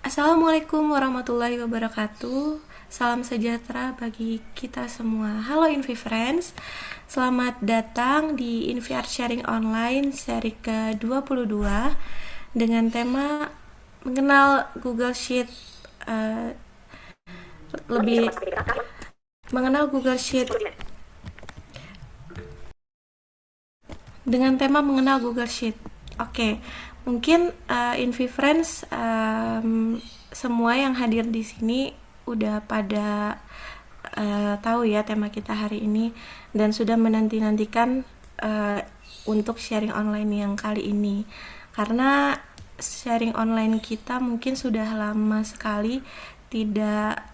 Assalamualaikum warahmatullahi wabarakatuh. Salam sejahtera bagi kita semua. Halo Invi Friends, selamat datang di Invi Art Sharing Online seri ke-22 dengan tema mengenal Google Sheet, eh, lebih mengenal Google Sheet dengan tema mengenal Google Sheet. Oke, mungkin Invi Friends, semua yang hadir di sini udah pada tahu ya tema kita hari ini dan sudah menanti-nantikan uh, untuk sharing online yang kali ini, karena sharing online kita mungkin sudah lama sekali tidak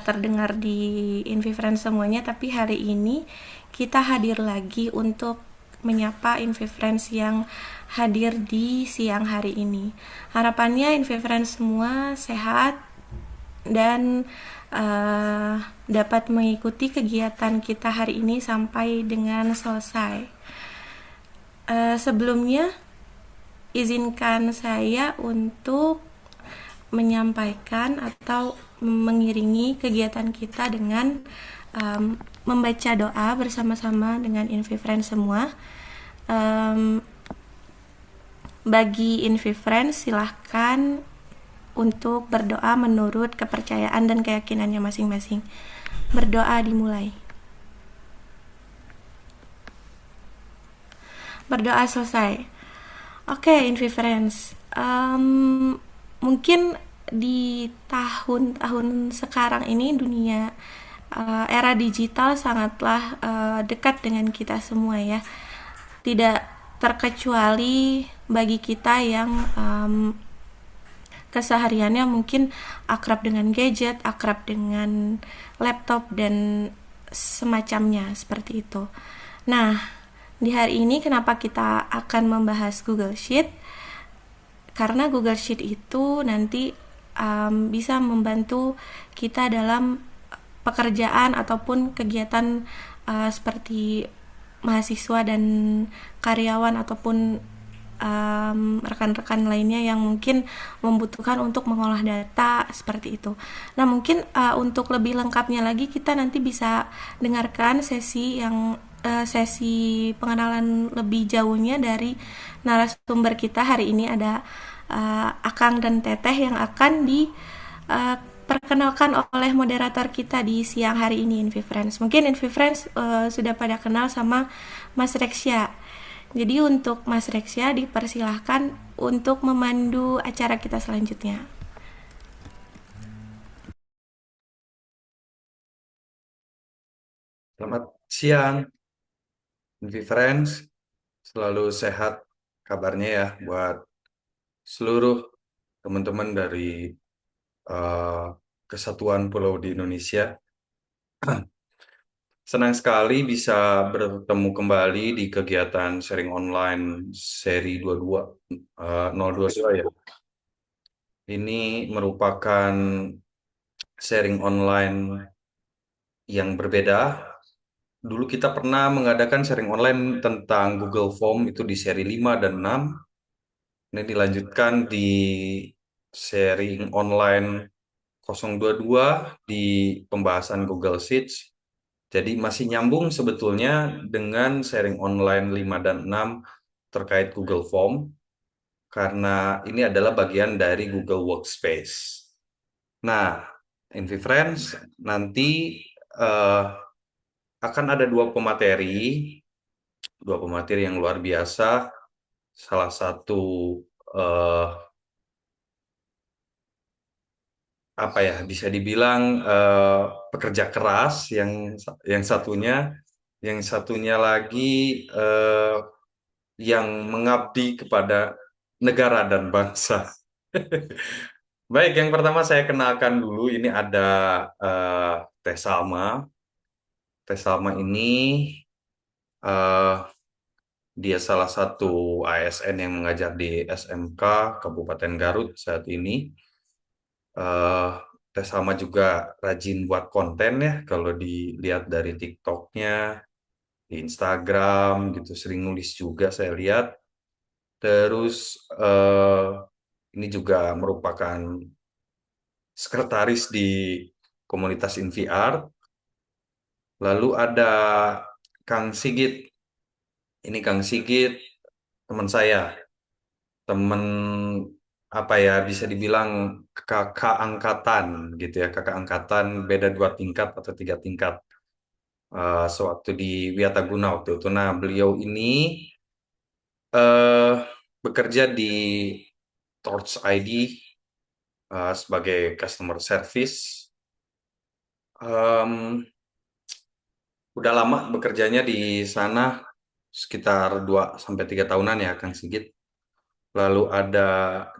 terdengar di InviFriends semuanya, tapi hari ini kita hadir lagi untuk menyapa InviFriends yang hadir di siang hari ini. Harapannya InviFriends semua sehat dan dapat mengikuti kegiatan kita hari ini sampai dengan selesai. Sebelumnya, izinkan saya untuk menyampaikan atau mengiringi kegiatan kita dengan membaca doa bersama-sama dengan InviFriends semua. Bagi InviFriends, silahkan untuk berdoa menurut kepercayaan dan keyakinannya masing-masing. Berdoa dimulai. Berdoa selesai. Oke, InviFriends. Mungkin di tahun-tahun sekarang ini dunia era digital sangatlah dekat dengan kita semua ya. Tidak terkecuali bagi kita yang kesehariannya mungkin akrab dengan gadget, akrab dengan laptop dan semacamnya seperti itu. Nah, di hari ini kenapa kita akan membahas Google Sheet? Karena Google Sheet itu nanti bisa membantu kita dalam pekerjaan ataupun kegiatan seperti mahasiswa dan karyawan ataupun rekan-rekan lainnya yang mungkin membutuhkan untuk mengolah data seperti itu. Nah, mungkin untuk lebih lengkapnya lagi kita nanti bisa dengarkan sesi pengenalan lebih jauhnya dari narasumber kita hari ini. Ada Akang dan Teteh yang akan diperkenalkan oleh moderator kita di siang hari ini, InviFriends. Mungkin InviFriends sudah pada kenal sama Mas Rexya. Jadi untuk Mas Rexya dipersilahkan untuk memandu acara kita selanjutnya. Selamat siang, InviFriends. Selalu sehat kabarnya ya buat seluruh teman-teman dari eh, Kesatuan Pulau di Indonesia. Senang sekali bisa bertemu kembali di kegiatan sharing online seri 22, 022 ya. Ini merupakan sharing online yang berbeda. Dulu kita pernah mengadakan sharing online tentang Google Form itu di seri 5 dan 6. Ini dilanjutkan di sharing online 022 di pembahasan Google Sheets. Jadi masih nyambung sebetulnya dengan sharing online 5 dan 6 terkait Google Form, karena ini adalah bagian dari Google Workspace. Nah, InviFriends, nanti eh, akan ada dua pemateri yang luar biasa. Salah satu eh, apa ya, bisa dibilang pekerja keras, yang satunya lagi eh, yang mengabdi kepada negara dan bangsa. Baik, yang pertama saya kenalkan dulu, ini ada eh, Teh Salma. Teh Salma ini eh, dia salah satu ASN yang mengajar di SMK Kabupaten Garut saat ini. eh Teh sama juga rajin buat konten ya, kalau dilihat dari TikToknya, di Instagram gitu, sering nulis juga saya lihat. Terus Ini juga merupakan sekretaris di komunitas InVR. Lalu ada Kang Sigit. Ini Kang Sigit, teman saya. Teman apa ya, bisa dibilang kakak angkatan gitu ya. Kakak angkatan beda 2 tingkat atau 3 tingkat. Sewaktu di Wiataguna waktu itu. Nah, beliau ini eh, bekerja di Torch ID sebagai customer service. Em, udah lama bekerjanya di sana, sekitar 2 sampai 3 tahunan ya, Kang Sigit. Lalu ada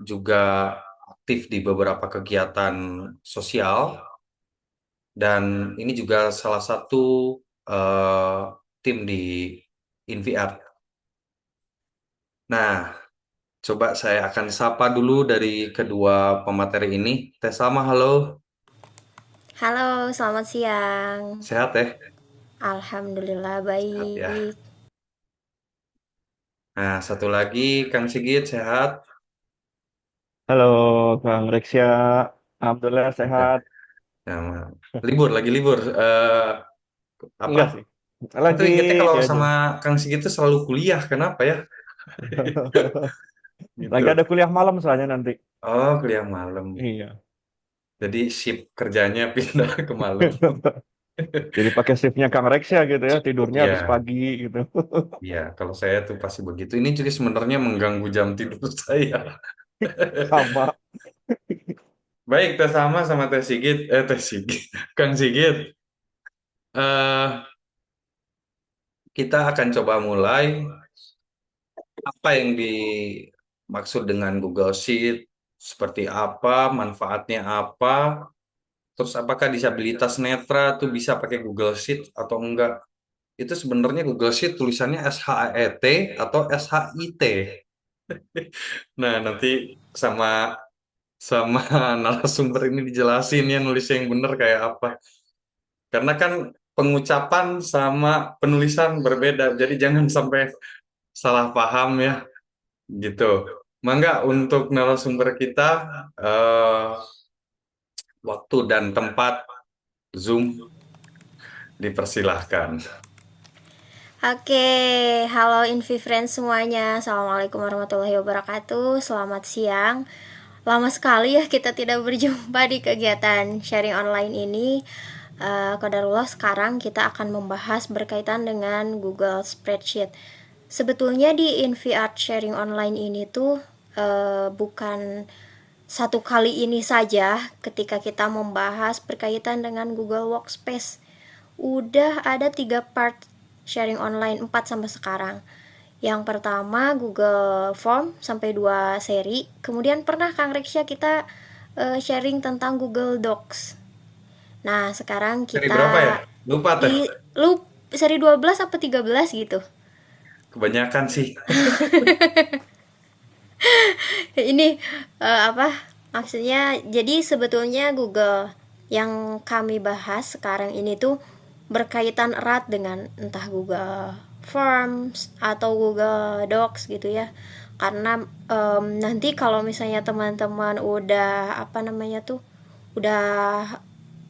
juga aktif di beberapa kegiatan sosial, dan ini juga salah satu eh, tim di InVR. Nah, coba saya akan sapa dulu dari kedua pemateri ini. Teh Salma, halo. Halo, selamat siang. Sehat ya? Alhamdulillah Sehat ya. baik. Nah, satu lagi, Kang Sigit, sehat? Halo, Bang Rexia. Alhamdulillah Ya, sehat. ya, libur, lagi libur. Apa? Enggak sih. Saya tuh Lagi ingetnya kalau ini aja. sama Kang Sigit tuh selalu kuliah. Kenapa ya? Lagi Gitu. ada kuliah malam soalnya nanti. Oh, kuliah malam. Iya. Jadi shift kerjanya pindah ke malam. Jadi pakai shiftnya Kang Rexia gitu ya. Tidurnya harus Iya, pagi gitu. iya. Kalau saya tuh pasti begitu. Ini juga sebenarnya mengganggu jam tidur saya. Sama. Baik, Teh sama Teh Sigit. Teh Sigit. Kang Sigit. eh kita akan coba mulai. Apa yang dimaksud dengan Google Sheet? Seperti apa? Manfaatnya apa? Terus apakah disabilitas netra tuh bisa pakai Google Sheet atau enggak? Itu sebenarnya Google Sheet tulisannya SHET atau SHIT. Nah, nanti sama sama narasumber ini dijelasin ya nulisnya yang benar kayak apa. Karena kan pengucapan sama penulisan berbeda, jadi jangan sampai salah paham ya, gitu. Mangga untuk narasumber kita, eh, waktu dan tempat Zoom dipersilahkan. Oke, halo Invi Friends semuanya. Assalamualaikum warahmatullahi wabarakatuh. Selamat siang. Lama sekali ya kita tidak berjumpa di kegiatan sharing online ini. Qadarullah sekarang kita akan membahas berkaitan dengan Google Spreadsheet. Sebetulnya di InVR sharing online ini tuh bukan satu kali ini saja ketika kita membahas berkaitan dengan Google Workspace. Udah ada 3 part sharing online 4 sampai sekarang. Yang pertama Google Form sampai 2 seri. Kemudian pernah Kang Reksya kita sharing tentang Google Docs. Nah, sekarang Seri berapa ya? kita Lupa teh. di lu seri 12 apa 13 gitu. Kebanyakan sih. Ini apa? Maksudnya jadi sebetulnya Google yang kami bahas sekarang ini tuh berkaitan erat dengan entah Google Forms atau Google Docs gitu ya. Karena nanti kalau misalnya teman-teman udah apa namanya tuh udah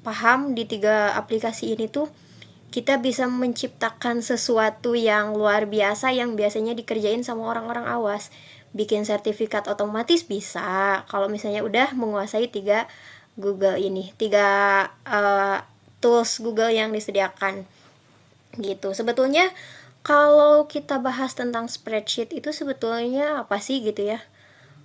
paham di 3 aplikasi ini tuh kita bisa menciptakan sesuatu yang luar biasa yang biasanya dikerjain sama orang-orang awas. Bikin sertifikat otomatis bisa kalau misalnya udah menguasai 3 Google ini, 3 tools Google yang disediakan gitu. Sebetulnya kalau kita bahas tentang spreadsheet itu sebetulnya apa sih gitu ya.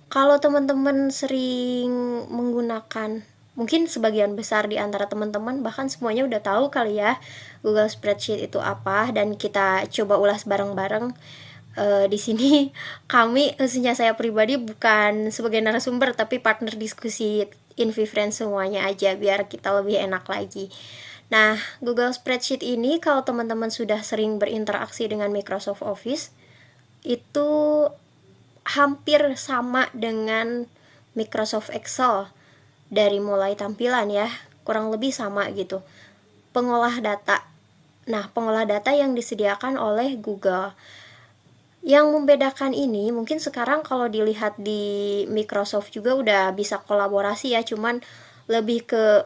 Kalau teman-teman sering menggunakan, mungkin sebagian besar di antara teman-teman bahkan semuanya udah tahu kali ya Google Spreadsheet itu apa, dan kita coba ulas bareng-bareng. Di sini kami, khususnya saya pribadi, bukan sebagai narasumber tapi partner diskusi Invi Friends semuanya aja biar kita lebih enak lagi. Nah, Google Spreadsheet ini kalau teman-teman sudah sering berinteraksi dengan Microsoft Office, itu hampir sama dengan Microsoft Excel dari mulai tampilan ya, kurang lebih sama gitu. Pengolah data. Nah, pengolah data yang disediakan oleh Google. Yang membedakan ini mungkin sekarang kalau dilihat di Microsoft juga udah bisa kolaborasi ya, cuman lebih ke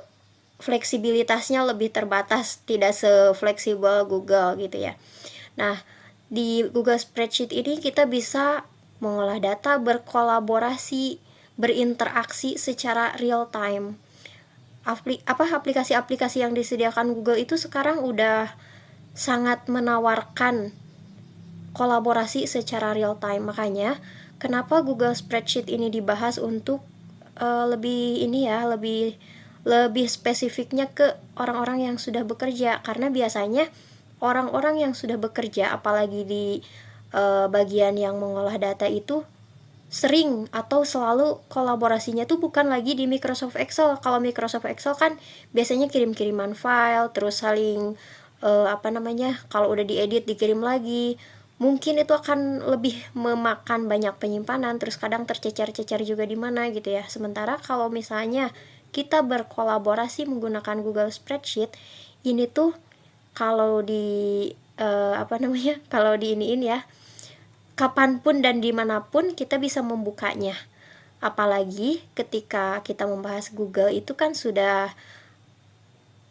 fleksibilitasnya lebih terbatas, tidak sefleksibel Google gitu ya. Nah, di Google Spreadsheet ini kita bisa mengolah data, berkolaborasi, berinteraksi secara real time. Aplikasi-aplikasi yang disediakan Google itu sekarang udah sangat menawarkan kolaborasi secara real time. Makanya kenapa Google Spreadsheet ini dibahas untuk lebih ini ya, lebih lebih spesifiknya ke orang-orang yang sudah bekerja, karena biasanya orang-orang yang sudah bekerja apalagi di bagian yang mengolah data itu sering atau selalu kolaborasinya tuh bukan lagi di Microsoft Excel. Kalau Microsoft Excel kan biasanya kirim-kiriman file, terus saling apa namanya, kalau udah diedit dikirim lagi. Mungkin itu akan lebih memakan banyak penyimpanan, terus kadang tercecer-cecer juga di mana gitu ya. Sementara kalau misalnya kita berkolaborasi menggunakan Google Spreadsheet, ini tuh kalau di apa namanya, kalau di iniin ya, kapanpun dan dimanapun kita bisa membukanya. Apalagi ketika kita membahas Google itu kan sudah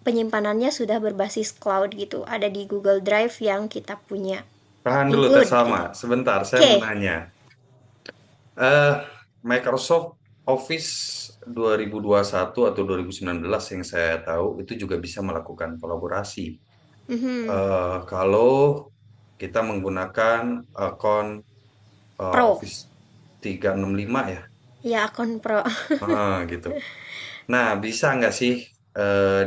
penyimpanannya sudah berbasis cloud gitu, ada di Google Drive yang kita punya Tahan dulu, Teh include gitu. Salma. Sebentar, saya mau Oke. nanya. Eh, Microsoft Office 2021 atau 2019 yang saya tahu itu juga bisa melakukan kolaborasi. Kalau kita menggunakan akun Pro Office 365 ya, ya, akun Pro. gitu. Nah, bisa nggak sih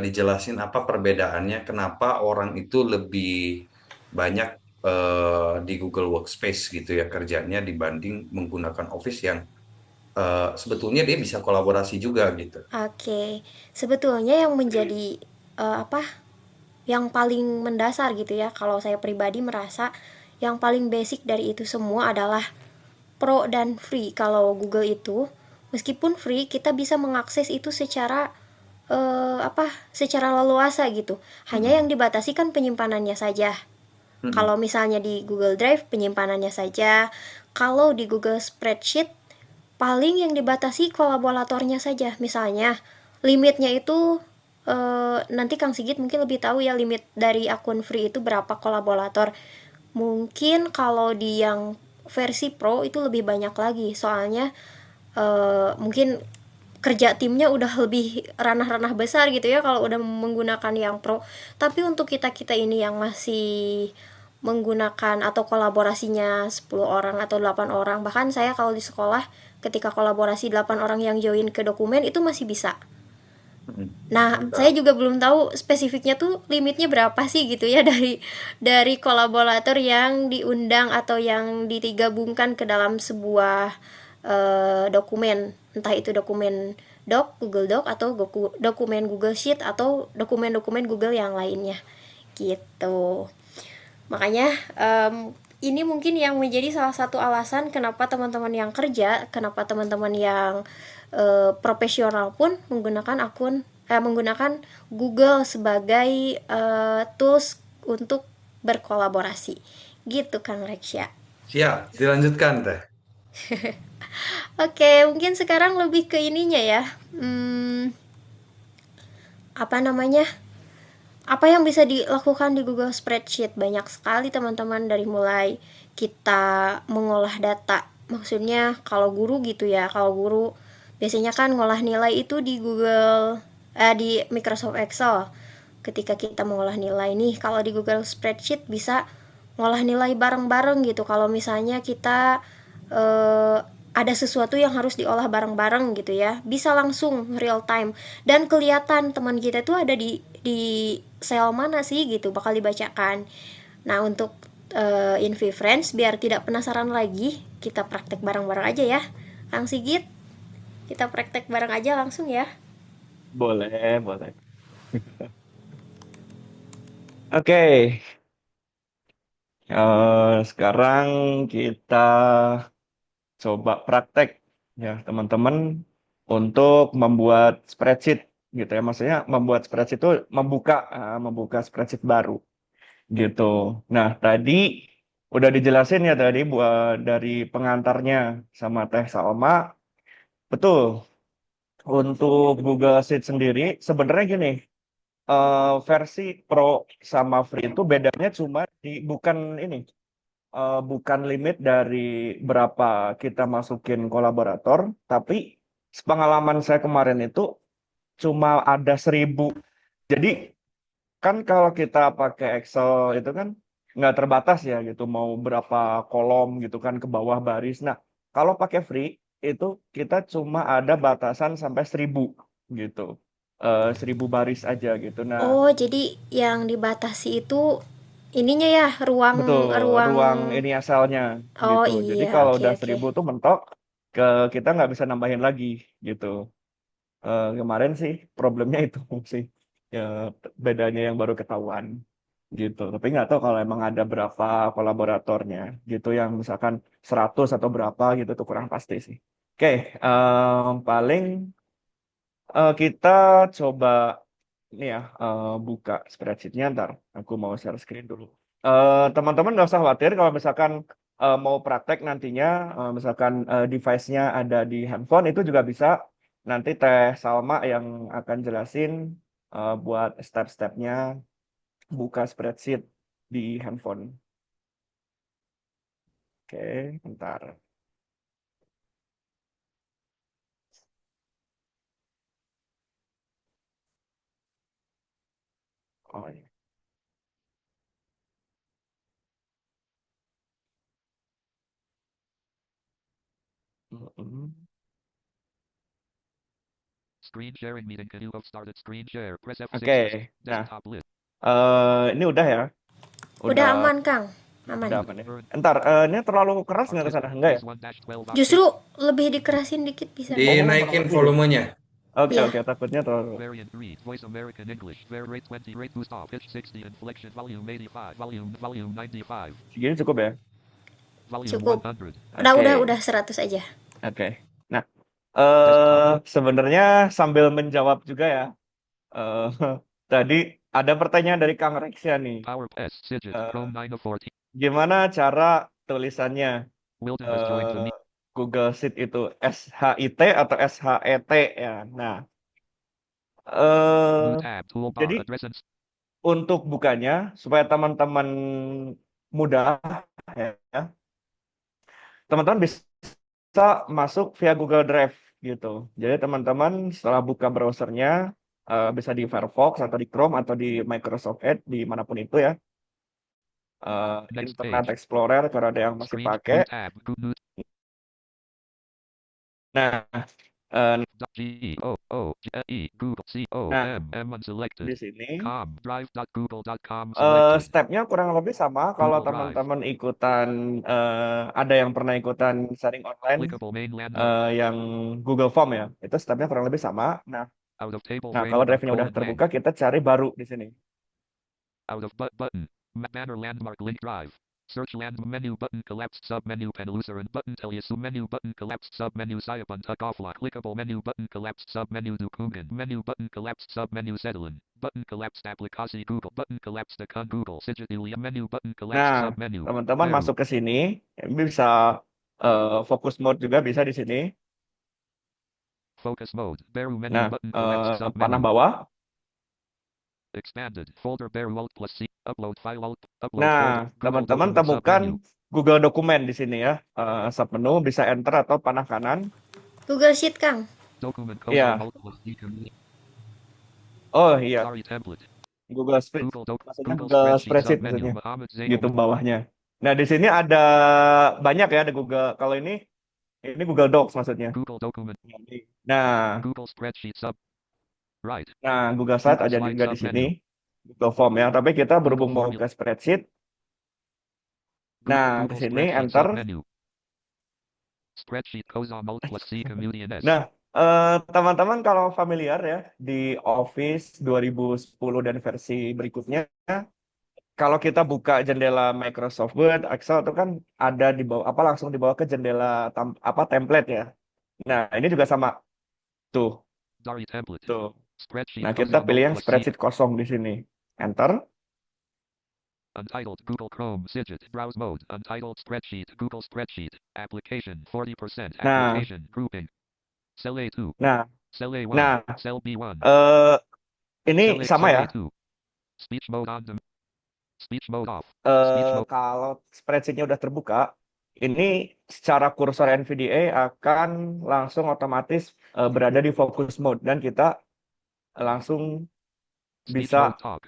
dijelasin apa perbedaannya? Kenapa orang itu lebih banyak di Google Workspace gitu ya kerjanya dibanding menggunakan Office yang sebetulnya dia bisa kolaborasi juga gitu. Oke, sebetulnya yang menjadi apa, yang paling mendasar gitu ya, kalau saya pribadi merasa yang paling basic dari itu semua adalah Pro dan free. Kalau Google itu meskipun free, kita bisa mengakses itu secara apa, secara leluasa gitu. Hanya yang Mm-mm. dibatasi kan penyimpanannya saja. Mm-mm. Kalau misalnya di Google Drive penyimpanannya saja. Kalau di Google Spreadsheet paling yang dibatasi kolaboratornya saja. Misalnya limitnya itu nanti Kang Sigit mungkin lebih tahu ya, limit dari akun free itu berapa kolaborator. Mungkin kalau di yang versi Pro itu lebih banyak lagi, soalnya mungkin kerja timnya udah lebih ranah-ranah besar gitu ya kalau udah menggunakan yang Pro. Tapi untuk kita-kita ini yang masih menggunakan atau kolaborasinya 10 orang atau 8 orang, bahkan saya kalau di sekolah ketika kolaborasi 8 orang yang join ke dokumen itu masih bisa. Mm-mm. Nah, saya Mantap. juga belum tahu spesifiknya tuh limitnya berapa sih gitu ya, dari kolaborator yang diundang atau yang digabungkan ke dalam sebuah dokumen, entah itu dokumen Google Doc atau dokumen Google Sheet atau dokumen-dokumen Google yang lainnya gitu. Makanya ini mungkin yang menjadi salah satu alasan kenapa teman-teman yang kerja, kenapa teman-teman yang profesional pun menggunakan Google sebagai tools untuk berkolaborasi. Gitu Kang Reksya. Siap, dilanjutkan Teh. Oke, mungkin sekarang lebih ke ininya ya. Apa namanya? Apa yang bisa dilakukan di Google Spreadsheet? Banyak sekali teman-teman, dari mulai kita mengolah data. Maksudnya kalau guru gitu ya, kalau guru biasanya kan ngolah nilai itu di di Microsoft Excel. Ketika kita mengolah nilai nih, kalau di Google Spreadsheet bisa ngolah nilai bareng-bareng gitu. Kalau misalnya kita ada sesuatu yang harus diolah bareng-bareng gitu ya, bisa langsung real time dan kelihatan teman kita tuh ada di sel mana sih gitu, bakal dibacakan. Nah, untuk Invi Friends biar tidak penasaran lagi, kita praktek bareng-bareng aja ya Kang Sigit, kita praktek bareng aja langsung ya. Boleh, boleh. Oke, sekarang kita coba praktek ya teman-teman untuk membuat spreadsheet gitu ya. Maksudnya membuat spreadsheet itu membuka spreadsheet baru gitu. Nah, tadi udah dijelasin ya tadi buat dari pengantarnya sama Teh Salma. Betul. Untuk Google Sheet sendiri sebenarnya gini, versi Pro sama Free itu bedanya cuma di bukan ini, bukan limit dari berapa kita masukin kolaborator, tapi pengalaman saya kemarin itu cuma ada 1.000. Jadi kan kalau kita pakai Excel itu kan nggak terbatas ya gitu, mau berapa kolom gitu kan ke bawah baris. Nah, kalau pakai Free itu kita cuma ada batasan sampai 1.000 gitu. 1.000 baris aja gitu. Nah, Oh, jadi yang dibatasi itu ininya ya, ruang betul, ruang. ruang ini asalnya Oh gitu. Jadi iya, kalau oke udah oke. 1.000 tuh mentok, kita nggak bisa nambahin lagi gitu. Kemarin sih problemnya itu sih, ya, bedanya yang baru ketahuan gitu. Tapi nggak tahu kalau emang ada berapa kolaboratornya gitu, yang misalkan 100 atau berapa gitu tuh kurang pasti sih. Oke, paling kita coba ini ya, buka spreadsheetnya. Ntar aku mau share screen dulu. Teman-teman nggak usah khawatir kalau misalkan mau praktek nantinya, misalkan device-nya ada di handphone, itu juga bisa. Nanti Teh Salma yang akan jelasin buat step-stepnya buka spreadsheet di handphone. Oke, bentar. Oh, iya. Mm-mm. Screen sharing meeting. Can you have started screen share? Press F6. Oke, nah, Desktop list. ini udah ya, Udah udah aman, Kang. Aman. udah aman ya. Ntar, ini terlalu keras nggak ke sana? Enggak ya? Phase 1-12. Justru lebih dikerasin dikit bisa. Oh, memang Dinaikin terlalu tinggi. volumenya. Oke, Iya. oke, takutnya terlalu. Variant 3. Voice American English. Rate 20. Rate boost off. Pitch 60. Inflection. Volume 85. Volume 95. Segini cukup ya? Volume Cukup. 100. Udah 100 aja. Oke. Nah, sebenarnya sambil menjawab juga ya, eh, tadi ada pertanyaan dari Kang Rexia nih. Power S. Sigit. Eh, Chrome 9 of 14. Gimana cara tulisannya Wilton has joined the meeting. Google Sheet itu SHIT atau SHET ya? Nah, New eh tab. Toolbar. jadi Address and untuk bukanya supaya teman-teman mudah ya, teman-teman bisa masuk via Google Drive gitu. Jadi teman-teman setelah buka browsernya, bisa di Firefox atau di Chrome atau di Microsoft Edge, di manapun itu ya. Next Internet page. Explorer kalau ada yang masih Screen. pakai. New tab. New. Nah, eh, Google nah M unselected. di sini Drive.google.com selected. stepnya kurang lebih sama kalau Google Drive. teman-teman ikutan, ada yang pernah ikutan sharing online, Clickable main landmark. yang Google Form ya, itu stepnya kurang lebih sama. Nah, Out of table kalau frame. drive-nya udah Blank. terbuka, kita cari baru di sini. Out of button. Banner landmark link drive. Search land menu button collapsed submenu Penlucer and button Telius menu button collapsed submenu Siapun tuck off lock clickable menu button collapsed submenu Dukungan menu button collapsed submenu Settlen button collapsed aplikasi Google button collapsed account Google Sigitilia menu button collapsed Nah, submenu. teman-teman Baru. masuk ke sini, bisa fokus mode juga bisa di sini. Focus mode. Baru menu Nah, button collapsed panah submenu. bawah. Expanded folder Baru Alt plus C upload file Alt upload Nah, folder Google teman-teman document temukan submenu. Google Dokumen di sini ya. Submenu bisa enter atau panah kanan. Google Sheet, Kang. Document Iya. code Alt plus D community. Oh iya, Sorry template. Google Spreadsheet. Google Maksudnya Google Google Spreadsheet Spreadsheet submenu maksudnya. Muhammad Gitu Zainal. bawahnya. Nah, di sini ada banyak ya, ada Google. Kalau ini Google Docs maksudnya. Google document. Nah, Google Spreadsheet sub. Right. Google Slide Google ada Slide juga di sini. submenu. Google Form ya, tapi kita berhubung Google mau Formula. ke spreadsheet. Nah, di Google sini Spreadsheet enter. submenu. Spreadsheet COSOM Alt plus C Comedian S. Nah, teman-teman kalau familiar ya di Office 2010 dan versi berikutnya, kalau kita buka jendela Microsoft Word, Excel itu kan ada di bawah, langsung dibawa ke jendela template ya. Nah, ini juga sama tuh. Dari template. Tuh. Spreadsheet Nah, kita COSOM pilih Alt yang plus C. spreadsheet kosong di sini. Enter. Untitled Google Chrome Widget Browse Mode Untitled Spreadsheet Google Spreadsheet Application 40% Nah, Application Grouping Cell A2 nah, Cell A1 nah, Cell B1 ini sama ya. Cell A2 Speech mode on Speech mode off Speech mode Kalau spreadsheet-nya udah terbuka, ini secara kursor NVDA akan langsung otomatis berada di focus mode dan kita langsung Speech bisa mode talk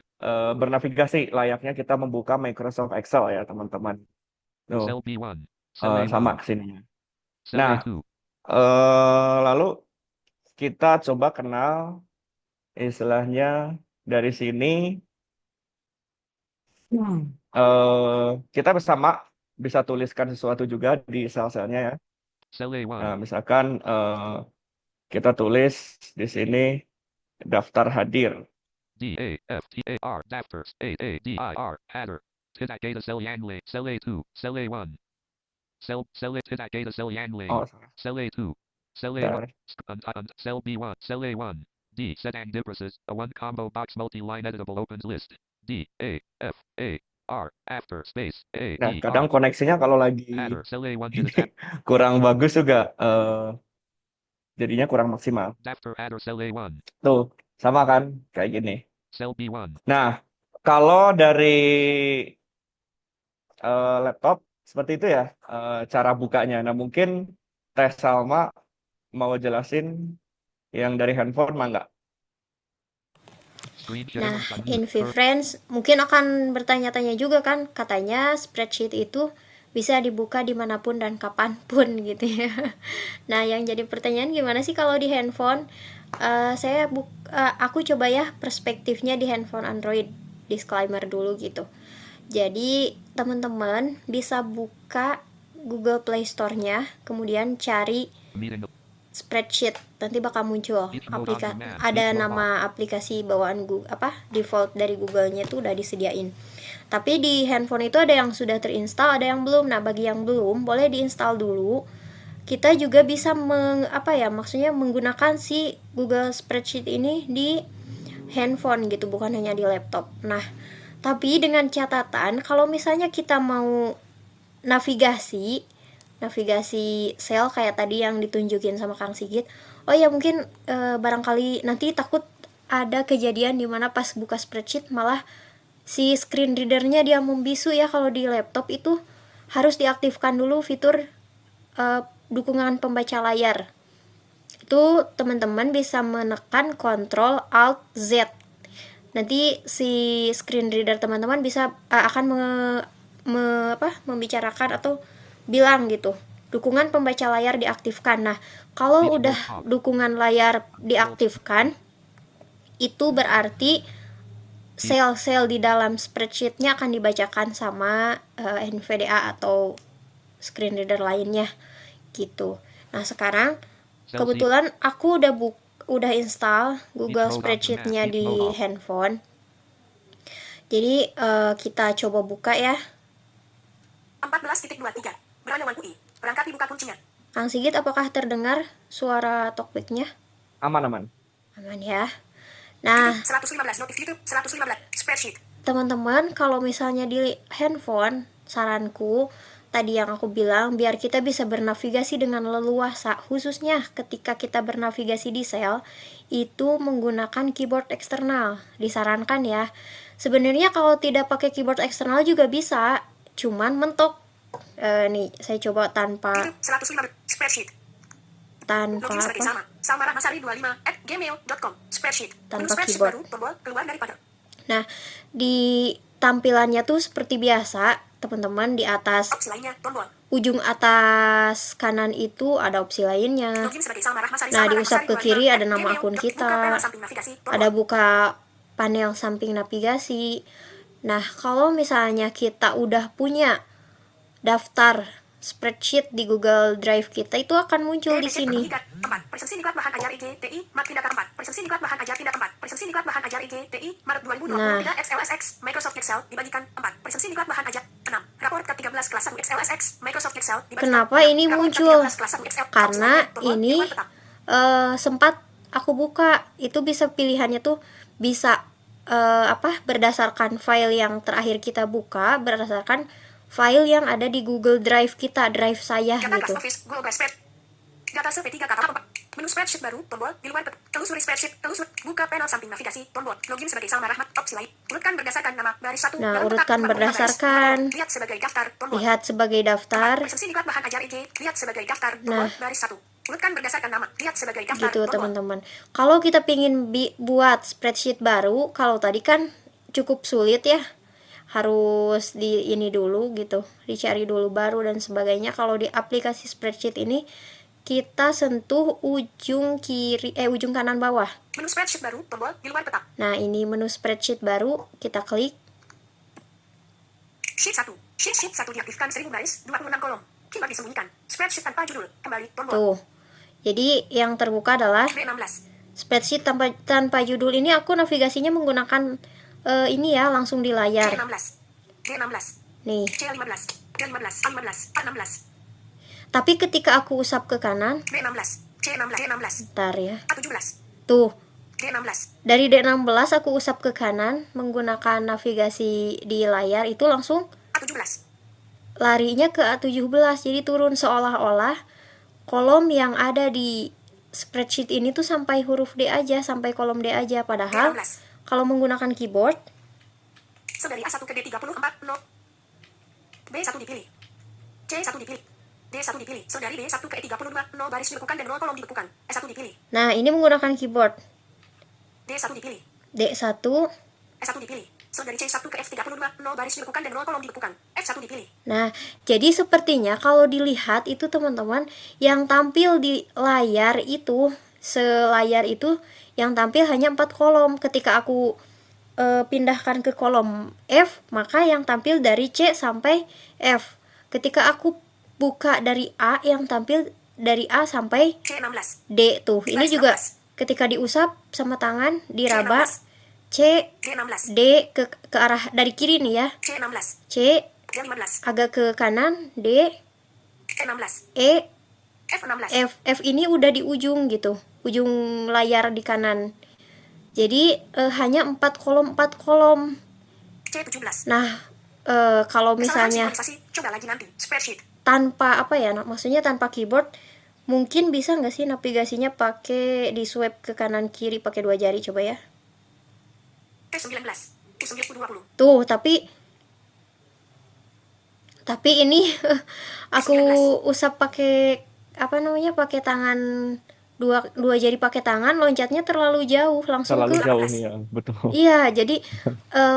bernavigasi layaknya kita membuka Microsoft Excel ya teman-teman. Tuh, Cell B1 Cell sama A1 kesininya. Cell Nah, A2 lalu kita coba kenal istilahnya dari sini. Kita bisa tuliskan sesuatu juga di sel-selnya ya. Cell A1 Nah, misalkan kita tulis di sini daftar hadir. DAFTAR Dafters AADIR Header Tidak Data Cell Yangley Cell A2 Cell A1 Cell A Tidak Data Cell Yangley Oh, salah. Cell A2 Cell Bentar. A1 Cell B1 Cell A1 D Setting differences a one combo box multi-line editable opens list D A F A R after space A Nah, E kadang R koneksinya kalau lagi Header Cell A1 did kurang bagus juga, jadinya kurang maksimal. Daftar Header Cell A1 Tuh, sama kan? Kayak gini. Cell B1 Nah, kalau dari laptop seperti itu ya cara bukanya. Nah, mungkin Teh Salma mau jelasin yang dari handphone mah nggak? Screen share Nah, unmute. InViewFriends mungkin akan bertanya-tanya juga kan, katanya spreadsheet itu bisa dibuka dimanapun dan kapanpun gitu ya. Nah, yang jadi pertanyaan gimana sih kalau di handphone? Aku coba ya perspektifnya di handphone Android, disclaimer dulu gitu. Jadi teman-teman bisa buka Google Play Store-nya, kemudian cari Meeting spreadsheet, nanti bakal muncul ada nama aplikasi bawaan Google, default dari Google-nya itu udah disediain. Tapi di handphone itu ada yang sudah terinstall, ada yang belum. Nah, bagi yang belum boleh diinstal dulu. Kita juga bisa maksudnya menggunakan si Google Spreadsheet ini di handphone gitu, bukan hanya di laptop. Nah, tapi dengan catatan kalau misalnya kita mau navigasi sel kayak tadi yang ditunjukin sama Kang Sigit. Oh ya, mungkin barangkali nanti takut ada kejadian dimana pas buka spreadsheet malah si screen readernya dia membisu ya. Kalau di laptop itu harus diaktifkan dulu fitur dukungan pembaca layar. Itu teman-teman bisa menekan Ctrl Alt Z. Nanti si screen reader teman-teman bisa akan membicarakan atau bilang gitu, dukungan pembaca layar diaktifkan. Nah, kalau udah dukungan layar diaktifkan, itu berarti sel-sel di dalam spreadsheetnya akan dibacakan sama NVDA atau screen reader lainnya gitu. Nah, sekarang kebetulan aku udah install Google Spreadsheet-nya di handphone. Jadi kita coba buka ya. 14.23 Beranawan UI. Perangkat dibuka kuncinya. Kang Sigit, apakah terdengar suara talkback-nya? Aman. Aman ya. Nah, 115 notif YouTube 115 spreadsheet. teman-teman, kalau misalnya di handphone, saranku tadi yang aku bilang, biar kita bisa bernavigasi dengan leluasa, khususnya ketika kita bernavigasi di sel, itu menggunakan keyboard eksternal. Disarankan ya. Sebenarnya kalau tidak pakai keyboard eksternal juga bisa, cuman mentok. Nih, saya coba tanpa 115 spreadsheet. Tanpa Login sebagai apa? Samarahmasari25@gmail.com spreadsheet. Tanpa Spreadsheet keyboard. baru tombol keluar dari pada. Nah, di tampilannya tuh seperti biasa, teman-teman, di atas Opsi lainnya tombol. ujung atas kanan itu ada opsi lainnya. Login sebagai Samarahmasari. Nah, diusap ke kiri ada nama akun kita. Ada buka panel samping navigasi. Nah, kalau misalnya kita udah punya daftar spreadsheet di Google Drive kita, itu akan muncul di sini. Presensi diklat bahan ajar IGTI Maret tindak 4. Presensi diklat bahan ajar tindak 4. Presensi diklat bahan ajar IGTI Maret 2023 XLSX Microsoft Excel dibagikan 4. Presensi diklat bahan ajar 6. Rapor ke-13 kelas 1 XLSX Microsoft Excel dibagikan. Kenapa ini muncul? Karena ini sempat aku buka, itu bisa pilihannya tuh bisa berdasarkan file yang terakhir kita buka, berdasarkan file yang ada di Google Drive kita, drive saya Data gitu. Class Office, Google Spread. Data survei 3 kata 4. Menu spreadsheet baru, tombol, di luar, telusuri spreadsheet, buka panel samping navigasi, tombol, login sebagai Salma Rahmat, opsi lain. Urutkan berdasarkan nama, baris 1, Nah, dalam kotak, urutkan 45 baris, berdasarkan, lihat sebagai daftar, tombol. lihat sebagai daftar. Presensi diklat bahan ajar IG, lihat sebagai daftar, tombol, Nah, baris 1. Urutkan berdasarkan nama, lihat sebagai daftar, gitu tombol. teman-teman. Kalau kita pingin buat spreadsheet baru, kalau tadi kan cukup sulit ya, harus di ini dulu gitu, dicari dulu baru dan sebagainya. Kalau di aplikasi spreadsheet ini kita sentuh ujung ujung kanan bawah. Menu spreadsheet baru, tombol, di luar peta. Nah, ini menu spreadsheet baru, kita klik. Sheet 1. Sheet 1 diaktifkan 1000 baris, 26 kolom. Keyboard disembunyikan. Spreadsheet tanpa judul. Kembali, tombol. Tuh. Jadi yang terbuka adalah D16. spreadsheet tanpa judul. Ini aku navigasinya menggunakan ini ya, langsung di layar. D16. Nih. C15. D15. A15. A16. Tapi ketika aku usap ke kanan, D16. C16. bentar ya. A17. Tuh, D16. dari D16 aku usap ke kanan menggunakan navigasi di layar, itu langsung A17. larinya ke A17. Jadi turun, seolah-olah kolom yang ada di spreadsheet ini tuh sampai huruf D aja, sampai kolom D aja. Padahal D16. kalau menggunakan keyboard, Dari A1 ke D34, 0. B1 dipilih. C1 dipilih. D1 dipilih. Dari D1 ke E35, 0 baris dibekukan dan 0 kolom dibekukan. S1 dipilih. nah ini menggunakan keyboard. D1 dipilih. D1, S1 dipilih. Dari C1 ke F35, 0 baris dibekukan dan 0 kolom dibekukan. F1 dipilih. nah jadi sepertinya kalau dilihat itu teman-teman, yang tampil di layar itu, selayar itu yang tampil hanya 4 kolom. Ketika aku pindahkan ke kolom F, maka yang tampil dari C sampai F. Ketika aku buka dari A, yang tampil dari A sampai C16. D tuh. Ini Baris juga 16. ketika diusap sama tangan, diraba, C, D16. D ke arah dari kiri nih ya. C16. C D15. agak ke kanan, D, E16. E, F16. F ini udah di ujung gitu, ujung layar di kanan. Jadi hanya 4 kolom. C17. Nah, kalau misalnya Kesalahan sinkronisasi, coba lagi nanti. Spreadsheet. tanpa maksudnya tanpa keyboard, mungkin bisa nggak sih navigasinya pakai di swipe ke kanan kiri pakai 2 jari, coba ya. T19. U20. Tuh, tapi ini aku usap pakai pakai tangan, dua jari pakai tangan, loncatnya terlalu jauh, langsung Terlalu ke jauh nih ya, betul. Iya, jadi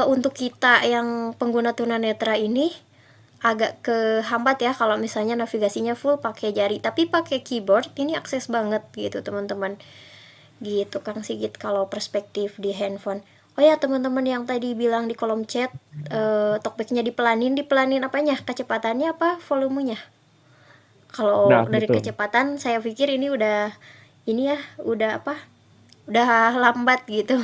untuk kita yang pengguna tunanetra ini agak kehambat ya kalau misalnya navigasinya full pakai jari, tapi pakai keyboard ini akses banget gitu teman-teman. Gitu Kang Sigit kalau perspektif di handphone. Oh ya teman-teman yang tadi bilang di kolom chat, talkbacknya dipelanin apanya? Kecepatannya apa volumenya? Kalau Nah, dari betul. kecepatan saya pikir ini udah udah lambat gitu.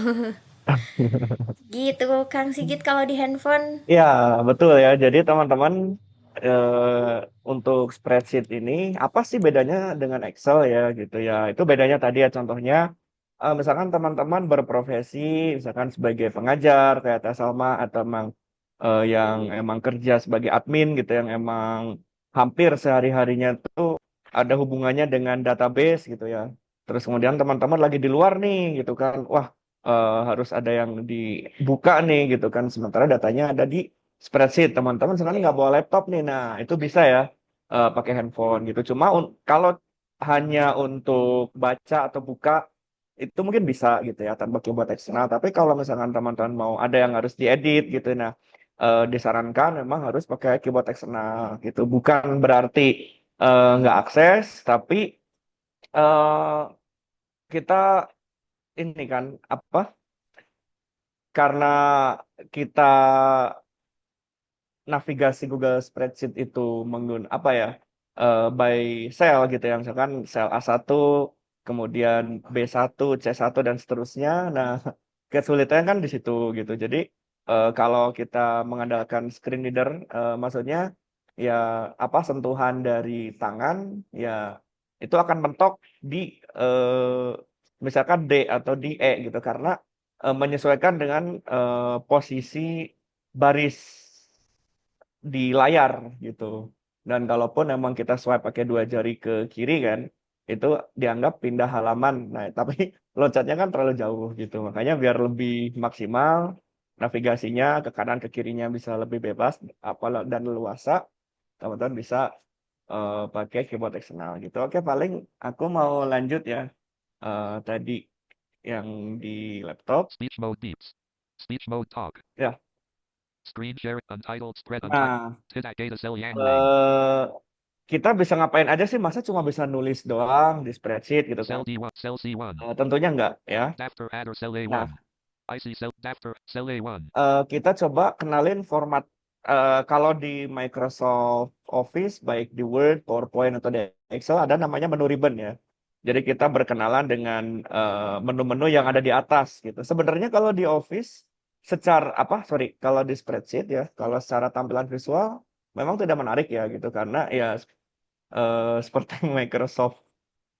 Gitu Kang Sigit kalau di handphone. Ya, betul ya. Jadi teman-teman, untuk spreadsheet ini apa sih bedanya dengan Excel ya gitu ya? Itu bedanya tadi ya, contohnya misalkan teman-teman berprofesi misalkan sebagai pengajar kayak Teh Salma, atau emang yang emang kerja sebagai admin gitu, yang emang hampir sehari-harinya tuh ada hubungannya dengan database gitu ya. Terus kemudian teman-teman lagi di luar nih gitu kan, wah, harus ada yang dibuka nih gitu kan, sementara datanya ada di spreadsheet. Teman-teman sekarang nggak bawa laptop nih, nah itu bisa ya pakai handphone gitu. Cuma kalau hanya untuk baca atau buka itu mungkin bisa gitu ya tanpa keyboard eksternal. Tapi kalau misalkan teman-teman mau ada yang harus diedit gitu, nah disarankan memang harus pakai keyboard eksternal gitu. Bukan berarti nggak akses, tapi eh, kita ini kan apa? Karena kita navigasi Google Spreadsheet itu by cell gitu ya, misalkan sel A1, kemudian B1, C1 dan seterusnya. Nah, kesulitannya kan di situ gitu. Jadi kalau kita mengandalkan screen reader, maksudnya ya sentuhan dari tangan ya itu akan mentok di misalkan D atau di E gitu, karena menyesuaikan dengan posisi baris di layar gitu. Dan kalaupun emang kita swipe pakai 2 jari ke kiri kan, itu dianggap pindah halaman. Nah, tapi loncatnya kan terlalu jauh gitu. Makanya biar lebih maksimal, navigasinya ke kanan ke kirinya bisa lebih bebas dan leluasa, teman-teman bisa pakai keyboard eksternal gitu. Oke, paling aku mau lanjut ya. Tadi yang di laptop. Speech mode beeps. Speech mode talk. Ya. Screen share untitled spread untitled. Nah, Tidak data cell yang lane. kita bisa ngapain aja sih? Masa cuma bisa nulis doang di spreadsheet gitu kan? Cell D1, cell C1. Tentunya enggak ya. Daftar adder cell A1. Nah, IC cell daftar cell A1. kita coba kenalin format kalau di Microsoft Office, baik di Word, PowerPoint, atau di Excel, ada namanya menu ribbon ya. Jadi kita berkenalan dengan menu-menu yang ada di atas gitu. Sebenarnya kalau di Office, kalau di spreadsheet ya, kalau secara tampilan visual, memang tidak menarik ya gitu. Karena ya seperti Microsoft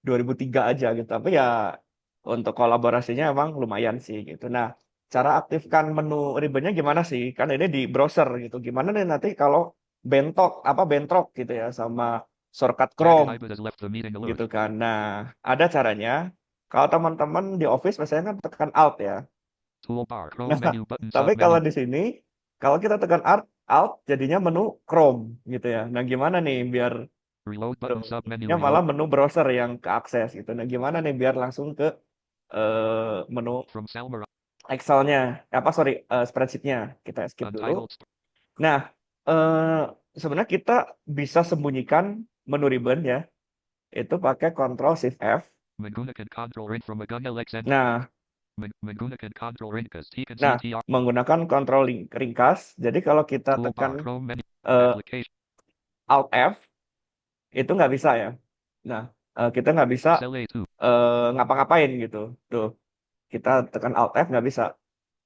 2003 aja gitu. Tapi ya untuk kolaborasinya emang lumayan sih gitu. Nah, cara aktifkan menu ribbonnya gimana sih? Kan ini di browser gitu. Gimana nih nanti kalau bentrok gitu ya sama shortcut Chrome Dragon has left the meeting alert. gitu kan. Nah, ada caranya. Kalau teman-teman di Office biasanya kan tekan Alt ya. Toolbar, Chrome Nah, menu button tapi submenu. kalau di sini, kalau kita tekan Alt jadinya menu Chrome gitu ya. Nah, gimana nih biar Reload button submenu. ini malah menu browser yang keakses gitu. Nah, gimana nih biar langsung ke menu From Salmer. Excel-nya, spreadsheet-nya. Kita skip dulu. Untitled. Nah, sebenarnya kita bisa sembunyikan menu ribbon ya. Itu pakai Ctrl Shift F. Menggunakan Ctrl Ring from Magun LXN. Nah, menggunakan Ctrl Ringkas. menggunakan Ctrl ringkas. Jadi kalau kita tekan application. Alt F, itu nggak bisa ya. Nah, kita nggak bisa Cell A2. ngapa-ngapain gitu. Tuh, kita tekan Alt F nggak bisa.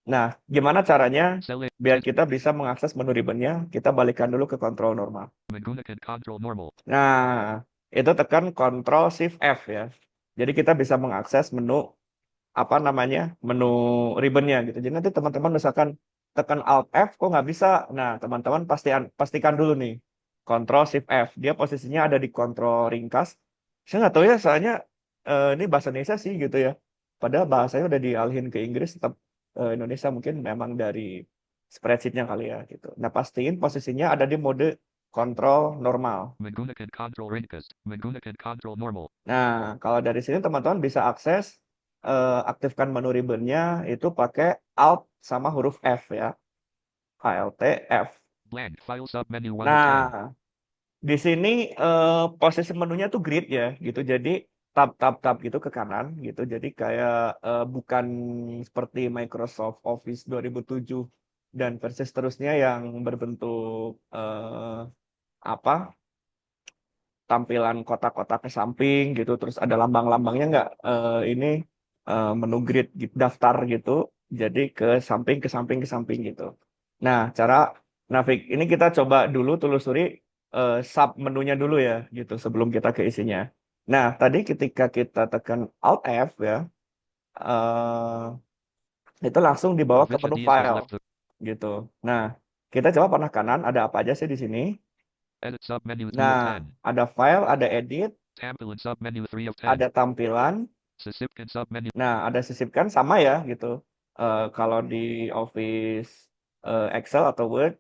Nah, gimana caranya Cell A. biar kita bisa mengakses menu ribbonnya? Kita balikan dulu ke kontrol normal. Menggunakan Ctrl normal. Nah, itu tekan Ctrl Shift F ya. Jadi kita bisa mengakses menu menu ribbonnya gitu. Jadi nanti teman-teman misalkan tekan Alt F kok nggak bisa. Nah, teman-teman pastikan dulu nih. Ctrl Shift F. Dia posisinya ada di kontrol ringkas. Saya nggak tahu ya, soalnya ini bahasa Indonesia sih gitu ya. Padahal bahasanya udah dialihin ke Inggris, tetap Indonesia mungkin memang dari spreadsheet-nya kali ya gitu. Nah, pastiin posisinya ada di mode kontrol normal. Menggunakan Ctrl ringkas. Menggunakan Ctrl normal. Nah, kalau dari sini teman-teman bisa akses aktifkan menu ribbonnya itu pakai Alt sama huruf F ya. Alt F. Blank file submenu 1 of 10. Nah, di sini posisi menunya tuh grid ya gitu. Jadi tab gitu ke kanan gitu. Jadi kayak bukan seperti Microsoft Office 2007 dan versi seterusnya yang berbentuk tampilan kotak-kotak ke samping gitu. Terus ada lambang-lambangnya nggak? Ini menu grid daftar gitu. Jadi ke samping gitu. Nah, cara ini kita coba dulu telusuri sub menunya dulu ya gitu sebelum kita ke isinya. Nah, tadi ketika kita tekan Alt F ya, itu langsung dibawa ke menu file gitu. Nah, kita coba panah kanan ada apa aja sih di sini? Edit submenu 2 of Nah, 10. ada file, ada edit, Tampilan submenu 3 of 10. ada tampilan. Sisipkan submenu. Nah, ada sisipkan sama ya gitu. Kalau di Office Excel atau Word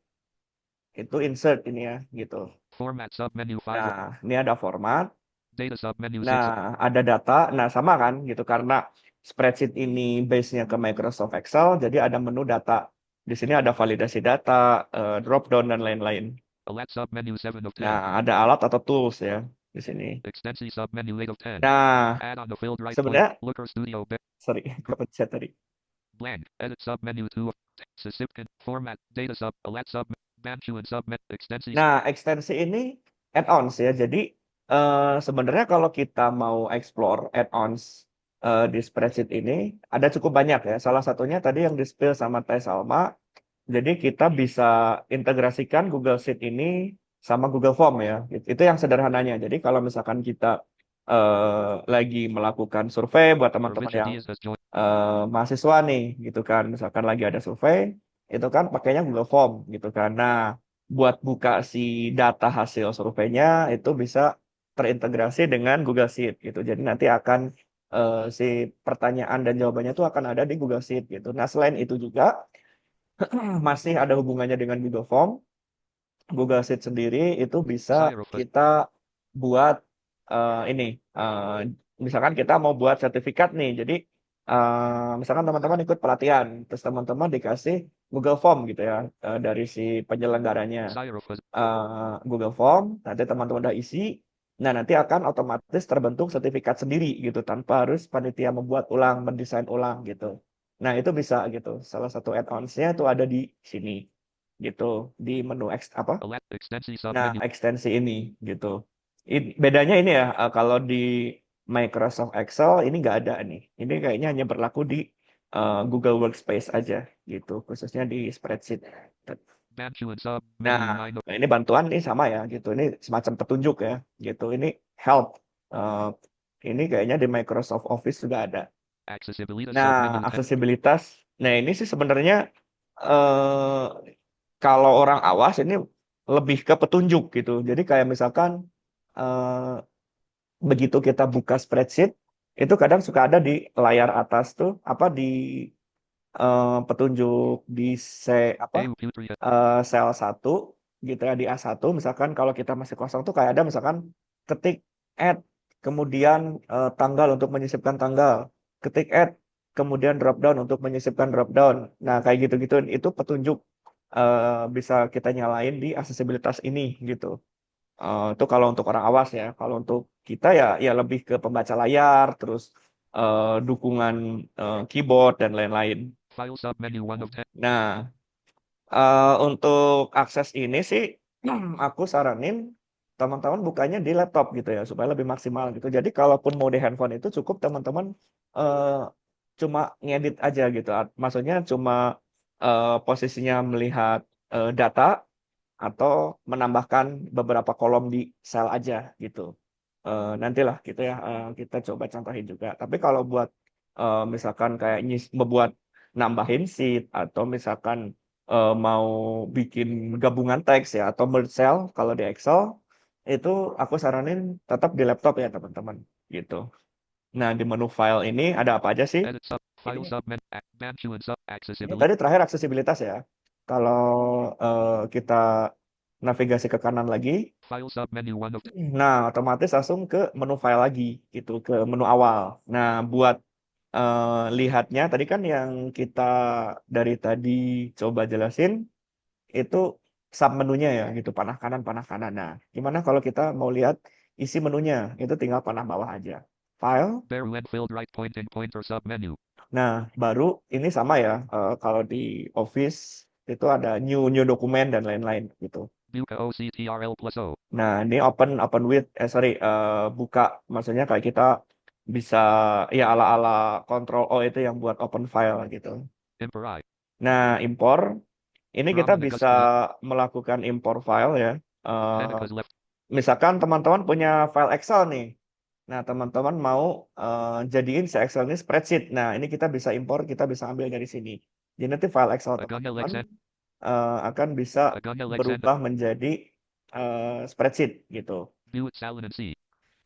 itu insert ini ya gitu. Format submenu 5. Nah, ini ada format. Data submenu 6. Nah, ada data. Nah, sama kan gitu karena spreadsheet ini base-nya ke Microsoft Excel, jadi ada menu data. Di sini ada validasi data, drop down dan lain-lain. Alat submenu 7 of 10. Nah, ada alat atau tools ya di sini. Extensi submenu 8 of 10. Nah, Add on the field right sebenarnya point. Looker Studio. Sorry, kepencet tadi. Blank. Edit submenu 2 of 10. Sisipkan. Format. Data sub. Alat sub. Bantuan submit. Extensi. Nah, ekstensi ini add-ons ya. Jadi sebenarnya kalau kita mau explore add-ons di spreadsheet ini ada cukup banyak ya. Salah satunya tadi yang di-spill sama Teh Salma. Jadi kita bisa integrasikan Google Sheet ini sama Google Form ya. Itu yang sederhananya. Jadi kalau misalkan kita lagi melakukan survei buat teman-teman yang mahasiswa nih gitu kan, misalkan lagi ada survei itu kan pakainya Google Form gitu kan. Nah, buat buka si data hasil surveinya itu bisa terintegrasi dengan Google Sheet gitu. Jadi nanti akan si pertanyaan dan jawabannya itu akan ada di Google Sheet gitu. Nah, selain itu juga masih ada hubungannya dengan Google Form. Google Sheet sendiri itu bisa Xyrophone. kita buat ini, misalkan kita mau buat sertifikat nih, jadi misalkan teman-teman ikut pelatihan, terus teman-teman dikasih Google Form gitu ya dari si penyelenggaranya. Xyrophone. Google Form, nanti teman-teman udah isi, nah nanti akan otomatis terbentuk sertifikat sendiri gitu, tanpa harus panitia membuat ulang, mendesain ulang gitu. Nah itu bisa gitu, salah satu add-ons-nya itu ada di sini gitu, di menu apa? Extensi Nah, submenu. ekstensi ini gitu. Bedanya ini ya, kalau di Microsoft Excel ini nggak ada nih. Ini kayaknya hanya berlaku di Google Workspace aja gitu, khususnya di spreadsheet. Bantu and sub. Nah, Menu 9. ini bantuan nih sama ya gitu. Ini semacam petunjuk ya gitu. Ini help. Eh, ini kayaknya di Microsoft Office juga ada. Accessibility Nah, submenu 10. aksesibilitas. Nah, ini sih sebenarnya eh kalau orang awas ini lebih ke petunjuk gitu. Jadi kayak misalkan eh begitu kita buka spreadsheet, itu kadang suka ada di layar atas tuh apa di petunjuk di apa EU Putria. sel 1 gitu ya, di A1 misalkan kalau kita masih kosong tuh kayak ada misalkan ketik add kemudian tanggal untuk menyisipkan tanggal, ketik add kemudian drop down untuk menyisipkan drop down. Nah, kayak gitu-gitu itu petunjuk bisa kita nyalain di aksesibilitas ini gitu. Itu kalau untuk orang awas ya. Kalau untuk kita ya ya lebih ke pembaca layar, terus dukungan keyboard dan lain-lain. File submenu 1 of 10. Nah, untuk akses ini sih aku saranin teman-teman bukanya di laptop gitu ya supaya lebih maksimal gitu. Jadi kalaupun mau di handphone itu cukup teman-teman eh, cuma ngedit aja gitu. Maksudnya cuma posisinya melihat data atau menambahkan beberapa kolom di sel aja gitu. Nantilah gitu ya kita coba contohin juga. Tapi kalau buat misalkan kayak membuat nambahin sheet atau misalkan mau bikin gabungan teks ya atau merge cell kalau di Excel itu aku saranin tetap di laptop ya teman-teman gitu. Nah di menu file ini ada apa aja sih? Edit sub. File Ini, submenu. Bantu and sub. ini Accessibility. tadi terakhir aksesibilitas ya. Kalau kita navigasi ke kanan lagi, File submenu 1 of 10. nah otomatis langsung ke menu file lagi gitu, ke menu awal. Nah buat lihatnya tadi kan yang kita dari tadi coba jelasin itu sub menunya ya gitu, panah kanan panah kanan. Nah gimana kalau kita mau lihat isi menunya, itu tinggal panah bawah aja, file. Bear when filled right pointing pointer submenu. Nah baru ini sama ya, kalau di Office itu ada new dokumen dan lain-lain gitu. Buka OCTRL plus O. Nah ini open with buka, maksudnya kayak kita bisa ya ala-ala Control O itu yang buat open file gitu. Import I. Nah impor ini kita Ramana bisa melakukan impor file ya. Panica's left. Misalkan teman-teman punya file Excel nih. Nah, teman-teman mau jadiin si Excel ini spreadsheet. Nah, ini kita bisa impor, kita bisa ambil dari sini. Jadi nanti file Excel teman-teman akan bisa berubah menjadi spreadsheet gitu. View it salin and see.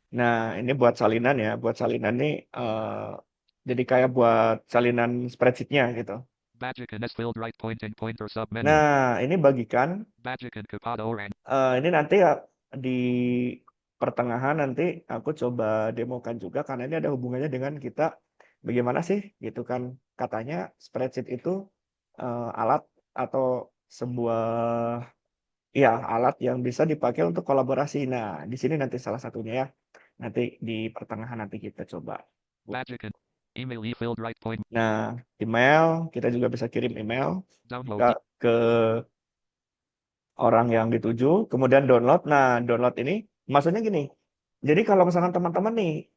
Nah, ini buat salinan ya. Buat salinan nih jadi kayak buat salinan spreadsheetnya gitu. Magic and S filled right pointing pointer submenu. Nah, ini bagikan. Magic and Capado Oran. Ini nanti ya di pertengahan nanti aku coba demokan juga karena ini ada hubungannya dengan kita bagaimana sih gitu kan, katanya spreadsheet itu alat atau sebuah ya alat yang bisa dipakai untuk kolaborasi. Nah, di sini nanti salah satunya ya. Nanti di pertengahan nanti kita coba. Magic and email e filled right point. Nah, email kita juga bisa kirim email ke orang yang dituju, kemudian download. Nah, download ini maksudnya gini. Jadi kalau misalkan teman-teman nih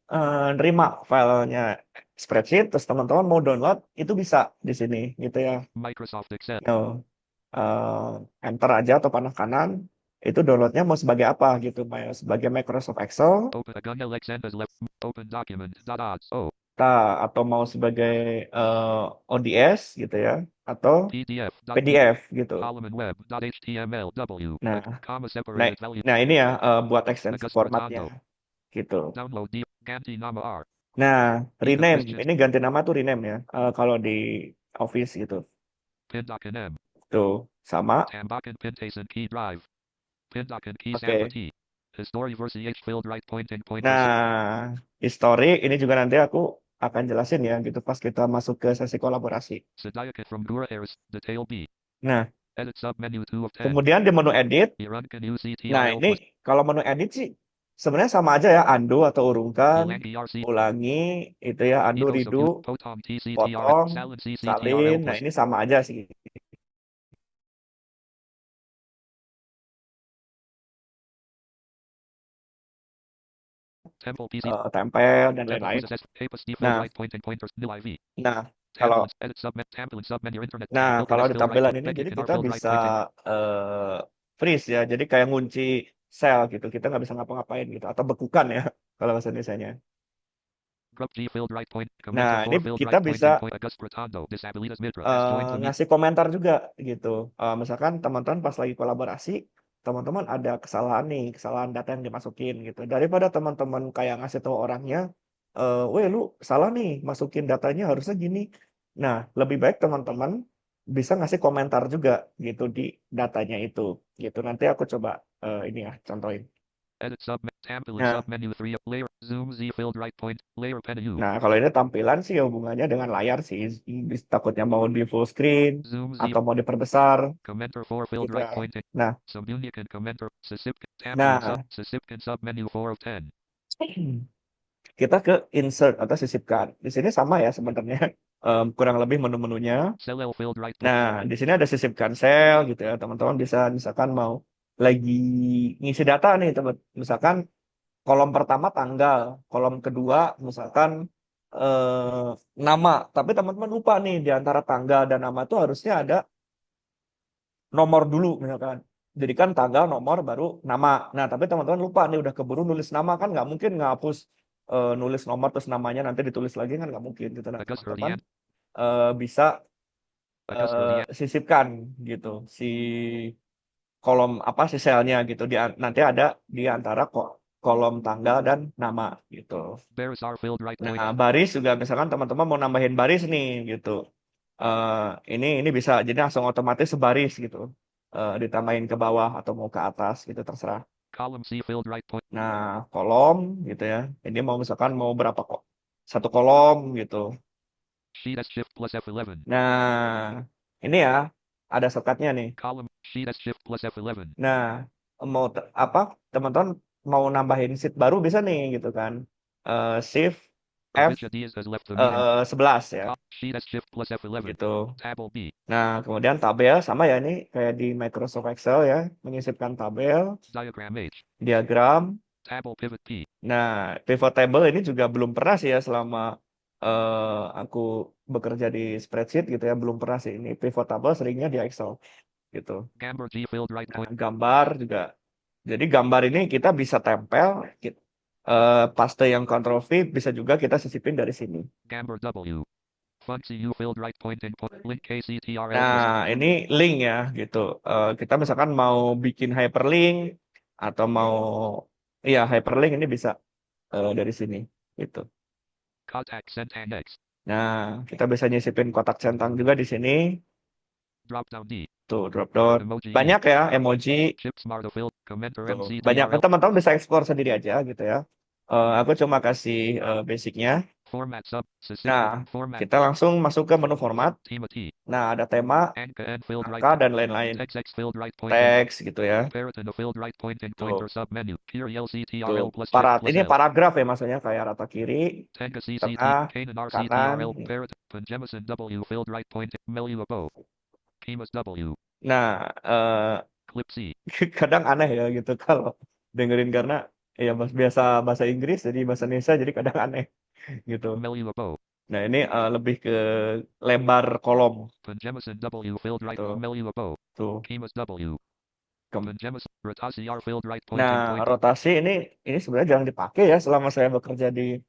nerima filenya spreadsheet, terus teman-teman mau download, itu bisa di sini gitu ya. Microsoft Excel. Enter aja atau panah kanan, itu downloadnya mau sebagai apa gitu, mau sebagai Microsoft Excel. Open a gun LXN as left. Open document. .odds. data atau mau sebagai ODS gitu ya, atau PDF. PDF gitu. Column and web. HTML. W. Nah, Comma nah, separated value. nah ini ya buat ekstensi Augusto formatnya Redondo. gitu. Download D. Ganti nama R. Nah, Ida rename, Christian. ini ganti nama tuh rename ya, kalau di Office gitu. Pindock and M. Tuh, sama. Tambakan Pintason Key Drive. Pindock and Key Oke. Sample T. History versi H field right pointing pointer. Nah, history ini juga nanti aku akan jelasin ya gitu pas kita masuk ke sesi kolaborasi. Sedayaka from Gura Harris. Detail B. Nah, Edit sub menu 2 of 10. kemudian di menu edit. Irunkan UCTRL Nah, ini kalau menu edit sih sebenarnya sama aja ya, undo atau urungkan, Ulangi RC. ulangi itu ya, undo, Ito redo, Potong TCTRL. potong, Salin CCTRL salin. Nah, plus. ini sama aja sih. Temple PC. Tempel dan Temple lain-lain. process. Papers default Nah, right pointing pointers. New IV. nah kalau Edit sub tampilan sub menu internet. nah Filter kalau X di field right tampilan point. ini Becky jadi can kita field right bisa pointing. freeze ya. Jadi kayak ngunci sel gitu. Kita nggak bisa ngapa-ngapain gitu atau bekukan ya kalau bahasa Indonesianya. Group G field right point. Nah, Commenter ini 4 field kita right bisa pointing point. Augusto Redondo. Disabilitas Mitra. Has joined the meet. ngasih komentar juga gitu. Misalkan teman-teman pas lagi kolaborasi, teman-teman ada kesalahan nih, kesalahan data yang dimasukin gitu. Daripada teman-teman kayak ngasih tahu orangnya, weh lu salah nih, masukin datanya harusnya gini. Nah, lebih baik teman-teman bisa ngasih komentar juga gitu di datanya itu gitu. Nanti aku coba ini ya contohin. Edit sub tampilan Nah, sub menu 3 layer zoom Z field right point layer menu. nah kalau ini tampilan sih hubungannya dengan layar sih. Takutnya mau di full screen Zoom Z atau mau diperbesar commenter 4 field gitu right ya. pointing. Nah, Subunican commenter sesipkan tampilan nah sesipkan sub menu 4 of 10. kita ke insert atau sisipkan. Di sini sama ya sebenarnya. Kurang lebih menu-menunya. Cell L field right point. Nah, di sini ada sisipkan sel gitu ya. Teman-teman bisa misalkan mau lagi ngisi data nih, teman. Misalkan kolom pertama tanggal, kolom kedua misalkan nama. Tapi teman-teman lupa nih di antara tanggal dan nama itu harusnya ada nomor dulu misalkan. Jadi kan tanggal, nomor, baru nama. Nah, tapi teman-teman lupa nih udah keburu nulis nama kan nggak mungkin ngapus nulis nomor terus namanya nanti ditulis lagi kan nggak mungkin gitu. Nah, Augusto teman-teman Rian. bisa Augusto Rian. sisipkan gitu si kolom apa si selnya gitu. Nanti ada di antara kolom tanggal dan nama gitu. Baris R field right point. Nah, baris juga misalkan teman-teman mau nambahin baris nih gitu. Ini bisa jadi langsung otomatis sebaris gitu. Ditambahin ke bawah atau mau ke atas gitu terserah. Column C field right point. Nah, kolom gitu ya. Ini mau misalkan mau berapa kok? Satu kolom gitu. Sheet S shift plus F11. Nah, ini ya ada shortcutnya nih. Column Sheet S shift plus F11. Nah, mau apa? Teman-teman mau nambahin sheet baru bisa nih gitu kan. Shift Avicii Diaz has left the meeting. 11 ya Sheet S shift plus F11. gitu. Table B. Nah, kemudian tabel sama ya ini kayak di Microsoft Excel ya, menyisipkan tabel, Diagram H. diagram. Table pivot P. Nah, pivot table ini juga belum pernah sih ya selama aku bekerja di spreadsheet gitu ya, belum pernah sih ini pivot table, seringnya di Excel gitu. Gambar G field right Nah, point. gambar juga. Jadi gambar ini kita bisa tempel, paste yang Ctrl V bisa juga kita sisipin dari sini. Gambar W. Fungsi U field right pointing point. Link KCTRL. Nah, ini link ya gitu. Kita misalkan mau bikin hyperlink atau mau hyperlink ini bisa dari sini gitu. Contact Centang X. Nah, kita bisa nyisipin kotak centang juga di sini. Drop down D. Tuh, drop down. Emoji. Banyak ya emoji. Chip Smart field. Commenter Tuh, MC. banyak kan teman-teman bisa explore sendiri aja gitu ya. Aku cuma kasih basicnya. Format sub. Nah, Format. kita langsung masuk ke menu format. Tema T. Nah, ada tema, Angka N field right. angka dan lain-lain. Text X field right pointing. Teks gitu ya. Periton field right pointing pointer sub menu. Here Tuh, LCTRL plus shift plus ini L. paragraf ya maksudnya kayak rata kiri, Tenga CCT. tengah, Kanan kanan. RCTRL. Periton. Penjemison W field right pointing. Melu above. Kemas W. Nah, Clip C. kadang aneh ya gitu kalau dengerin karena ya biasa bahasa Inggris jadi bahasa Indonesia jadi kadang aneh gitu. Melu above. Nah, ini lebih ke lebar kolom. Penjemison W field right. Tuh. Melu above. Tuh. Kemas W. Penjemison rotasi R field right pointing Nah, point. rotasi ini sebenarnya jarang dipakai ya selama saya bekerja di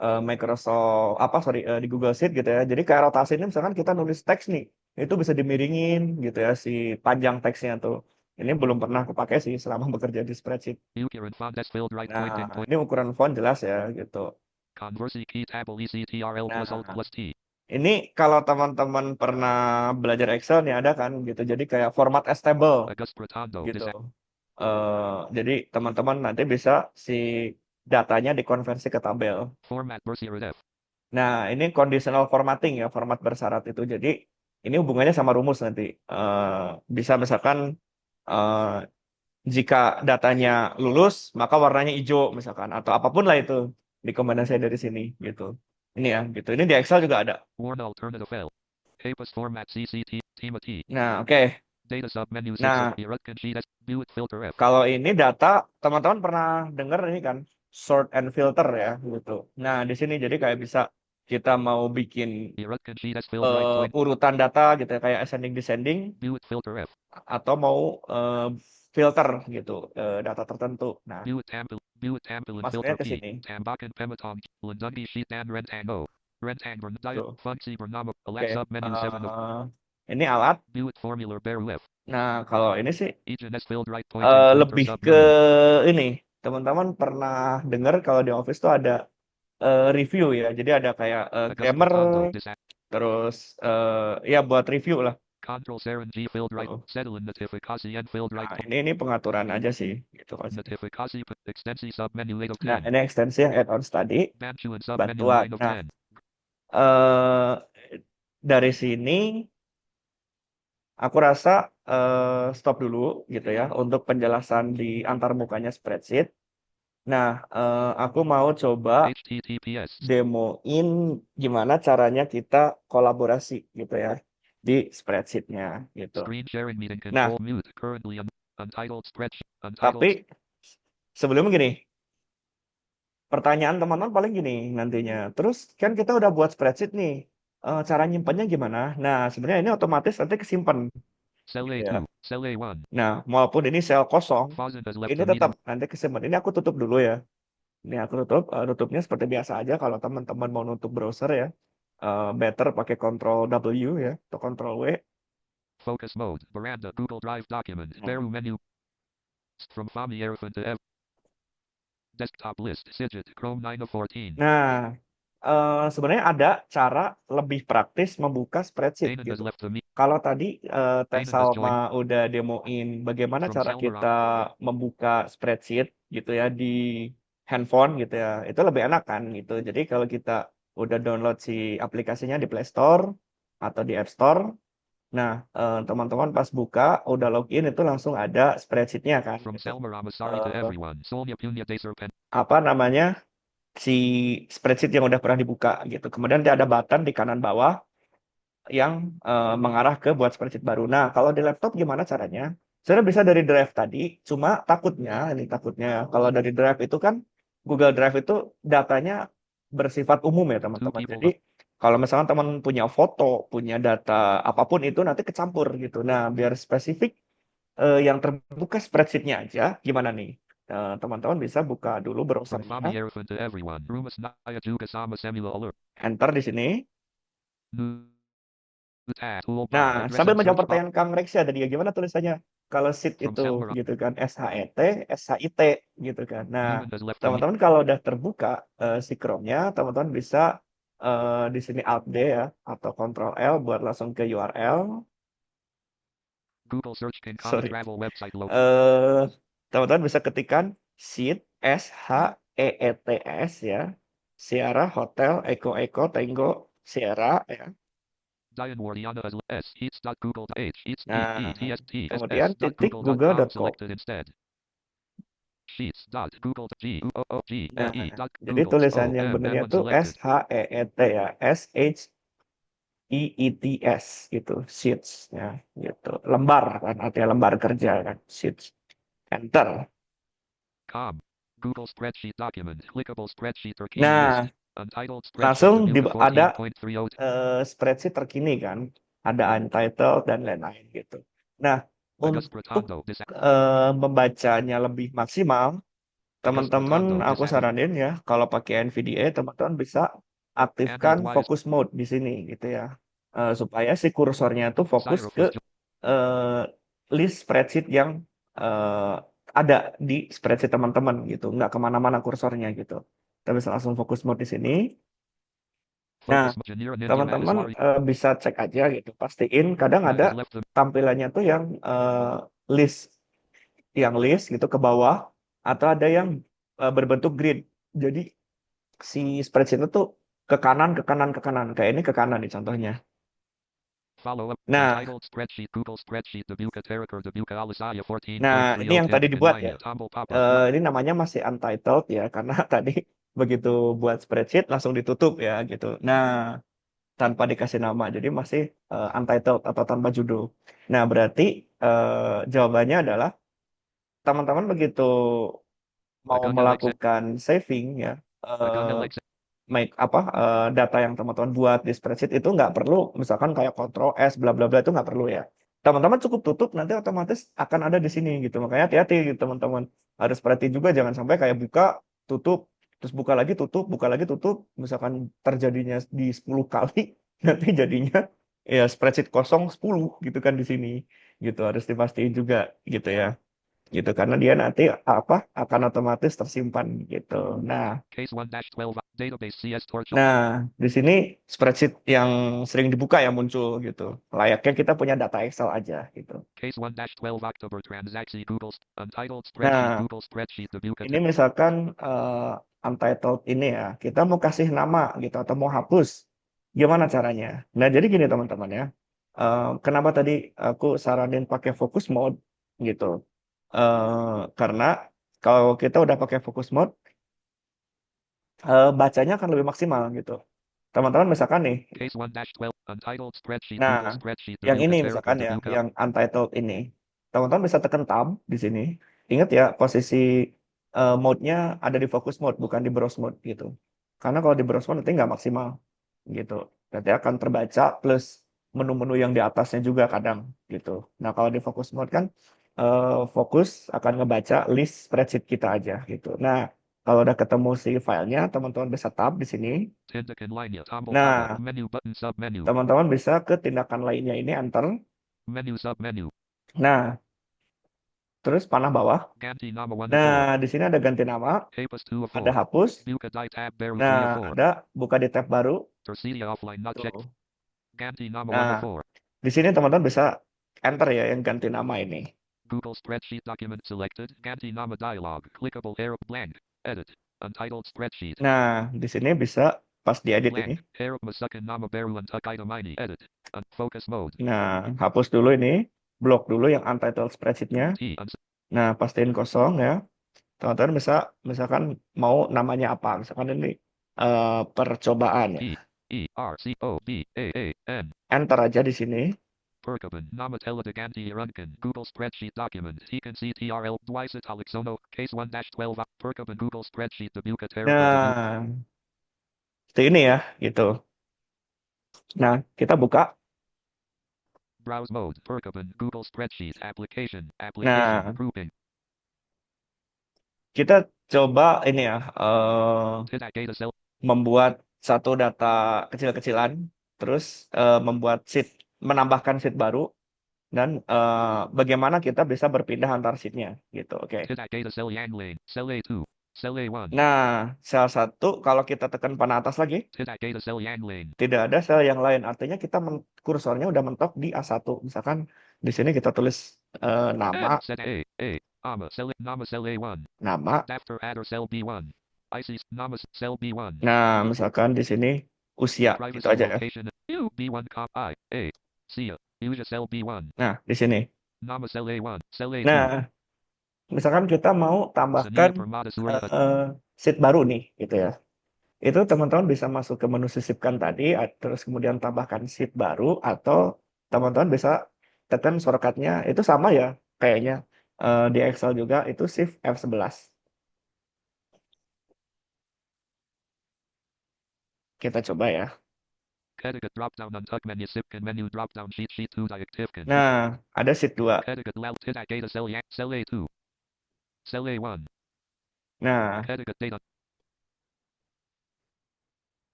Microsoft di Google Sheet gitu ya. Jadi kayak rotasi ini misalkan kita nulis teks nih, itu bisa dimiringin gitu ya si panjang teksnya tuh. Ini belum pernah aku pakai sih selama bekerja di spreadsheet. Current font as filled right pointing Nah, point. ini ukuran font jelas ya gitu. Conversely key table ECTRL plus Alt Nah, plus T. ini kalau teman-teman pernah belajar Excel nih ada kan gitu. Jadi kayak format as table Auguste Rotondo. gitu. Jadi teman-teman nanti bisa si datanya dikonversi ke tabel. Format Bersier F. Nah, ini conditional formatting ya, format bersyarat itu. Jadi ini hubungannya sama rumus nanti. Bisa misalkan eh, jika datanya lulus, maka warnanya hijau misalkan, atau apapun lah itu dikombinasi dari sini gitu. Ini ya, gitu. Ini di Excel juga ada. Warn alternative L. Papers format CCT. Tema T. Nah, oke. Data submenu 6 Nah, of Erutkin sheet S. View it filter F. kalau ini data, teman-teman pernah dengar ini kan, sort and filter ya, gitu. Nah, di sini jadi kayak bisa kita mau bikin Erutkin sheet S filled right point. urutan data gitu ya, kayak ascending descending, View it filter F. atau mau filter gitu data tertentu. Nah, View it tampil and masuknya filter ke P. sini. Tambakan Pematong. Lundungi sheet dan Rentango. Rentang Bernadette. Tuh. Funksi Bernama. Oke. Elect submenu 7 of. Ini alat. View it formula bear F. Nah, kalau ini sih Agent S filled right pointing pointer lebih ke submenu. ini. Teman-teman pernah dengar kalau di Office tuh ada review ya. Jadi ada kayak Auguste grammar, Rotondo. terus ya buat review lah. Control Saren G filled right. Tuh. Settle notifikasi and filled right. Nah, ini pengaturan aja sih gitu kan. Notifikasi extensi submenu 8 of 10. Nah, ini ekstensi yang add-on study, Bantu and submenu bantuan. 9 of Nah, 10. dari sini aku rasa stop dulu gitu ya untuk penjelasan di antarmukanya spreadsheet. Nah, aku mau coba HTTPS. demoin gimana caranya kita kolaborasi gitu ya di spreadsheetnya gitu. Screen sharing meeting Nah, control mute. Currently untitled spreadsheet. tapi sebelum gini, pertanyaan teman-teman paling gini nantinya. Terus kan kita udah buat spreadsheet nih, cara nyimpannya gimana? Nah, sebenarnya ini otomatis nanti kesimpan. Cell Gitu ya. A2. Cell A1. Nah, maupun ini sel kosong, Fauzen has left ini the tetap meeting. nanti kesimpan. Ini aku tutup dulu ya. Ini aku tutup, tutupnya seperti biasa aja kalau teman-teman mau nutup browser ya. Better pakai Ctrl W ya, atau Ctrl W. Focus mode. Veranda. Google Drive document. Beru menu. From Fami Erfan to Ev. Desktop list. Sigit. Chrome 9 of 14. Nah, sebenarnya ada cara lebih praktis membuka spreadsheet Anan has gitu. left the meeting. Kalau tadi Teh Anan has Salma udah demoin bagaimana From cara Selmer kita membuka spreadsheet gitu ya di handphone gitu ya, itu lebih enak kan gitu. Jadi kalau kita udah download si aplikasinya di Play Store atau di App Store, nah teman-teman pas buka udah login itu langsung ada spreadsheetnya kan. From Gitu. Selmer Amasari to everyone. Solnya Punya Deserpen. Apa namanya si spreadsheet yang udah pernah dibuka gitu. Kemudian nanti ada button di kanan bawah yang mengarah ke buat spreadsheet baru. Nah, kalau di laptop gimana caranya? Sebenarnya bisa dari drive tadi, cuma takutnya kalau dari drive itu kan Google Drive itu datanya bersifat umum ya teman-teman. Jadi kalau misalkan teman punya foto, punya data apapun itu nanti kecampur gitu. Nah, biar spesifik yang terbuka spreadsheetnya aja, gimana nih? Teman-teman bisa buka dulu From browsernya, Fami Erfan to everyone. Rumas Naya Juga Sama Semula Alert. enter di sini. Toolbar. Nah, Address sambil and menjawab search bar. pertanyaan Kang Rexia tadi ya, gimana tulisannya kalau sheet From itu Selmer. gitu kan, SHET, SHIT gitu kan. Nah, Human has left the meeting. teman-teman kalau udah terbuka si Chrome-nya, teman-teman bisa di sini Alt D ya atau Ctrl L buat langsung ke URL. Google Search King Common Sorry. Travel website logo. Teman-teman bisa ketikkan sheet SHEETS ya. Sierra Hotel Echo Echo Tango Sierra ya. Diane Wardiana as S Heats.google.h Nah, HTTPS kemudian titik google.com. selected instead. Sheets.google.g Nah, e jadi tulisan yang benernya tuh SHEET ya, SHEETS gitu, sheets ya, gitu. Lembar kan, artinya lembar kerja kan, sheets. Enter. Google Spreadsheet document, clickable spreadsheet terkini Nah, list, untitled langsung spreadsheet ada 14.30. spreadsheet terkini kan, ada untitled dan lain-lain gitu. Nah, untuk membacanya lebih maksimal, Teman-teman, Cortando aku disabled. saranin ya, kalau pakai NVDA, teman-teman bisa aktifkan Android focus mode di sini gitu ya. Supaya si kursornya tuh fokus ke Cyrus eh, list spreadsheet yang eh, ada di spreadsheet teman-teman gitu, nggak kemana-mana kursornya gitu. Kita bisa langsung fokus mode di sini. Nah, Focus Janira Nindi teman-teman Madiswari bisa cek aja gitu, pastiin kadang Matt ada has left the tampilannya tuh yang list, gitu ke bawah, atau ada yang berbentuk grid. Jadi si spreadsheet itu ke kanan, ke kanan, ke kanan. Kayak ini ke kanan nih contohnya. follow up Nah, untitled spreadsheet Google spreadsheet Debuka Terakar Debuka Alisaya ini yang 14.30 tadi dibuat ya. Tumble pop-up Ini namanya masih untitled ya, karena tadi begitu buat spreadsheet langsung ditutup ya gitu. Nah, tanpa dikasih nama, jadi masih untitled atau tanpa judul. Nah, berarti jawabannya adalah teman-teman begitu mau Agung Alexa melakukan saving ya, Agung eh, Alexa data yang teman-teman buat di spreadsheet itu nggak perlu, misalkan kayak Ctrl S bla bla bla, itu nggak perlu ya. Teman-teman cukup tutup, nanti otomatis akan ada di sini gitu. Makanya hati-hati gitu, teman-teman. Harus perhatiin juga, jangan sampai kayak buka, tutup, terus buka lagi tutup, misalkan terjadinya di 10 kali, nanti jadinya ya spreadsheet kosong 10 gitu kan di sini. Gitu harus dipastiin juga gitu ya. Gitu karena dia nanti akan otomatis tersimpan gitu. Nah, Case 1-12 Database CS Torch Nah, di sini spreadsheet yang sering dibuka ya muncul gitu. Layaknya kita punya data Excel aja gitu. Case 1-12 October Transaksi Google Untitled Spreadsheet Nah, Google Spreadsheet Debuka ini misalkan untitled ini ya, kita mau kasih nama gitu atau mau hapus. Gimana caranya? Nah, jadi gini teman-teman ya. Kenapa tadi aku saranin pakai focus mode gitu? Karena kalau kita udah pakai focus mode, bacanya akan lebih maksimal gitu. Teman-teman misalkan nih, Case 1-12 Untitled Spreadsheet nah, Google Spreadsheet yang Debuka ini Terakar misalkan ya, Debuka yang untitled ini. Teman-teman bisa tekan tab di sini. Ingat ya, posisi mode-nya ada di focus mode, bukan di browse mode gitu. Karena kalau di browse mode nanti nggak maksimal gitu. Nanti akan terbaca plus menu-menu yang di atasnya juga kadang gitu. Nah, kalau di focus mode kan fokus akan ngebaca list spreadsheet kita aja gitu. Nah, kalau udah ketemu si filenya, teman-teman bisa tab di sini. Tindakan lainnya Tumble Nah, pop-up Menu button submenu teman-teman bisa ke tindakan lainnya ini enter. Menu submenu Nah, terus panah bawah. Ganti nama 1 of 4 Nah, di sini ada ganti nama, Hapus 2 of ada 4 hapus. Buka di tab baru 3 Nah, of 4 ada buka di tab baru. Tersedia offline not checked Tuh. Ganti nama 1 Nah, of 4 di sini teman-teman bisa enter ya yang ganti nama ini. Google Spreadsheet document selected Ganti nama dialog Clickable arrow blank Edit Untitled Spreadsheet Nah, di sini bisa pas diedit ini. blank arrow masukkan nama baru untuk item ini Edit Focus mode Nah, hapus dulu ini. Blok dulu yang untitled spreadsheet-nya. T Nah, pastiin kosong ya. Teman-teman bisa, misalkan mau namanya apa. Misalkan ini percobaan ya. P E R C O B A A N Enter aja di sini. Perkaban nama telah diganti Irunkan Google Spreadsheet document Ikan CTRL Dwisa Talixono Case 1-12 Perkaban Google Spreadsheet Debuka Terakar Debuka Nah, seperti ini ya, gitu. Nah, kita buka. Browse mode Perkaban Google Spreadsheet Application Nah, Grouping kita coba ini ya, Tidak data cell membuat satu data kecil-kecilan, terus membuat sheet, menambahkan sheet baru, dan bagaimana kita bisa berpindah antar sheet-nya, gitu. Oke. Tidak data cell Yang Lane Cell A2 Cell A1 Nah, sel 1 kalau kita tekan panah atas lagi, Tidak data cell Yang Lane tidak ada sel yang lain. Artinya kita kursornya udah mentok di A1. Misalkan di sini kita tulis nama, Set A Ama Cell Nama Cell A1 nama. After Adder Cell B1 ICS Nama Cell B1 Nah, misalkan di sini usia, gitu Privacy aja ya. location U B1 comp I A Sia Usia Cell B1 Nah, di sini. Nama Cell A1 Cell A2 Nah, misalkan kita mau tambahkan Sania Permata Surya sheet baru nih, gitu ya. Itu teman-teman bisa masuk ke menu sisipkan tadi, terus kemudian tambahkan sheet baru, atau teman-teman bisa tekan shortcut-nya, itu sama ya, kayaknya di Excel juga, itu Shift F11. Kita coba ya. Kedigat drop down untuck menu sipkan menu drop down sheet 2 diactivkan Nah, ada sheet 2. Kedigat lal tidak data cell Cell A2 Cell A1 Nah, Category data.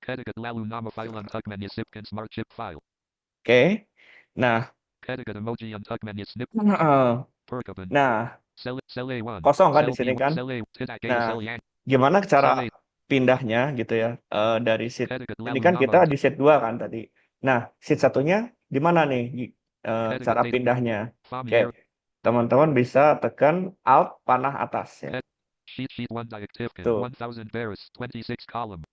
Category lalu nama file untuk menyisipkan smart chip file. oke. Nah, Category emoji untuk menyisip perkapan. nah, Cell A1. kosong kan di Cell sini B1. kan? Cell A. Tidak data Nah, cell yang. gimana cara Cell A. pindahnya gitu ya dari sheet Category ini lalu kan nama kita untuk di sheet 2 kan tadi. Nah, sheet satunya di mana nih category cara data. pindahnya? Oke, Familiar. teman-teman bisa tekan Alt panah atas ya. Sheet 1 diactivkan. Tuh, 1000 baris. 26 column.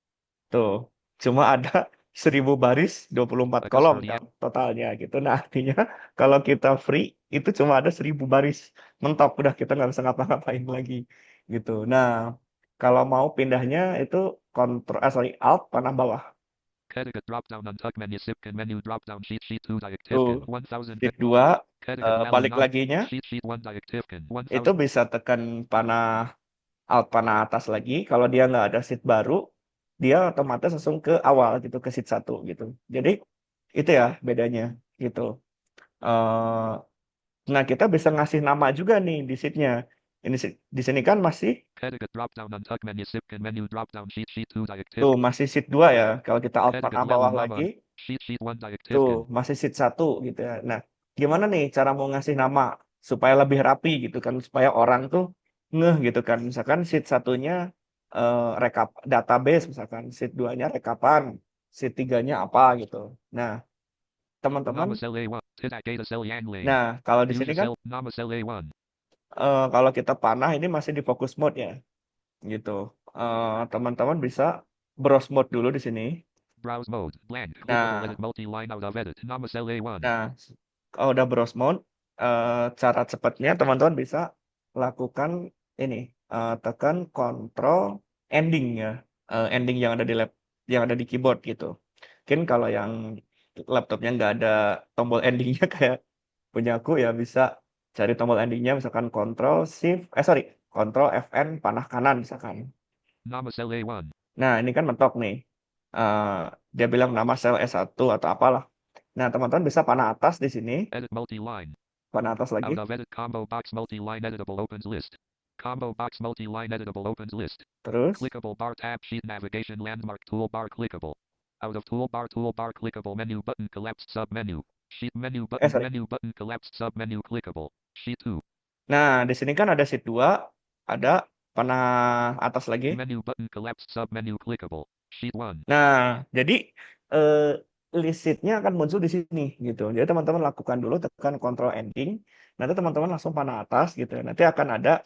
tuh. Cuma ada 1000 baris, 24 kolom kan totalnya gitu. Nah, artinya kalau kita free itu cuma ada 1000 baris mentok udah kita nggak bisa ngapa-ngapain lagi gitu. Nah, kalau mau pindahnya itu Alt panah bawah. Category drop down untuk menyisipkan menu drop down sheet 2 diactivkan. Tuh, 1000 sheet 2 category lalu balik nama laginya sheet 1 diactivkan. itu 1000 bisa tekan Alt panah atas lagi. Kalau dia nggak ada sheet baru, dia otomatis langsung ke awal gitu, ke sheet 1 gitu. Jadi itu ya bedanya gitu. Eh, nah, kita bisa ngasih nama juga nih di sheet-nya. Ini di sini kan masih category drop down untuk menyisipkan menu drop down sheet 2 tuh diactivkan. masih sheet 2 ya. Kalau kita alt Category panah lalu bawah nama lagi, sheet 1 tuh diactivkan. masih sheet 1 gitu ya. Nah, gimana nih cara mau ngasih nama supaya lebih rapi gitu kan, supaya orang tuh ngeh gitu kan. Misalkan sheet satunya rekap database, misalkan sheet 2-nya rekapan, sheet 3-nya apa gitu. Nah, teman-teman, Nama cell A1. Tidak data cell yang lain. nah kalau di sini User kan cell. Nama cell A1. kalau kita panah ini masih di focus mode ya, gitu. Teman-teman bisa browse mode dulu di sini. Browse mode. Blank. Clickable Nah, edit multi-line out of edit. Nama cell A1. nah kalau udah browse mode, cara cepatnya teman-teman bisa lakukan ini, tekan Control Ending ya, ending yang ada di yang ada di keyboard gitu. Mungkin kalau yang laptopnya nggak ada tombol endingnya kayak punya aku ya bisa cari tombol endingnya misalkan Control FN panah kanan misalkan. Nama cell A1. Nah, ini kan mentok nih. Dia bilang nama sel S1 atau apalah. Nah, teman-teman bisa panah atas di sini, Edit multi-line. panah atas lagi. Out of edit combo box multi-line editable opens list. Combo box multi-line editable opens list. Terus, Clickable bar tab sheet navigation landmark toolbar clickable. Out of toolbar clickable menu button collapsed sub menu. Sheet menu button collapsed sub menu clickable. Sheet 2. nah di sini kan ada sheet 2, ada panah atas lagi. Menu button collapsed sub menu clickable. Sheet 1. Nah, jadi list sheet-nya akan muncul di sini gitu. Jadi teman-teman lakukan dulu tekan Control Ending. Nanti teman-teman langsung panah atas gitu. Nanti akan ada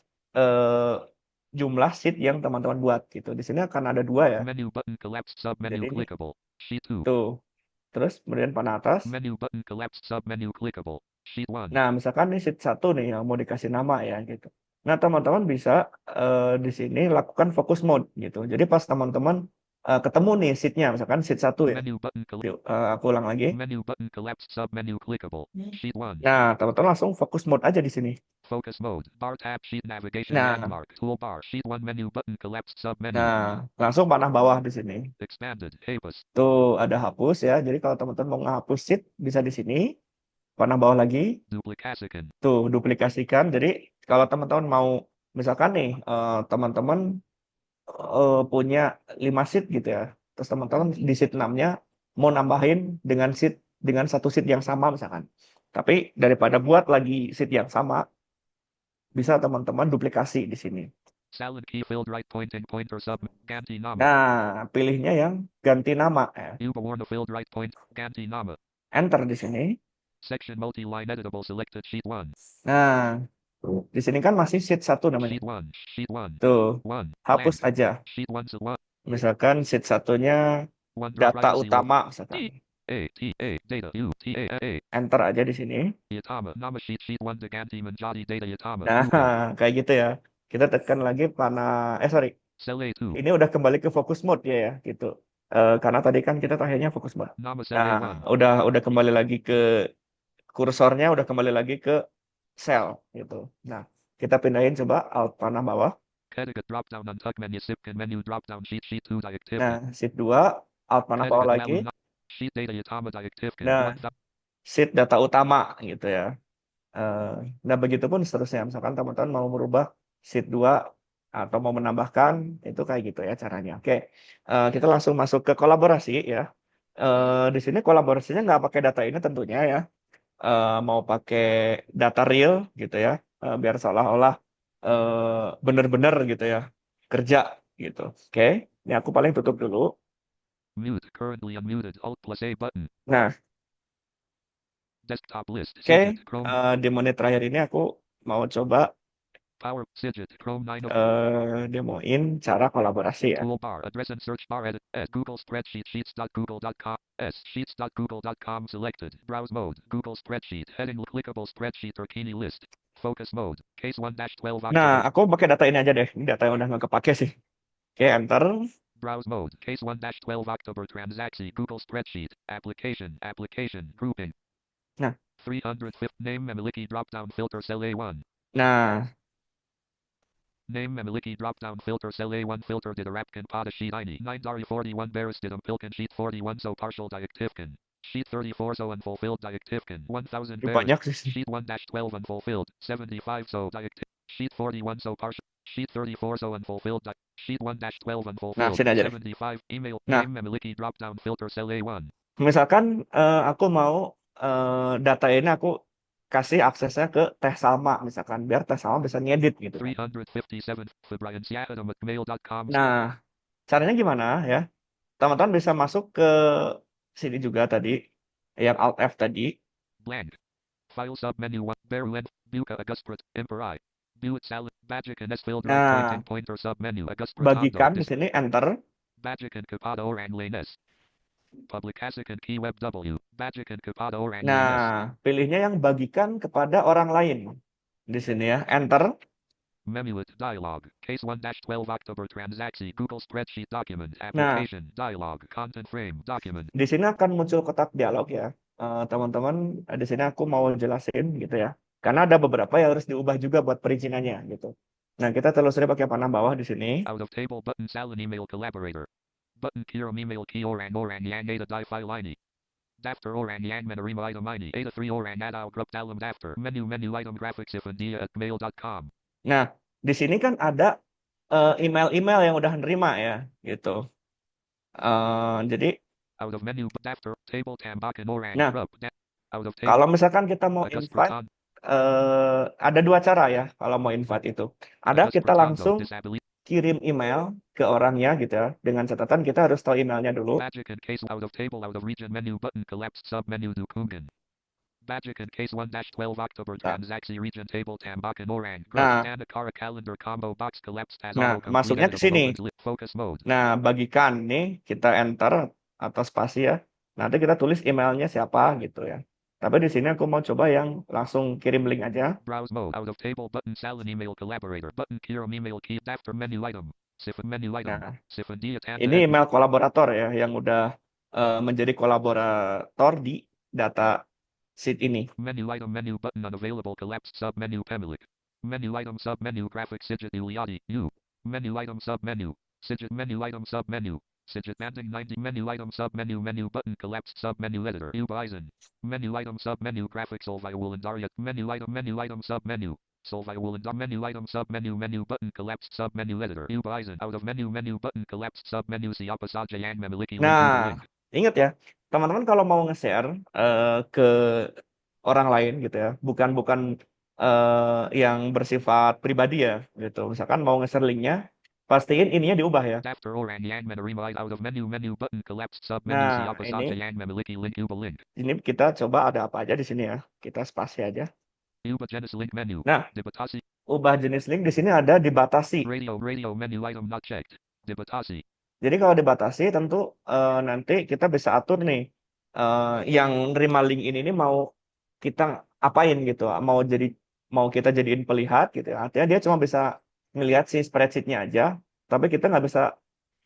jumlah sheet yang teman-teman buat gitu. Di sini akan ada 2 ya. Menu button collapsed sub menu Jadi ini clickable. Sheet 2. tuh. Terus kemudian panah atas. Menu button collapsed sub menu clickable. Sheet 1. Nah, misalkan ini sheet 1 nih yang mau dikasih nama ya gitu. Nah, teman-teman bisa di sini lakukan focus mode gitu. Jadi pas teman-teman ketemu nih sheet-nya, misalkan sheet 1 ya. Menu button Yuk, aku ulang lagi. Menu button collapsed sub menu clickable. Sheet 1. Nah, teman-teman langsung focus mode aja di sini. Focus mode. Bar tab sheet navigation Nah. landmark toolbar sheet 1 menu button collapsed sub menu. Nah, langsung panah bawah di sini. Expanded. Hapus. Tuh ada hapus ya. Jadi kalau teman-teman mau ngehapus sheet bisa di sini. Panah bawah lagi. Duplikasikan. Tuh, duplikasikan. Jadi kalau teman-teman mau misalkan nih teman-teman punya 5 sheet gitu ya. Terus teman-teman di sheet 6-nya mau nambahin dengan satu sheet yang sama misalkan. Tapi daripada buat lagi sheet yang sama, bisa teman-teman duplikasi di sini. Salad key filled right pointing pointer sub ganti nama. Nah, pilihnya yang ganti nama ya. Uberwarna filled right point ganti nama. Enter di sini. Section multi-line editable selected sheet 1. Nah, di sini kan masih sheet 1 namanya. Sheet 1. Tuh, 1. hapus Blank. aja. Sheet 1 to 1. Misalkan sheet satunya data utama misalkan. Data U T A. Enter aja di sini. Yatama nama sheet 1 to ganti menjadi data Yatama. Nah, kayak gitu ya. Kita tekan lagi panah Cell A2. Ini udah kembali ke focus mode ya gitu. Karena tadi kan kita terakhirnya focus mode. Nama cell Nah, A1. udah kembali lagi ke kursornya, udah kembali lagi ke cell gitu. Nah, kita pindahin coba alt panah bawah. Category drop down untuk menyisipkan menu drop down sheet 2 diaktifkan. Nah, sheet 2 alt panah bawah lagi. Sheet data Yatama diaktifkan. Nah, sheet data utama gitu ya. Nah, begitupun seterusnya. Misalkan teman-teman mau merubah sheet 2 atau mau menambahkan, itu kayak gitu ya caranya. Oke, kita langsung masuk ke kolaborasi ya. Di sini kolaborasinya nggak pakai data ini tentunya ya. Mau pakai data real gitu ya, biar seolah-olah bener-bener gitu ya kerja gitu. Oke, ini aku paling tutup dulu. Mute. Currently unmuted. Alt plus A button. Nah, Desktop list. oke, Sigit. Chrome. di menit terakhir ini aku mau coba Power. Sigit. Chrome 9 of demoin cara kolaborasi ya. toolbar. Address and search bar. Edit. S. Google Spreadsheet. Sheets.google.com. S. Sheets.google.com selected. Browse mode. Google Spreadsheet. Heading. Clickable spreadsheet or key list. Focus mode. Case 1-12 Nah, October. aku pakai data ini aja deh. Ini data yang udah nggak kepake sih. Oke, enter. Browse mode. Case 1-12 October. Transaksi. Google Spreadsheet. Application. Application. Grouping. Nah, 305. Name memiliki drop down filter cell A1. nah, Name memiliki drop down filter cell A1 filter diderapkan pada sheet ini. 9 dari 41 beres ditampilkan sheet 41 so partial diaktifkan. Sheet 34 so unfulfilled diaktifkan. 1000 ini beres. banyak sih. Sheet 1-12 unfulfilled. 75 so diaktif. Sheet 41 so partial. Sheet 34 so unfulfilled. Sheet 1-12 Nah, unfulfilled. sini aja deh. 75 email. Nah, Name memiliki drop down filter cell A1. misalkan aku mau data ini aku kasih aksesnya ke Teh Salma misalkan, biar Teh Salma bisa ngedit gitu kan. 357 fabriansyahatam@mail.com. Nah, caranya gimana ya? Teman-teman bisa masuk ke sini juga tadi, yang Alt F tadi. Blank. File submenu 1. Baru buka Augustpret. Imperai. Build salad. Bajikan S filter Nah, pointer submenu. Augustpret bagikan di sini enter. Bajikan kepada orang lainnya. Publikasikan key web W. Bajikan kepada orang lainnya. Nah, pilihnya yang bagikan kepada orang lain. Di sini ya, enter. Menulet dialog. Case 1-12 October transaksi. Google Spreadsheet document. Nah, Application. Dialog. Content frame. Document. di sini akan muncul kotak dialog ya. Teman-teman, di sini aku mau jelasin gitu ya. Karena ada beberapa yang harus diubah juga buat perizinannya gitu. Nah, kita telusuri pakai panah bawah di sini. Out of table button salin email collaborator. Button kiram email key orang yang ada di file ini. Daftar orang yang menerima item ini. Ada 3 orang atau grup dalam daftar. Menu item graphics if mail.com. Nah, di sini kan ada email-email yang udah nerima ya, gitu. Jadi, Out of menu daftar table tambakan orang nah, grup. Out of table. kalau misalkan kita mau August invite, Breton. ada dua cara ya kalau mau invite itu. Ada August kita Breton langsung disability. kirim email ke orangnya gitu ya. Dengan catatan kita harus tahu emailnya dulu. Bajikan case out of table out of region menu button collapsed submenu dukungan. Bajikan case 1-12 October transaksi region table tambakan orang grup. Nah, Standakara calendar combo box collapsed as nah, auto masuknya ke sini. focus mode. Nah, bagikan nih kita enter atau spasi ya. Nanti kita tulis emailnya siapa gitu ya. Tapi di sini aku mau coba yang langsung kirim link aja. Browse mode out of table button salin email collaborator button kiram email key after menu item. Sifan menu item. Nah, Sifan dia tanda ini email kolaborator ya yang udah menjadi kolaborator di data sheet ini. menu item menu button unavailable collapsed submenu pemilik. Menu item submenu graphics sigit Iliadi U. Menu item submenu. Sigit menu item submenu. Sigit banding 90 menu item submenu menu button collapsed submenu editor U Bison. Menu item submenu graphics Solvay Wolandaria menu item submenu. Solvay Wolandar menu item submenu menu button collapsed submenu editor U Bison out of menu button collapsed submenu siapa saja yang memiliki link Nah, link. ingat ya, teman-teman kalau mau nge-share ke orang lain gitu ya, bukan yang bersifat pribadi ya, gitu. Misalkan mau nge-share linknya, pastiin ininya diubah ya. Daftar orang yang menerima out of menu button collapsed submenu Nah, siapa saja ini yang memiliki link ubah link. ini kita coba ada apa aja di sini ya. Kita spasi aja. Ubah jenis link menu. Nah, Dibatasi. ubah jenis link di sini ada dibatasi. Radio menu item not checked. Dibatasi. Jadi kalau dibatasi tentu nanti kita bisa atur nih yang nerima link ini mau kita apain gitu, mau kita jadiin pelihat gitu ya. Artinya dia cuma bisa ngelihat si spreadsheet-nya aja, tapi kita nggak bisa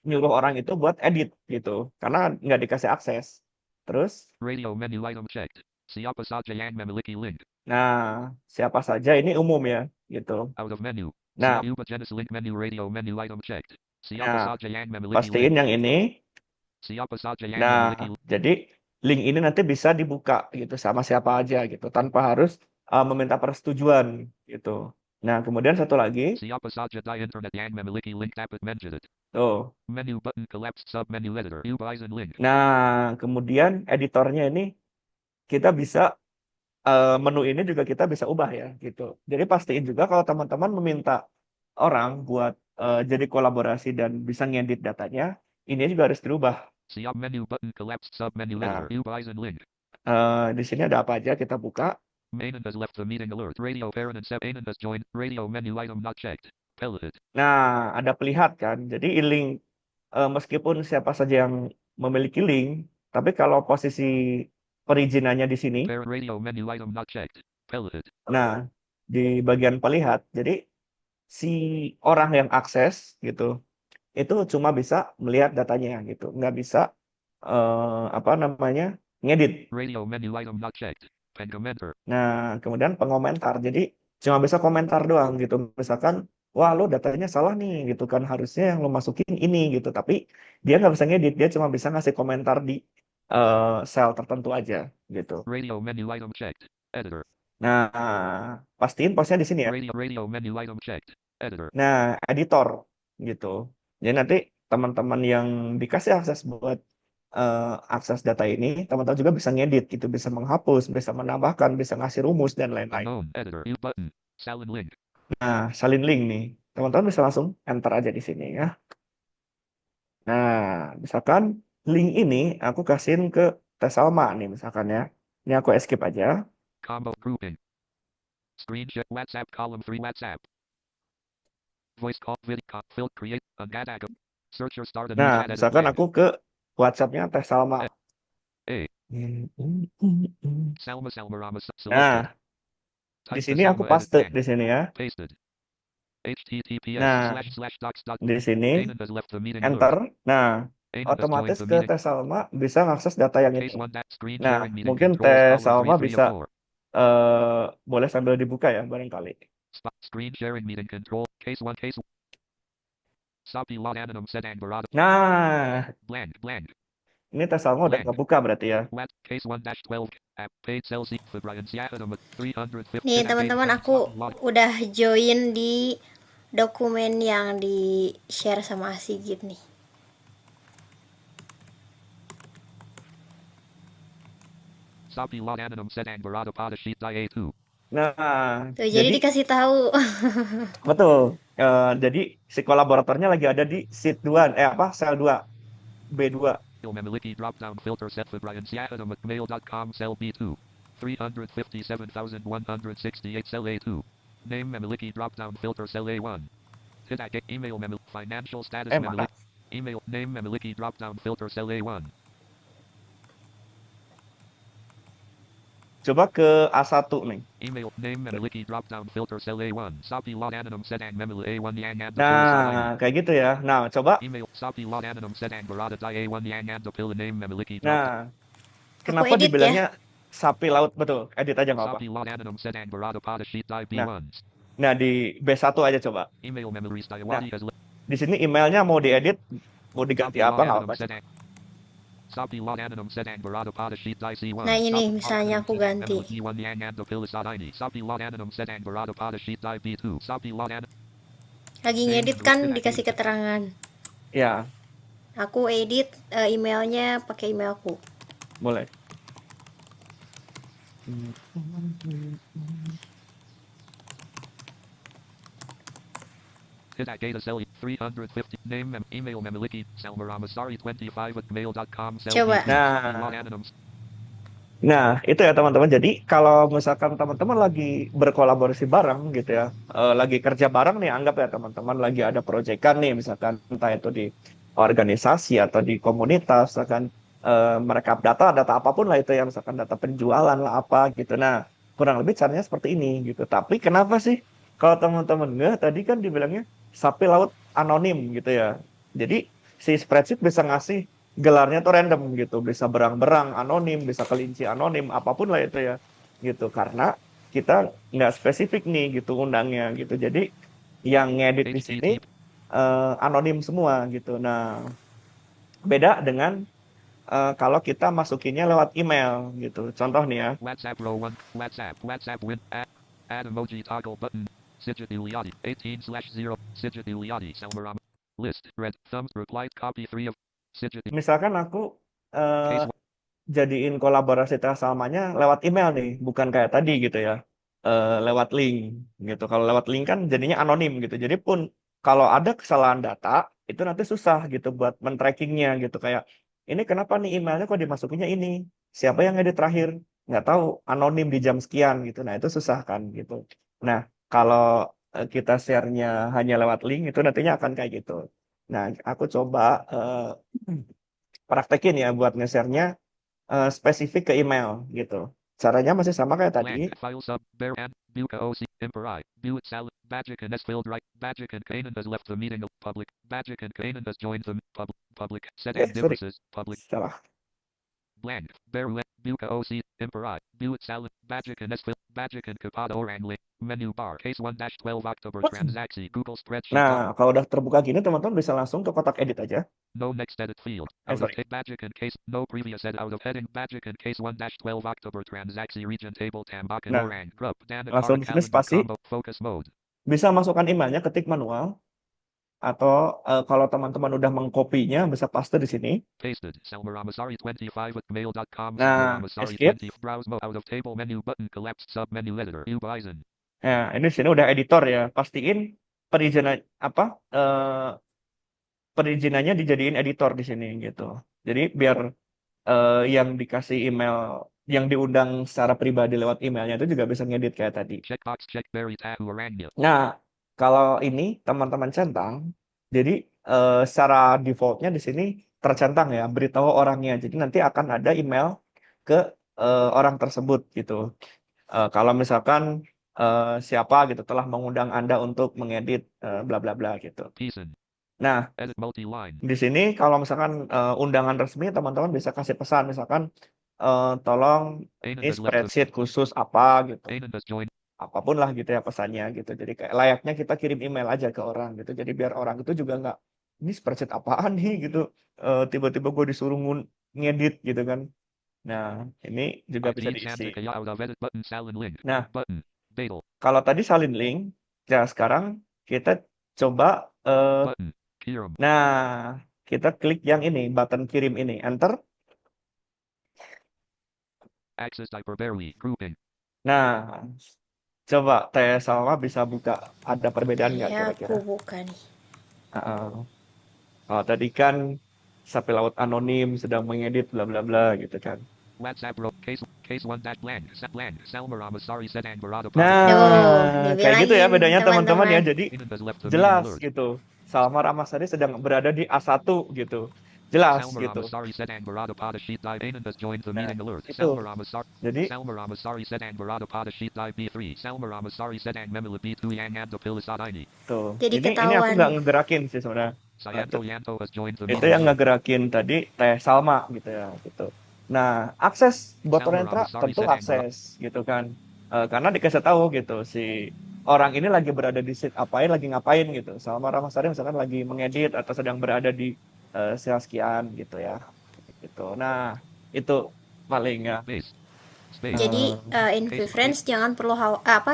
nyuruh orang itu buat edit gitu, karena nggak dikasih akses. Terus, Radio menu item checked. Siapa saja yang memiliki link. nah siapa saja ini umum ya gitu. Out of menu. Nah, Ubah jenis link menu radio menu item checked. Siapa nah saja yang memiliki pastiin link. yang ini. Siapa saja yang Nah, memiliki link. jadi link ini nanti bisa dibuka gitu sama siapa aja gitu, tanpa harus meminta persetujuan gitu. Nah, kemudian satu lagi, Siapa saja di internet yang memiliki link dapat menjadi. tuh. Menu button collapsed submenu editor. Ubaizen link. Nah, kemudian editornya ini kita bisa menu ini juga kita bisa ubah ya gitu. Jadi pastiin juga kalau teman-teman meminta orang buat jadi kolaborasi dan bisa ngedit datanya, ini juga harus dirubah. Siap menu button collapsed submenu Nah, editor. Ubaizen link. di sini ada apa aja kita buka. Mainen has left the meeting alert. Radio parent and sep Ainen has joined. Radio menu item not checked. Pellet. Nah, ada pelihat kan. Jadi link meskipun siapa saja yang memiliki link, tapi kalau posisi perizinannya di sini, Parent radio menu item not checked. Pellet. nah di bagian pelihat, jadi si orang yang akses gitu, itu cuma bisa melihat datanya gitu, nggak bisa apa namanya ngedit. Radio menu item not checked. Pen commenter. Nah, kemudian pengomentar, jadi cuma bisa komentar doang gitu. Misalkan, wah lo datanya salah nih gitu kan, harusnya yang lo masukin ini gitu. Tapi dia nggak bisa ngedit, dia cuma bisa ngasih komentar di sel tertentu aja gitu. Radio menu item checked. Editor. Nah, pastiin posnya di sini ya. Radio menu item checked. Editor. Nah, editor gitu. Jadi nanti teman-teman yang dikasih akses buat akses data ini, teman-teman juga bisa ngedit gitu, bisa menghapus, bisa menambahkan, bisa ngasih rumus dan lain-lain. Unknown. Editor. U button. Salin link. Nah, salin link nih. Teman-teman bisa langsung enter aja di sini ya. Nah, misalkan link ini aku kasihin ke Tes Salma nih misalkan ya. Ini aku escape aja. Combo grouping. Screenshot WhatsApp column 3 WhatsApp. Voice call video call fill create ungadagam. Searcher start a new Nah, chat edit misalkan blank. aku ke WhatsApp-nya Tes Salma. Salma Rama selected. Nah, di Type sini to aku Salma edit paste blank. di sini ya. Pasted. HTTPS Nah, docs dot. di sini Aiden has left the meeting enter. alert. Nah, Aiden has joined otomatis the ke meeting. Tes Salma bisa ngakses data yang Case ini. 1 that screen Nah, sharing meeting mungkin controls Tes column Salma 3 of bisa 4. boleh sambil dibuka ya barangkali. Screen sharing meeting control. Case 1 case. Sapi lot anonymum sedang berada. Nah, Blank. ini Tes Salma udah Blank. kebuka berarti ya. What case 1-12 app paid sales for Brian Siakam 350. Nih teman-teman, aku udah join di dokumen yang di share sama Sigit nih. Sapi lot anonymum sedang berada pada sheet A2. Nah, Tuh, jadi dikasih tahu. betul. Jadi si kolaboratornya lagi ada di sheet 2, sel 2, B2. Memiliki drop down filter set for Brian Siakam at mail.com cell B2. 357,168 cell A2. Name memiliki drop down filter cell A1. Tidak email financial status memiliki email name memiliki drop down filter cell A1. Coba ke A1 nih. Email name memiliki drop down filter cell A1. Sapi lot anonym sedang memilih A1 yang anda pilih. Nah, kayak gitu ya. Nah, coba. Email sapi lot anonym sedang berada di A1 yang anda pilih name memiliki drop. Nah, kenapa dibilangnya sapi laut? Betul, edit aja nggak apa. Sapi lot anonym sedang berada pada sheet di B1. Nah, di B1 aja coba. Email memory style di sini emailnya mau diedit, mau diganti apa nggak apa. Sapi lot anonym sedang berada pada sheet di C1. Nah ini misalnya aku ganti. Sapi lot anonym sedang berada pada sheet di B2. Sapi lot anonym lagi ngedit kan dikasih keterangan. Ya. Aku edit emailnya pakai emailku. Boleh. Tidak data cell 350 name email memiliki Salma Ramasari 25 at mail.com. Coba. Nah, itu ya teman-teman. Jadi kalau misalkan teman-teman lagi berkolaborasi bareng gitu ya, lagi kerja bareng nih, anggap ya teman-teman lagi ada proyekan nih, misalkan entah itu di organisasi atau di komunitas, misalkan merekap data apapun lah itu ya, misalkan data penjualan lah apa gitu. Nah, kurang lebih caranya seperti ini gitu. Tapi kenapa sih kalau teman-teman nggak tadi kan dibilangnya sapi laut anonim gitu ya. Jadi si spreadsheet bisa ngasih gelarnya tuh random gitu, bisa berang-berang anonim, bisa kelinci anonim, apapun lah itu ya gitu, karena kita nggak spesifik nih gitu undangnya gitu. Jadi yang ngedit di sini anonim semua gitu. Nah, beda dengan kalau kita masukinnya lewat email gitu. Contoh nih ya. WhatsApp row 1 WhatsApp win add emoji toggle button Sigit Iliadi. 18/0. Sigit Iliadi. Salmarama. List. Red. Thumbs. Replied. Copy 3 of. Sigit. Misalkan aku Case jadiin kolaborasi Teh Salmanya lewat email nih, bukan kayak tadi gitu ya, lewat link gitu. Kalau lewat link kan jadinya anonim gitu. Jadi pun kalau ada kesalahan data itu nanti susah gitu buat men-trackingnya gitu. Kayak ini kenapa nih emailnya kok dimasukinnya ini? Siapa yang edit terakhir? Nggak tahu, anonim di jam sekian gitu. Nah itu susah kan gitu. Nah kalau kita share-nya hanya lewat link itu nantinya akan kayak gitu. Nah aku coba praktekin ya buat nge-share-nya spesifik ke email gitu. Caranya masih sama kayak tadi. blank. File sub. Bear and. Buka OC. Imperi. Buit Salad. Bajikan has filled right. Bajikan Kanan has left the meeting. Public. Bajikan Kanan has joined the public. Set and Sorry, differences. Public. salah. Blank. Bear with. Buka OC. Imperi. Buit Salad. Bajikan has filled. Bajikan Kepada Orang Link. Menu bar. Case 1-12 October. Transaksi. Google Spreadsheet. Nah, kalau udah terbuka gini, teman-teman bisa langsung ke kotak edit aja. No next edit field. Out of Sorry. Bajikan case. No previous edit. Out of heading. Bajikan case 1-12 October. Transaksi region table. Tambakan Nah, Orang. Group. Dana langsung Kara di sini calendar spasi. combo. Focus mode. Bisa masukkan emailnya, ketik manual. Atau kalau teman-teman udah mengkopinya, bisa paste di sini. Pasted. Salmaramasari 25 at mail.com. Nah, Salmaramasari escape. 20. Browse mode. Out of table menu button. Collapsed sub menu editor. Ubisen. Nah, ini di sini udah editor ya. Pastiin perizinan perizinannya dijadiin editor di sini gitu. Jadi biar yang dikasih email, yang diundang secara pribadi lewat emailnya itu juga bisa ngedit kayak tadi. Checkbox check berry tahu orangnya. Nah, kalau ini teman-teman centang, jadi secara defaultnya di sini tercentang ya, beritahu orangnya. Jadi nanti akan ada email ke orang tersebut gitu. Kalau misalkan siapa gitu telah mengundang Anda untuk mengedit bla bla bla gitu. Peason. Nah, Edit multi-line. di sini kalau misalkan undangan resmi, teman-teman bisa kasih pesan, misalkan tolong Aiden ini has left the. spreadsheet khusus apa gitu. Aiden has joined. Apapun lah gitu ya pesannya gitu. Jadi kayak layaknya kita kirim email aja ke orang gitu. Jadi biar orang itu juga nggak, ini spreadsheet apaan nih gitu. Tiba-tiba gue disuruh ngedit gitu kan. Nah, ini juga bisa ID diisi. Santa Kaya out of edit button. Salin link. Nah, Button. Badal. kalau tadi salin link, ya sekarang kita coba. Button. Kirim. Nah, kita klik yang ini, button kirim ini, enter. Access hyperbarely. Grouping. Nah, coba Teh Salma bisa buka, ada perbedaan nggak Iya, kira-kira? aku buka nih. Kalau tadi kan sapi laut anonim sedang mengedit bla bla bla gitu kan. WhatsApp row. Case 1 that blank. Set blank. Salmaramasari Sedang Barada. Nah, kayak gitu ya dibilangin, bedanya teman-teman ya. teman-teman. Jadi Aiden has left the jelas meeting alert. gitu. Salma Ramasari sedang berada di A1 gitu. Jelas gitu. Salmaramasari Sedang Barada Pada Sheet Dive. Aiden has joined the Nah, meeting alert. itu. Salmaramasari. Jadi Salmaramasari Sedang Barada Pada Sheet Dive B3. Salmaramasari Sedang Memila B2 Yang Anda Pilisat ini. tuh. Jadi Ini aku ketahuan. nggak ngegerakin sih sebenarnya. Sayanto Yanto has joined the Itu meeting yang alert. ngegerakin tadi Teh Salma gitu ya gitu. Nah, akses buat Rentra tentu akses gitu kan. Karena dikasih tahu gitu si orang ini lagi berada di seat apain, lagi ngapain gitu. Salma Ramasari misalkan lagi mengedit atau sedang berada di sel sekian gitu ya. Gitu. Nah, itu paling ya. Space. Space. Jadi Infifriends jangan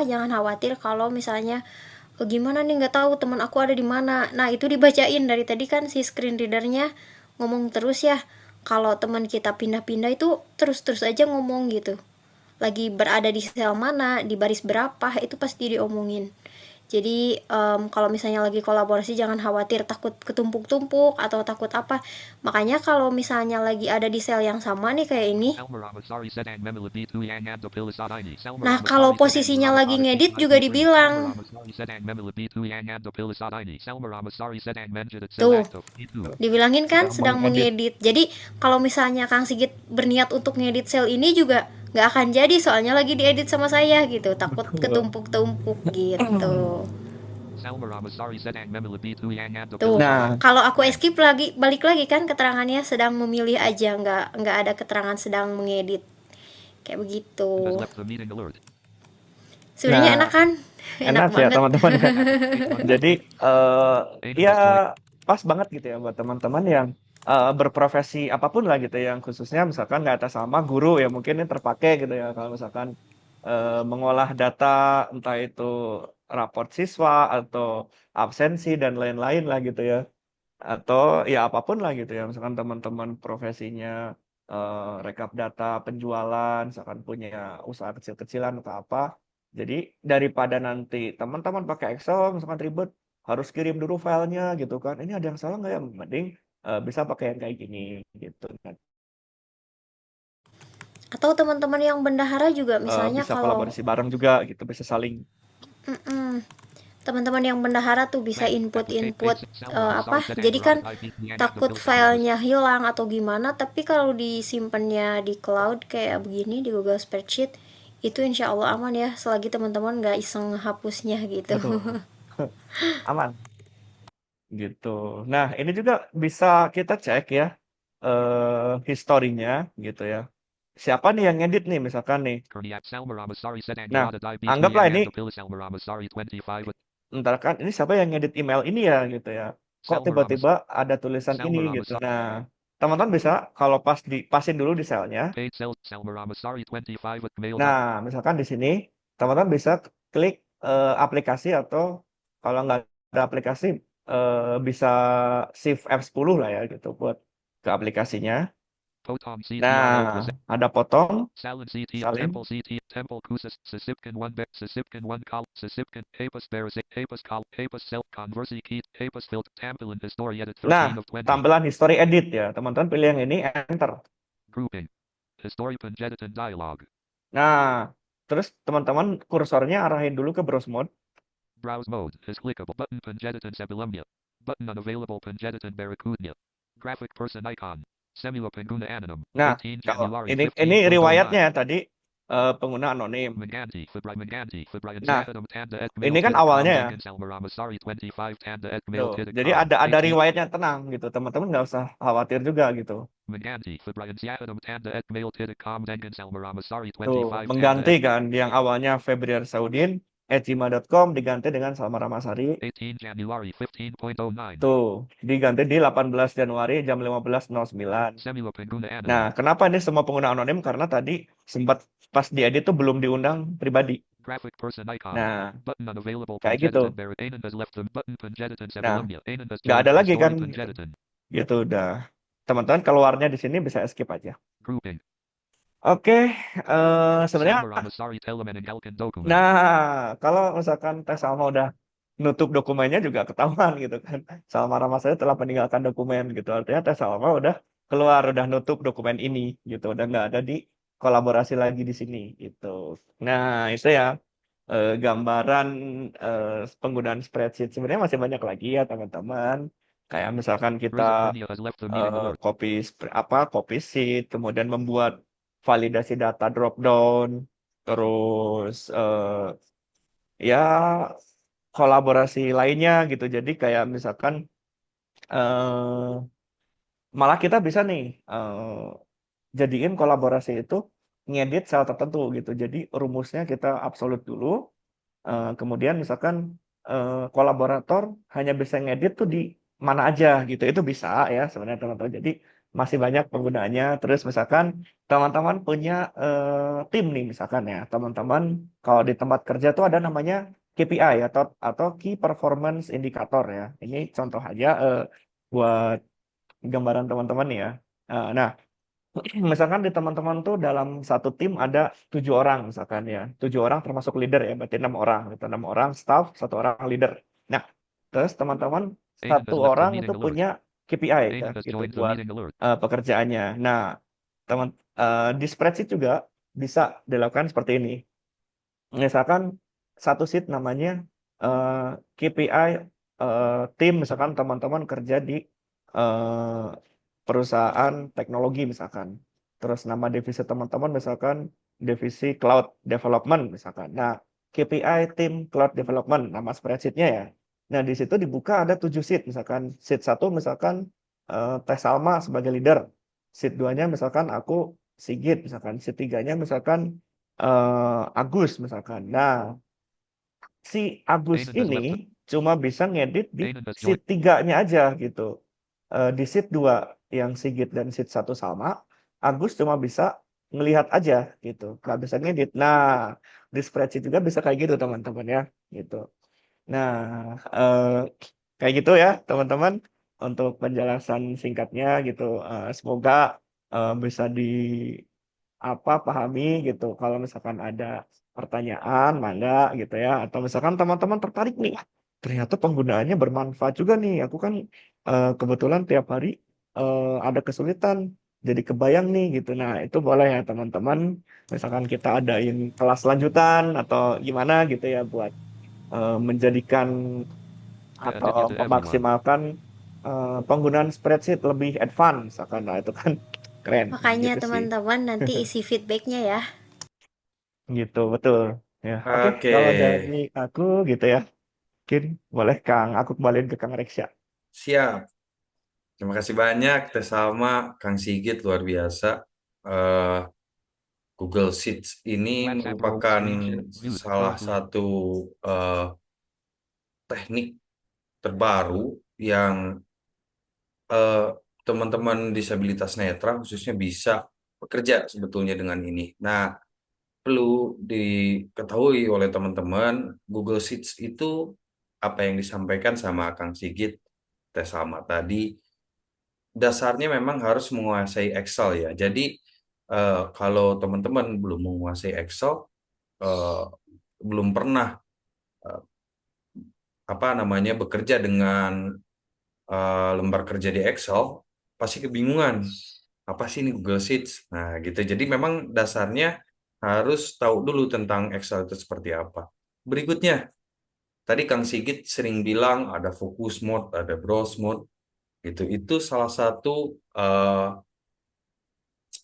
jangan khawatir kalau misalnya gimana nih nggak tahu teman aku ada di mana. Nah, itu dibacain dari tadi kan si screen readernya ngomong terus ya. Kalau teman kita pindah-pindah itu terus-terus aja ngomong gitu. Lagi berada di sel mana, di baris berapa, itu pasti diomongin. Jadi kalau misalnya lagi kolaborasi jangan khawatir takut ketumpuk-tumpuk atau takut apa. Makanya kalau misalnya lagi ada di sel yang sama nih kayak ini. Nah, kalau posisinya lagi ngedit juga dibilang. Tuh, dibilangin kan sedang mengedit. Jadi kalau misalnya Kang Sigit berniat untuk ngedit sel ini juga nggak akan jadi soalnya lagi diedit sama saya gitu, takut ketumpuk-tumpuk gitu. Tuh, Nah, kalau aku skip lagi balik lagi kan keterangannya sedang memilih aja, nggak ada keterangan sedang mengedit kayak begitu. Sebenarnya Nah, enak kan? enak ya banget. teman-teman ya. Jadi ya pas banget gitu ya buat teman-teman yang berprofesi apapun lah gitu, yang khususnya misalkan nggak atas sama guru ya, mungkin ini terpakai gitu ya kalau misalkan mengolah data entah itu raport siswa atau absensi dan lain-lain lah gitu ya. Atau ya apapun lah gitu ya. Misalkan teman-teman profesinya rekap data penjualan, misalkan punya usaha kecil-kecilan atau apa. Jadi daripada nanti teman-teman pakai Excel, misalkan ribet, harus kirim dulu filenya gitu kan. Ini ada yang salah nggak ya? Mending bisa pakai yang kayak gini gitu kan. Atau teman-teman yang bendahara juga misalnya Bisa kalau kolaborasi bareng juga gitu, bisa saling. teman-teman yang bendahara tuh bisa Mac, input-input application, Salmon, apa. Sorry, Jadi kan IVPN, takut Windows filenya hilang atau gimana, tapi kalau disimpannya di cloud kayak begini di Google Spreadsheet itu insya Allah aman ya, selagi teman-teman nggak iseng hapusnya gitu. Betul. Aman gitu. Nah, ini juga bisa kita cek ya historinya gitu ya. Siapa nih yang ngedit nih misalkan nih. Kurniak Salma Ramasari said Nah, Angarada Dai anggaplah BTN ini and the Pill Salma Ramasari 25 ntar kan ini siapa yang ngedit email ini ya gitu ya. Kok Salma Ramas tiba-tiba ada tulisan Salma ini gitu. Ramasari Nah, teman-teman bisa kalau pas dipasin dulu di selnya. paid sales Salma Ramasari 25 mail. Nah, misalkan di sini teman-teman bisa klik aplikasi atau kalau nggak ada aplikasi bisa shift F10 lah ya gitu buat ke aplikasinya. Potong CTRL Nah, ada potong, Salin CT salin. Temple CT Temple Kusas Sisipkan 1 bet Sisipkan 1 call Sisipkan Apus Beresik Apus call Apus Self Conversi Key Apus Filt Tampilan History Edit 13 Nah, of 20 tampilan history edit ya. Teman-teman pilih yang ini, enter. Grouping History Penjeditan Dialog Nah, terus teman-teman kursornya arahin dulu ke browse mode. Browse mode is clickable button Penjeditan Sebilemnia button unavailable Penjeditan Barracuda graphic person icon Semua Pengguna Anonym Nah, 18 kalau January ini 15.09 riwayatnya tadi pengguna anonim. Menganti Febri Nah, Tanda at ini kan awalnya ya. Tuh, jadi ada riwayatnya, tenang gitu. Teman-teman nggak usah khawatir juga gitu. Tuh, mengganti kan yang awalnya Febriar Saudin @gmail.com diganti dengan Salma Ramasari. 18 January 15.09 Tuh, diganti di 18 Januari jam 15.09. Semua Pengguna Anonym Nah, kenapa ini semua pengguna anonim? Karena tadi sempat pas diedit tuh belum diundang pribadi. graphic person icon Nah, button unavailable kayak gitu. Anan has left them button Penjeditan Nah, Sebilemnia Anan has nggak joined ada lagi History kan Penjeditan gitu udah. Teman-teman keluarnya di sini bisa skip aja. grouping Oke, sebenarnya Salma Ramasari Telemeninggalkan dokumen nah kalau misalkan Teh Salma udah nutup dokumennya juga ketahuan gitu kan. Salma Ramasari telah meninggalkan dokumen gitu. Artinya Teh Salma udah keluar, udah nutup dokumen ini gitu. Udah nggak ada di kolaborasi lagi di sini gitu. Nah, itu ya gambaran penggunaan spreadsheet. Sebenarnya masih banyak lagi ya teman-teman. Kayak misalkan Rizal kita Kurnia has left the meeting alert copy sheet, kemudian membuat validasi data drop down, terus ya kolaborasi lainnya gitu. Jadi kayak misalkan malah kita bisa nih jadiin kolaborasi itu ngedit sel tertentu gitu. Jadi rumusnya kita absolut dulu. Kemudian misalkan kolaborator hanya bisa ngedit tuh di mana aja gitu. Itu bisa ya sebenarnya teman-teman. Jadi masih banyak penggunaannya. Terus misalkan teman-teman punya tim nih misalkan ya. Teman-teman kalau di tempat kerja tuh ada namanya KPI atau Key Performance Indicator ya. Ini contoh aja buat gambaran teman-teman nih ya. Nah, misalkan di teman-teman tuh dalam satu tim ada 7 orang misalkan ya. 7 orang termasuk leader ya, berarti 6 orang gitu. 6 orang staff, 1 orang leader. Nah, terus teman-teman Anan has satu left the orang meeting itu alert punya KPI ya, Anan has gitu joined the buat meeting alert pekerjaannya. Nah, di spreadsheet juga bisa dilakukan seperti ini. Misalkan satu sheet namanya KPI tim, misalkan teman-teman kerja di perusahaan teknologi misalkan. Terus nama divisi teman-teman misalkan divisi cloud development misalkan. Nah, KPI tim cloud development nama spreadsheet-nya ya. Nah, di situ dibuka ada 7 sheet misalkan. Sheet 1 misalkan Teh Salma sebagai leader. Sheet 2-nya misalkan aku Sigit misalkan. Sheet 3-nya misalkan Agus misalkan. Nah, si Agus Anan has left ini cuma bisa ngedit di Anan has sheet joined 3-nya aja gitu. Di sheet 2 yang Sigit dan sheet 1 sama, Agus cuma bisa ngelihat aja gitu, nggak bisa ngedit. Nah, di spreadsheet juga bisa kayak gitu teman-teman ya, gitu. Nah, kayak gitu ya teman-teman untuk penjelasan singkatnya gitu. Semoga bisa pahami gitu. Kalau misalkan ada pertanyaan, mangga gitu ya. Atau misalkan teman-teman tertarik nih, "Wah, ternyata penggunaannya bermanfaat juga nih. Aku kan kebetulan tiap hari ada kesulitan, jadi kebayang nih gitu." Nah, itu boleh ya teman-teman. Misalkan kita adain kelas lanjutan atau gimana gitu ya buat menjadikan Handed atau you to everyone. memaksimalkan penggunaan spreadsheet lebih advance. Nah, itu kan keren Makanya gitu sih. teman-teman nanti isi feedbacknya ya. Gitu, betul. Ya, oke. Oke, Kalau dari aku gitu ya, mungkin boleh aku kembaliin ke Kang Reksya. siap. Terima kasih banyak Teh Salma, Kang Sigit, luar biasa. Eh, Google Sheets ini WhatsApp merupakan screen mute salah button. satu eh, teknik terbaru yang eh, teman-teman disabilitas netra khususnya bisa bekerja sebetulnya dengan ini. Nah, perlu diketahui oleh teman-teman, Google Sheets itu apa yang disampaikan sama Kang Sigit, Teh Salma tadi, dasarnya memang harus menguasai Excel ya. Jadi kalau teman-teman belum menguasai Excel, eh, belum pernah eh, bekerja dengan lembar kerja di Excel, pasti kebingungan. Apa sih ini Google Sheets? Nah, gitu. Jadi memang dasarnya harus tahu dulu tentang Excel itu seperti apa. Berikutnya, tadi Kang Sigit sering bilang ada focus mode, ada browse mode, gitu. Itu salah satu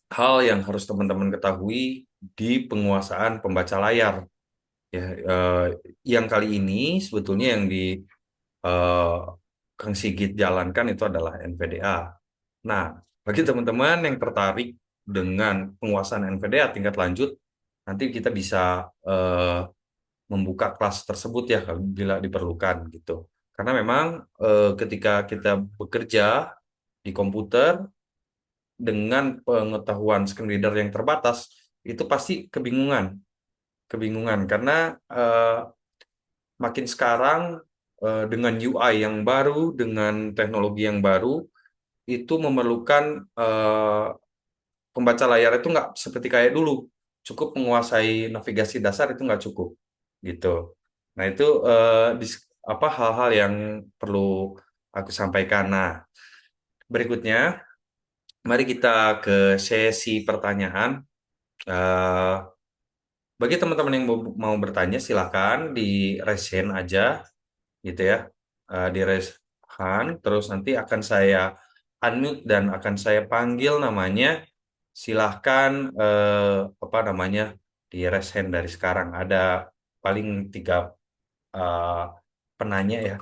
hal yang harus teman-teman ketahui di penguasaan pembaca layar. Ya, yang kali ini sebetulnya yang di eh, Kang Sigit jalankan itu adalah NVDA. Nah, bagi teman-teman yang tertarik dengan penguasaan NVDA tingkat lanjut, nanti kita bisa membuka kelas tersebut ya kalau bila diperlukan gitu. Karena memang ketika kita bekerja di komputer dengan pengetahuan screen reader yang terbatas, itu pasti kebingungan karena makin sekarang dengan UI yang baru, dengan teknologi yang baru, itu memerlukan pembaca layar itu nggak seperti kayak dulu, cukup menguasai navigasi dasar itu nggak cukup, gitu. Nah itu hal-hal yang perlu aku sampaikan. Nah berikutnya, mari kita ke sesi pertanyaan. Eh, Bagi teman-teman yang mau bertanya, silakan di raise hand aja, gitu ya. Di raise hand, terus nanti akan saya unmute dan akan saya panggil namanya. Silahkan di raise hand dari sekarang. Ada paling 3 eh, penanya ya,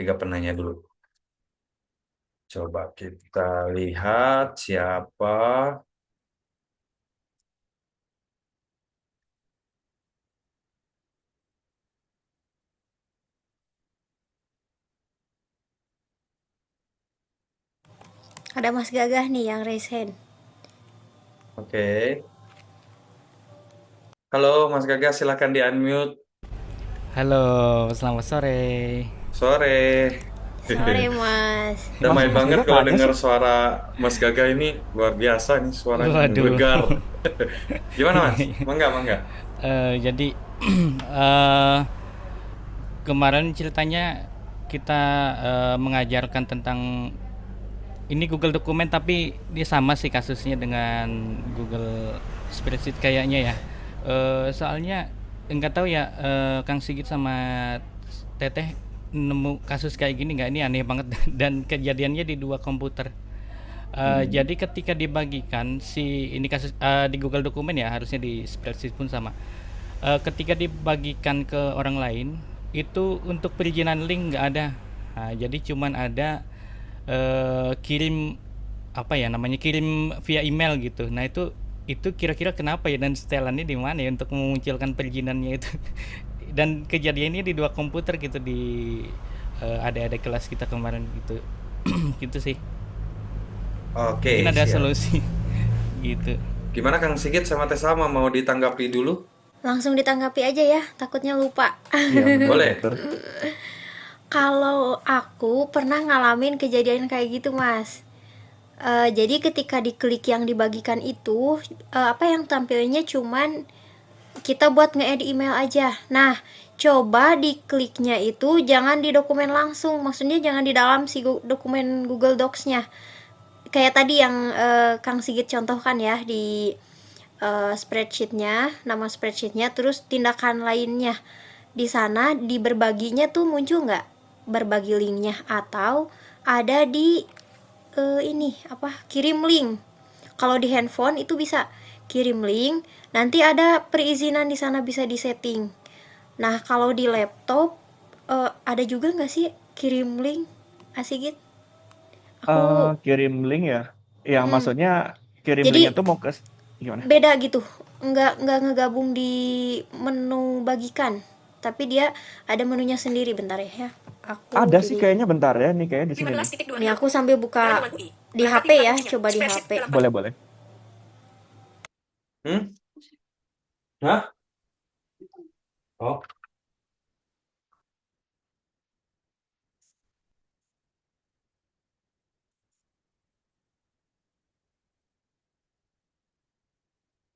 3 penanya dulu. Coba kita lihat siapa. Ada Mas Gagah nih yang raise hand. Oke. Halo Mas Gaga, silakan di unmute. Halo, selamat sore. Sore. Sore Mas. Damai Mas banget Gaga kalau ada dengar sih. suara Mas Gaga ini, luar biasa nih suaranya Waduh. menggelegar. Gimana Mas? Mangga. Jadi kemarin ceritanya kita mengajarkan tentang ini Google Dokumen, tapi dia sama sih kasusnya dengan Google Spreadsheet kayaknya ya. Soalnya nggak tahu ya, Kang Sigit sama Teteh nemu kasus kayak gini nggak? Ini aneh banget dan kejadiannya di 2 komputer. Jadi ketika dibagikan ini kasus di Google Dokumen ya, harusnya di Spreadsheet pun sama. Ketika dibagikan ke orang lain itu untuk perizinan link nggak ada. Nah, jadi cuman ada kirim kirim via email gitu. Nah itu kira-kira kenapa ya, dan setelannya di mana ya untuk memunculkan perizinannya itu. Dan kejadiannya di 2 komputer gitu, di adik-adik kelas kita kemarin gitu. Gitu sih. Oke, Mungkin ada siap. solusi gitu. Gimana Kang Sigit sama Teh Salma, mau ditanggapi dulu? Langsung ditanggapi aja ya, takutnya lupa. Iya benar Boleh. dokter. Kalau aku pernah ngalamin kejadian kayak gitu, Mas. Jadi ketika diklik yang dibagikan itu, apa yang tampilnya cuman kita buat nge-edit email aja. Nah, coba dikliknya itu jangan di dokumen langsung, maksudnya jangan di dalam si dokumen Google Docs-nya. Kayak tadi yang Kang Sigit contohkan ya, di spreadsheet-nya, nama spreadsheet-nya, terus tindakan lainnya. Di sana di berbaginya tuh muncul nggak berbagi linknya, atau ada di ini apa, kirim link. Kalau di handphone itu bisa kirim link, nanti ada perizinan di sana bisa disetting. Nah, kalau di laptop ada juga nggak sih kirim link, Asigit? Aku Kirim link ya. Yang mm, maksudnya kirim jadi linknya tuh mau ke gimana? beda gitu, nggak ngegabung di menu bagikan, tapi dia ada menunya sendiri. Bentar ya, aku Ada sih pilih. kayaknya, bentar ya. Nih kayaknya di sini nih. 15.26. Nih aku sambil buka Pelancongan UI. di HP ya, coba di Spreadsheet HP. dalam Boleh, boleh. Hah? Oh,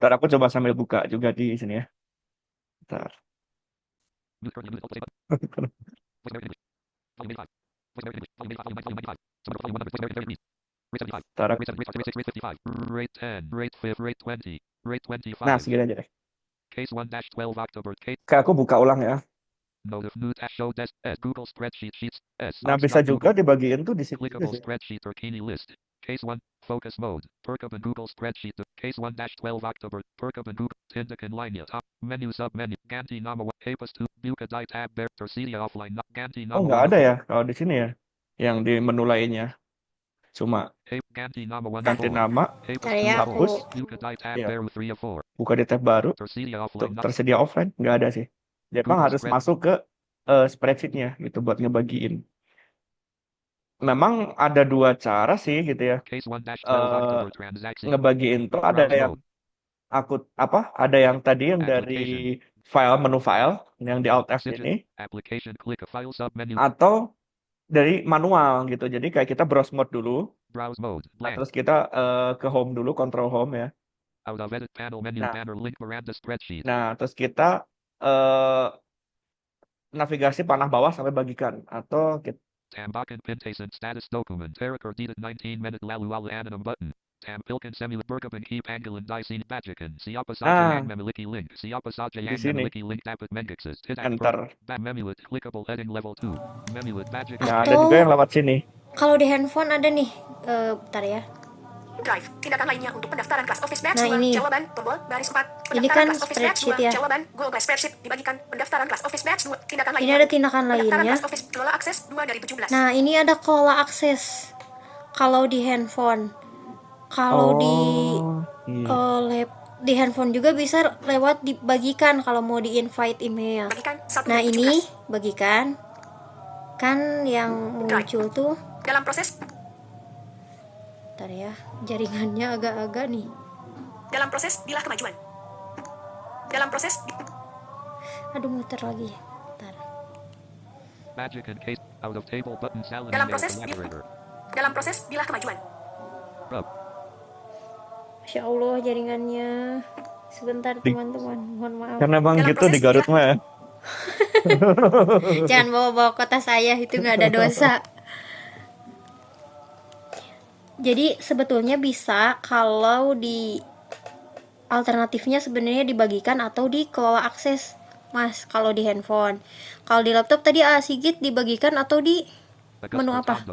Ntar aku coba sambil buka juga di sini ya. Ntar. News current news update button. Voice American English. Volume 85. Voice American English. Volume 85. Volume 95. Summary volume 100. Voice American English. Rate 75. Ntar Rate 7. Rate 56. Rate 55. Rate 10. Rate 5. Rate 20. Rate nah 25. segini aja deh. Case 1-12 October. Case. Kayak aku buka ulang ya. Note of news as show desk S. Google spreadsheet sheets S. Nah bisa Armstrong juga Google. dibagiin tuh di sini juga Clickable sih. spreadsheet or Kini list. Case 1. Focus mode. Perkup and Google spreadsheet. Case 1-12 October. Perkup and Google. Tindakan lainnya. Top. Menu submenu. Ganti nama. Hapus 2. Buka di tab. Tersedia offline. Ganti Oh nama. nggak ada ya kalau di sini ya. Yang di menu lainnya. Cuma Ganti nama 1 ganti 4. nama, Hapus Ntar 2 ya, 4. hapus, Buka di tab. ya Baru 3 4. buka di tab baru, Tersedia tuh offline. tersedia offline, nggak ada sih. Jadi emang Google harus spread. masuk ke spreadsheet-nya gitu buat ngebagiin. Memang ada dua cara sih gitu ya. Case 1-12 Eh October transaction. ngebagiin tuh ada Browse yang mode. ada yang tadi yang dari Application. menu file yang di Alt F Sigil. ini, Application. Click a file submenu. atau dari manual gitu. Jadi kayak kita browse mode dulu, Browse mode. nah Blank. terus kita ke home dulu, control home ya. Out of edit panel menu Nah, banner link Miranda spreadsheet. terus kita eh navigasi panah bawah sampai bagikan, atau kita Tambakan pintasan status document. Recorded 19 minute lalu ala anonum button. Tampilkan semula berkembang key panggilan di sini bagikan. Siapa saja yang memiliki link. Siapa saja di yang sini memiliki link dapat mengakses. Tidak enter. memuat clickable heading level 2. Memuat bagikan. Nah, ada juga yang lewat sini. Kalau di handphone ada nih, bentar ya. Drive. Tindakan lainnya untuk pendaftaran kelas Office Batch Nah, 2. ini. Jawaban. Tombol. Baris 4. Ini Pendaftaran kan kelas Office Batch 2. spreadsheet ya. Jawaban. Google Drive Spreadsheet. Dibagikan. Pendaftaran kelas Office Batch 2. Tindakan Ini lainnya. ada tindakan Pendaftaran lainnya. kelas Office. Kelola akses 2 dari 17. Nah, ini ada kelola akses. Kalau di handphone. Kalau di iya. di handphone juga bisa lewat dibagikan kalau mau di invite email. Bagikan 1 Nah, dari ini 17. bagikan. Kan yang muncul tuh, Dalam proses. bentar ya, jaringannya agak-agak nih. Dalam proses. Bilah kemajuan. Dalam proses. Aduh, muter lagi. Bentar. Bagikan case. Out of table button. Salad Dalam email proses. collaborator. Dalam proses. Bilah kemajuan. Rub. Masya Allah, jaringannya. Sebentar teman-teman, mohon maaf. Karena bang Dalam gitu di proses Garut mah. Jangan bawa-bawa kota saya, itu nggak ada dosa. Jadi sebetulnya bisa kalau di alternatifnya sebenarnya dibagikan atau dikelola akses, Mas, kalau di handphone. Kalau di laptop tadi Sigit dibagikan atau di menu apa?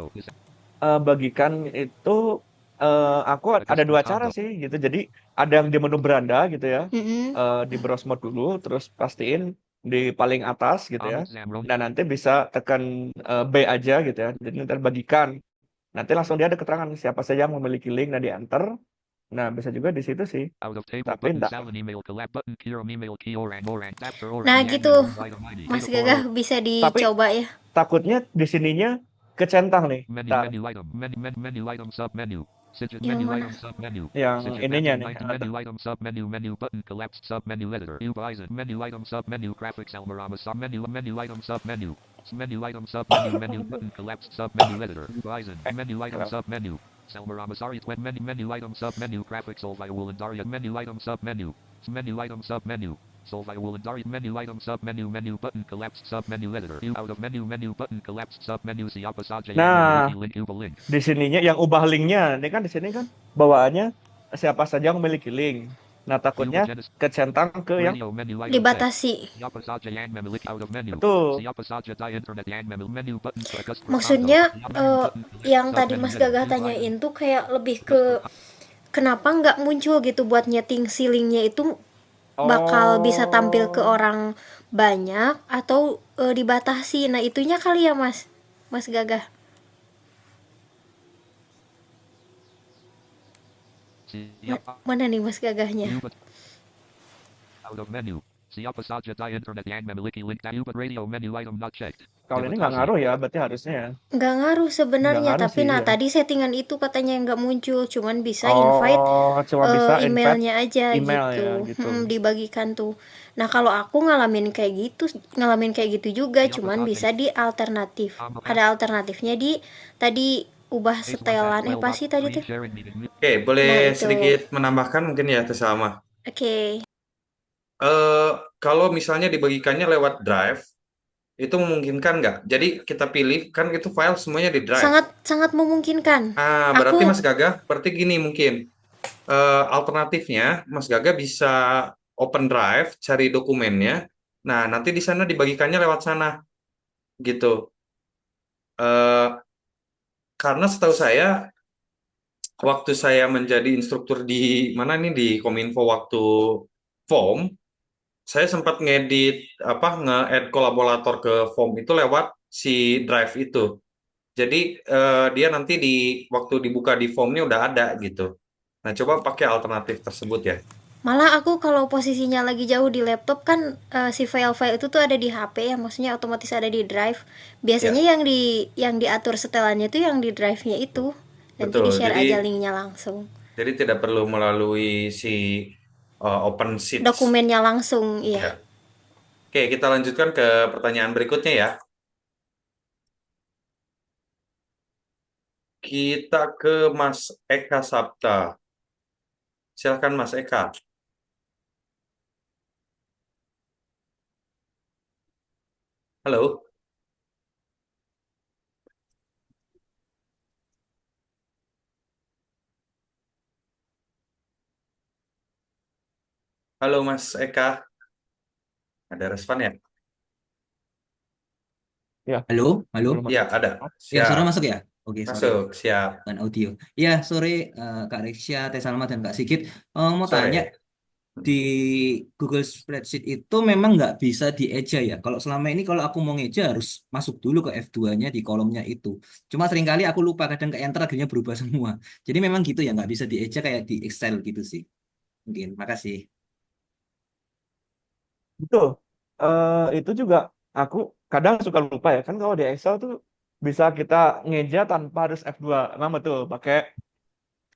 Bagikan itu aku ada dua cara sih gitu. Jadi ada yang di menu beranda gitu ya. Di browse mode dulu, terus pastiin di paling atas gitu ya. Nah nanti bisa tekan B aja gitu ya. Jadi nanti bagikan. Nanti langsung dia ada keterangan siapa saja yang memiliki link, nah di enter. Nah bisa juga di situ sih. Tapi enggak. Nah gitu, Mas Gagah bisa dicoba ya. Takutnya di sininya kecentang nih. Menu item sub menu. Sigit Yang menu mana? item sub menu. Yang Sigit ininya menu nih. item menu item sub menu menu button collapsed sub menu editor. Ubizen menu item sub menu graphics Elmarama sub menu menu item sub menu. Menu item sub menu menu button collapsed sub menu editor. Ubizen menu item Kalau sub menu. Selmarama sorry menu item sub menu graphics Solvaya Wulandaria menu item sub menu. Menu item sub menu. Solvaya Wulandaria menu item sub menu menu button collapsed sub menu editor. Out of menu menu button collapsed sub menu siapa saja yang Nah, memiliki link ubah link. di sininya yang ubah linknya, ini kan di sini kan bawaannya siapa saja yang memiliki link. Nah, Ubah takutnya jenis kecentang ke yang radio menu item text. Dibatasi. Siapa saja yang memiliki out of menu. betul. Siapa saja di internet yang memiliki menu button request for Maksudnya contact. yang Sub tadi menu Mas editor. Gagah tanyain tuh kayak lebih ke kenapa nggak muncul gitu buat nyeting si linknya itu bakal bisa tampil ke Oh, orang banyak atau dibatasi. Nah, itunya kali ya, Mas Gagah. Siapa Mana nih Mas Gagahnya? Ubah out of menu. Siapa saja di internet yang memiliki link Ubah radio menu item not checked. kalau ini nggak ngaruh ya, berarti harusnya ya. Nggak ngaruh Nggak sebenarnya, ngaruh tapi sih, nah ya. tadi settingan itu katanya nggak muncul, cuman bisa invite Oh, cuma bisa invite emailnya aja email gitu. ya, gitu. Dibagikan tuh. Nah, kalau aku ngalamin kayak gitu juga, Siapa cuman saja bisa di alternatif. Ambo Ada alternatifnya di tadi ubah Phase 1 setelan well apa sih tadi tuh? sharing meeting. Oke, Nah, boleh itu. sedikit menambahkan mungkin ya Tesama. Oke. Kalau misalnya dibagikannya lewat Drive, itu memungkinkan nggak? Jadi kita pilih, kan itu file semuanya di Drive. Sangat memungkinkan. Berarti Aku Mas Gagah, berarti gini mungkin. Alternatifnya, Mas Gagah bisa open Drive, cari dokumennya. Nah, nanti di sana dibagikannya lewat sana, gitu. Eh, karena setahu saya, waktu saya menjadi instruktur di mana nih di Kominfo waktu form, saya sempat ngedit nge-add kolaborator ke form itu lewat si Drive itu. Jadi dia nanti waktu dibuka di formnya udah ada gitu. Nah, coba pakai alternatif tersebut ya. Malah aku kalau posisinya lagi jauh di laptop kan si file-file itu tuh ada di HP ya, maksudnya otomatis ada di drive. Biasanya Ya, yang diatur setelannya tuh yang di drive-nya itu. Nanti betul. di-share Jadi aja linknya langsung. jadi tidak perlu melalui si Open Sheets. Dokumennya langsung, iya. Ya. Oke, kita lanjutkan ke pertanyaan berikutnya ya. Kita ke Mas Eka Sapta. Silakan Mas Eka. Halo. Halo Mas Eka. Ada respon ya? Ya, Halo, halo. belum Ya, ada. Ya, suara Siap. masuk ya? Oke, sorry, Masuk, siap. bukan audio. Ya, sore Kak Reksya, Teh Salma, dan Kak Sigit. Mau tanya, Sore. di Google Spreadsheet itu memang nggak bisa dieja ya? Kalau selama ini kalau aku mau ngeja harus masuk dulu ke F2-nya di kolomnya itu. Cuma seringkali aku lupa, kadang ke enter akhirnya berubah semua. Jadi memang gitu ya, nggak bisa dieja kayak di Excel gitu sih. Mungkin, makasih. betul. Itu juga aku kadang suka lupa ya. Kan kalau di Excel tuh bisa kita ngeja tanpa harus F2. Nah, betul, pakai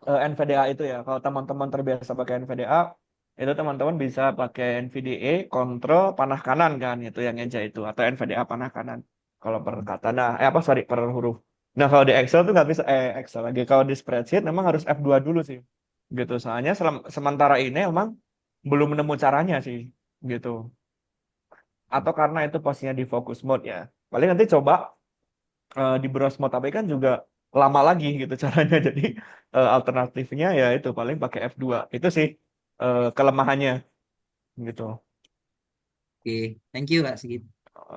NVDA itu ya. Kalau teman-teman terbiasa pakai NVDA, itu teman-teman bisa pakai NVDA, kontrol panah kanan kan, itu yang ngeja itu. Atau NVDA panah kanan. Kalau per kata. Nah, sorry, per huruf. Nah, kalau di Excel tuh nggak bisa, Excel lagi. Kalau di spreadsheet memang harus F2 dulu sih. Gitu. Soalnya sementara ini emang belum nemu caranya sih. Gitu. Atau karena itu posisinya di focus mode ya. Paling nanti coba di browse mode tapi kan juga lama lagi gitu caranya. Jadi alternatifnya ya itu paling pakai F2. Itu sih kelemahannya gitu. Oke, thank you Kak Sigit.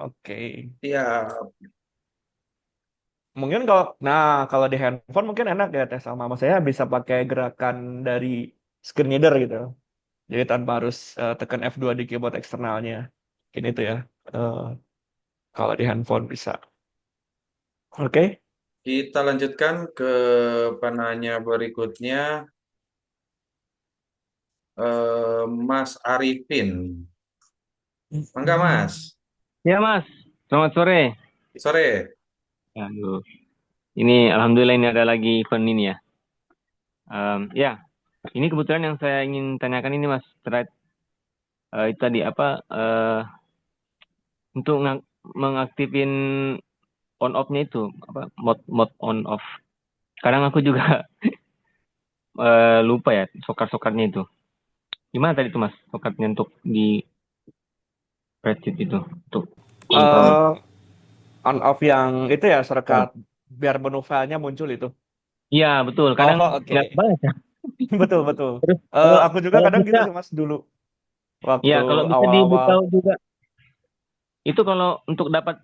Oke. Iya, Mungkin kalau di handphone mungkin enak ya tes sama saya bisa pakai gerakan dari screen reader gitu. Jadi tanpa harus tekan F2 di keyboard eksternalnya. Ini tuh ya. eh, Kalau di handphone bisa. Oke. kita lanjutkan ke penanya berikutnya. Mas Arifin. Enggak, Mas. Ya Mas, selamat sore. Sore. Aduh, ini alhamdulillah ini ada lagi event ini ya. Ya, ini kebetulan yang saya ingin tanyakan ini Mas, terkait itu tadi apa untuk mengaktifin on off-nya itu apa mode on off. Kadang aku juga lupa ya sokat-sokatnya itu. Gimana tadi tuh Mas sokatnya untuk di spreadsheet itu untuk kontrol? Eh on off yang itu ya Ya. shortcut biar menu filenya muncul itu. Iya betul. Oh, Kadang oke. nggak banget ya. Betul, betul. Terus kalau Aku juga kalau kadang bisa, gitu sih Mas dulu waktu ya kalau bisa awal-awal. diberitahu juga. Itu kalau untuk dapat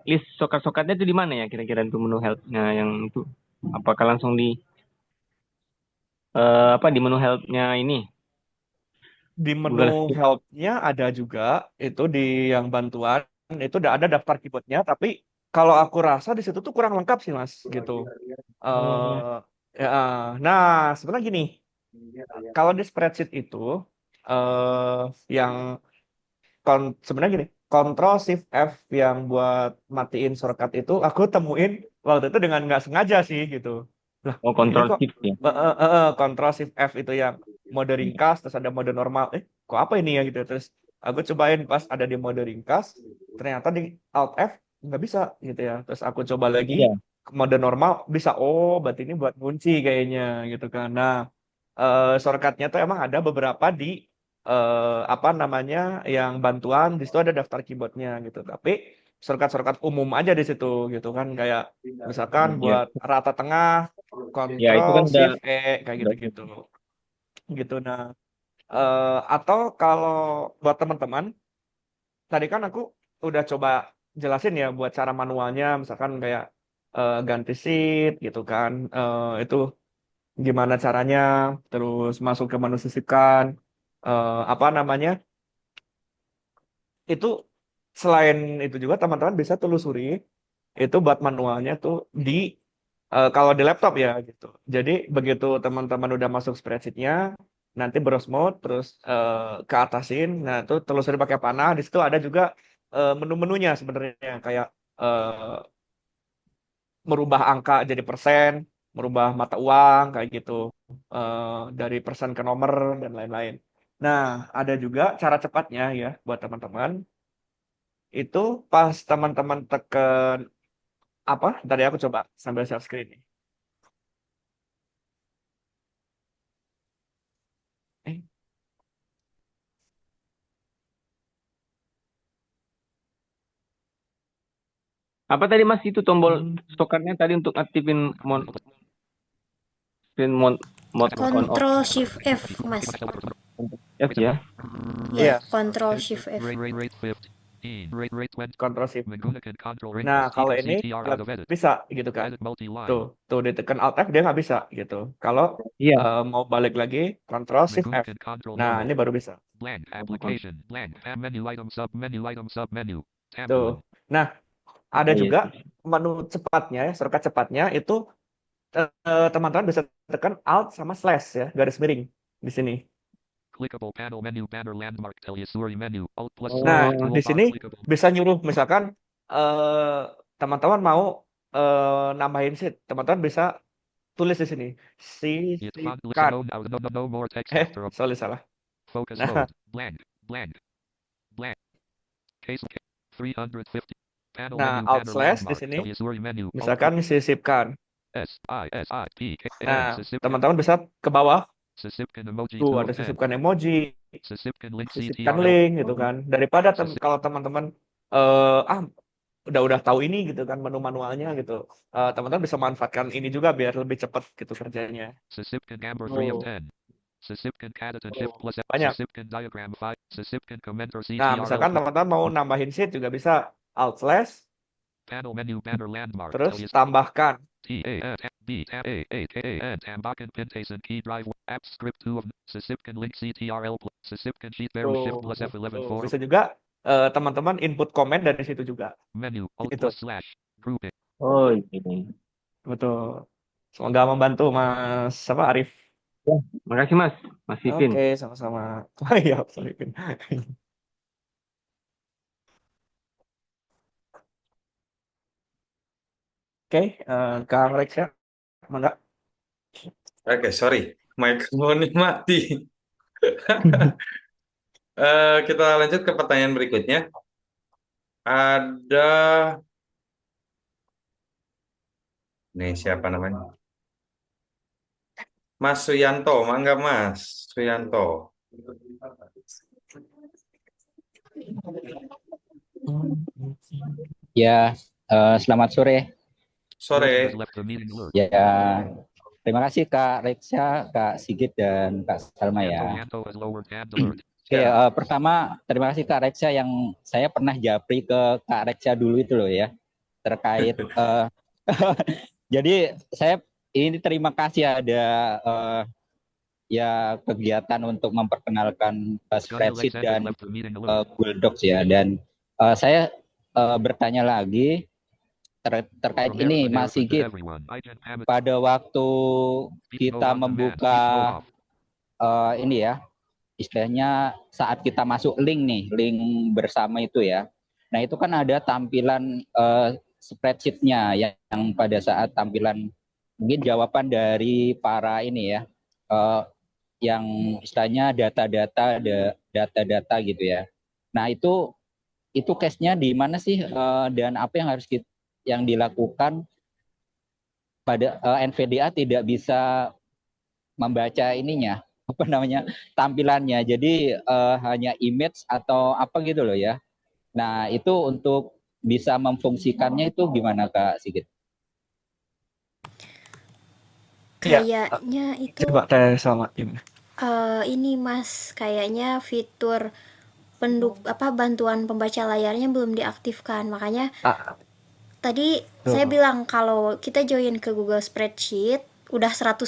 list sokat-sokatnya itu di mana ya kira-kira untuk menu help-nya yang itu? Apakah langsung di apa di menu help-nya ini Di menu Google Sheet? help-nya ada juga itu di yang bantuan itu udah ada daftar keyboardnya, tapi kalau aku rasa di situ tuh kurang lengkap sih Mas gitu. Oh, Ya, nah sebenarnya gini, kalau di spreadsheet itu eh yang sebenarnya gini, Control Shift F yang buat matiin shortcut itu aku temuin waktu itu dengan nggak sengaja sih gitu. Lah, oh ini control kok shift ya. Control Shift F itu yang mode ringkas terus ada mode normal. Kok apa ini ya gitu. Terus aku cobain pas ada di mode ringkas, ternyata di Alt F nggak bisa gitu ya. Terus aku coba lagi Iya. ke mode normal bisa. Oh, berarti ini buat kunci kayaknya gitu kan. Nah, shortcutnya tuh emang ada beberapa di apa namanya yang bantuan di situ ada daftar keyboardnya gitu. Tapi shortcut-shortcut umum aja di situ gitu kan kayak misalkan Iya. buat rata tengah Ya itu Control kan Shift E kayak udah gitu-gitu gitu. Nah, atau kalau buat teman-teman tadi kan aku udah coba jelasin ya buat cara manualnya misalkan kayak ganti sheet gitu kan. Itu gimana caranya terus masuk ke menu sisipkan apa namanya itu selain itu juga teman-teman bisa telusuri itu buat manualnya tuh di kalau di laptop ya gitu. Jadi begitu teman-teman udah masuk spreadsheetnya, nanti browse mode, terus ke atasin, nah itu telusuri pakai panah. Di situ ada juga menu-menunya sebenarnya kayak eh, merubah angka jadi persen, merubah mata uang kayak gitu, dari persen ke nomor dan lain-lain. Nah, ada juga cara cepatnya ya buat teman-teman. Itu pas teman-teman tekan apa? Tadi aku coba sambil share screen nih. Eh, apa tadi Mas itu tombol hmm, stokatnya tadi untuk aktifin mode on off Control Shift F, Mas. F ya. Ya, iya, Control Shift F. Rate 15. Rate 20. Control Shift. Menggunakan control ring. Nah, kalau Sequence ini CTR nggak out of edit. bisa gitu kan. Edit multi-line. Tuh ditekan Alt F dia nggak bisa gitu. Kalau Iya. mau balik lagi Control Shift F. Menggunakan control Nah, normal. ini baru bisa. Blank application. Blank menu item sub menu item sub menu. Tab Tuh. 1. Nah, ada Iya. juga menu cepatnya ya, shortcut cepatnya itu teman-teman bisa tekan Alt sama slash ya, garis miring di sini. Clickable panel menu banner landmark telusuri menu Alt plus Nah, slash di toolbar sini clickable. bisa nyuruh misalkan eh teman-teman mau nambahin sheet, teman-teman bisa tulis di sini. It's font Sisipkan. no now no more text after a Sorry salah. focus Nah, mode. Blank. Case 350. Panel nah menu Alt banner slash di landmark sini telusuri menu Alt misalkan sisipkan. SISIP Nah, Sisipkan. teman-teman bisa ke bawah. Sisipkan emoji Tuh 2 ada of 10. sisipkan emoji, Sisipkan link sisipkan CTRL. link gitu kan. Daripada Sisip. kalau teman-teman ah udah tahu ini gitu kan menu manualnya gitu. Teman-teman bisa manfaatkan ini juga biar lebih cepat gitu kerjanya. Sisipkan Amber 3 of Oh, 10. Sisipkan Katatin Shift plus F. banyak. Sisipkan Diagram 5. Sisipkan Commenter Nah, CTRL misalkan plus. teman-teman mau nambahin sheet juga bisa Alt slash Panel menu banner landmark terus Telius. tambahkan. T A N B Tab A A K A N Tambakan Pintason Key Drive App Script 2 of Sisipkan Link CTRL plus. Sisipkan Sheet Baru Shift plus Tuh, F11 tuh. 4. Bisa juga teman-teman input komen dari situ juga. Menu Alt Itu. plus slash. Grouping. Oh ini. Betul. Semoga membantu Mas Arif. Ya, makasih Mas Vivin. Oke, sama-sama. Oh iya, sorry. Vin. Oke, Kang Reksya, mangga. Oke, sorry. Mikrofonnya mati. Kita lanjut ke pertanyaan berikutnya. Ada, nih siapa namanya? Mas Suyanto, mangga Mas Suyanto. Ya, selamat sore. Sore. Person has left the meeting alert. Ya, terima kasih Kak Reksha, Kak Sigit, dan Kak Salma ya. Yanto has lowered hand alert. Oke, Ya. pertama terima kasih Kak Reksha yang saya pernah japri ke Kak Reksha dulu itu loh ya, terkait jadi saya ini terima kasih ada ya kegiatan untuk memperkenalkan Gun spreadsheet Alexander dan left the meeting alert. Google Docs ya, dan saya bertanya lagi terkait From ini Aaron Mas Harrison to Sigit, everyone. IGen Hammett. pada waktu Speed mode kita on demand. membuka Speed mode off. ini ya, istilahnya saat kita masuk link nih, link bersama itu ya. Nah itu kan ada tampilan spreadsheet-nya yang pada saat tampilan mungkin jawaban dari para ini ya, yang istilahnya data-data gitu ya. Nah itu case-nya di mana sih, dan apa yang harus yang dilakukan pada NVDA tidak bisa membaca ininya, apa namanya, tampilannya, jadi hanya image atau apa gitu loh ya. Nah itu untuk bisa memfungsikannya itu gimana Kak Sigit? Ya, Kayaknya itu coba tanya sama ini. ini Mas, kayaknya fitur bantuan pembaca layarnya belum diaktifkan. Makanya tadi saya bilang kalau kita join ke Google Spreadsheet udah 100%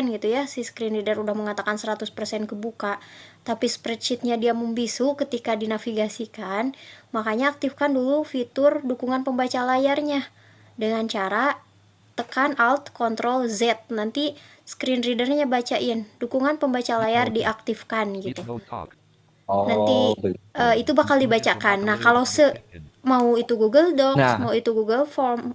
gitu ya, si screen reader udah mengatakan 100% kebuka, tapi spreadsheetnya dia membisu ketika dinavigasikan. Makanya aktifkan dulu fitur dukungan pembaca layarnya dengan cara tekan Alt Ctrl Z, nanti screen readernya bacain dukungan pembaca layar diaktifkan gitu. Speed mode talk. Nanti itu bakal dibacakan. Nah kalau mau itu Google Docs, mau itu Google Form,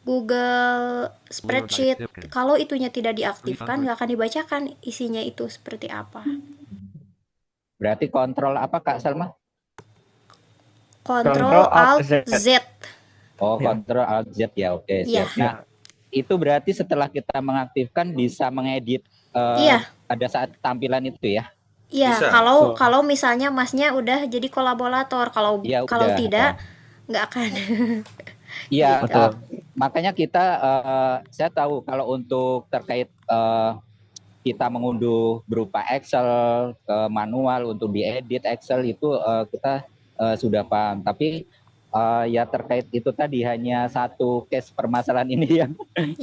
Google Spreadsheet, kalau itunya tidak diaktifkan nggak akan dibacakan isinya itu seperti apa. Berarti kontrol apa Kak Salma? Ctrl Alt Z. Oh, Ctrl Alt Z ya, oke, siap. Nah, itu berarti setelah kita mengaktifkan bisa mengedit pada saat tampilan itu ya? Iya, kalau misalnya Masnya udah jadi kolaborator, kalau tidak nggak akan. Iya, makanya saya tahu kalau untuk terkait kita mengunduh berupa Excel ke manual untuk diedit Excel itu kita sudah paham, tapi ya terkait itu tadi hanya satu case permasalahan ini yang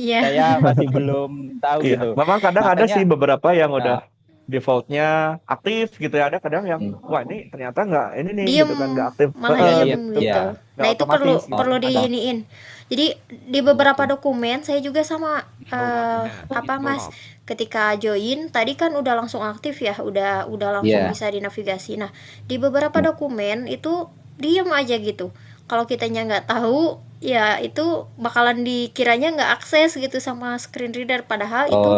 saya masih belum tahu gitu. Memang kadang ada sih beberapa yang udah defaultnya aktif gitu ya, ada kadang yang wah ini ternyata nggak ini nih diem, gitu kan, nggak aktif, malah diem gitu. Nah itu perlu diiniin. Jadi di beberapa dokumen saya juga sama Mas, ketika join tadi kan udah langsung aktif ya, udah langsung bisa dinavigasi. Nah di beberapa dokumen itu diem aja gitu. Kalau kitanya nggak tahu, ya itu bakalan dikiranya nggak akses gitu sama screen reader, padahal itu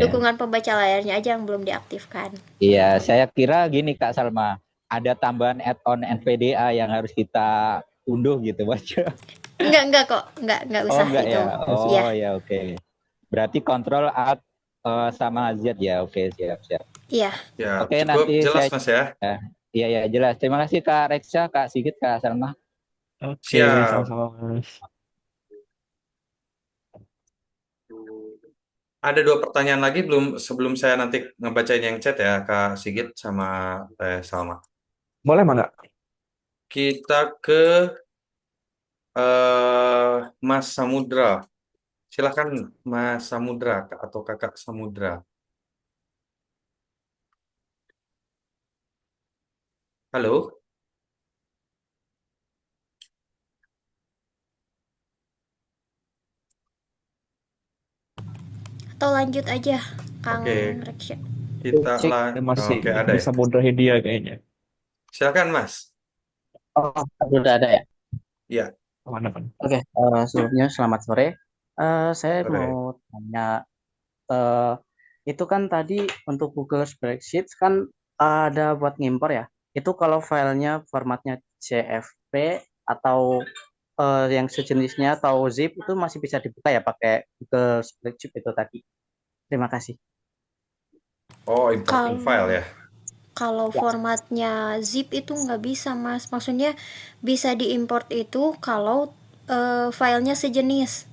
dukungan pembaca layarnya aja yang belum diaktifkan. Iya, saya kira gini Kak Salma, ada tambahan add-on NVDA yang harus kita unduh gitu baca. Enggak kok, enggak usah itu. Ya oke. Berarti kontrol Alt sama Z ya, oke, siap. Iya. Oke, nanti jelas Mas ya. Iya jelas. Terima kasih Kak Reksha, Kak Sigit, Kak Salma. Oke, sama-sama Mas. Ada 2 pertanyaan lagi sebelum saya nanti ngebacain yang chat ya Kak Sigit sama Salma. Boleh Mangga? Kita ke Mas Samudra. Silakan Mas Samudra atau Kakak Samudra. Halo. Atau lanjut aja Kang Reksha. Kita masih ada bisa Samudra Hindia kayaknya. Silakan Mas. Sudah ada ya? Iya. Oke, sebelumnya selamat sore. Saya mau tanya eh, itu kan tadi untuk Google Spreadsheet kan ada buat ngimpor ya. Itu kalau filenya formatnya CSV atau yang sejenisnya atau zip itu masih bisa dibuka ya pakai Google Spreadsheet itu tadi. Terima kasih. Oh, importing file Kalau ya. kalau Ya. formatnya zip itu nggak bisa, Mas. Maksudnya bisa diimport itu kalau filenya sejenis.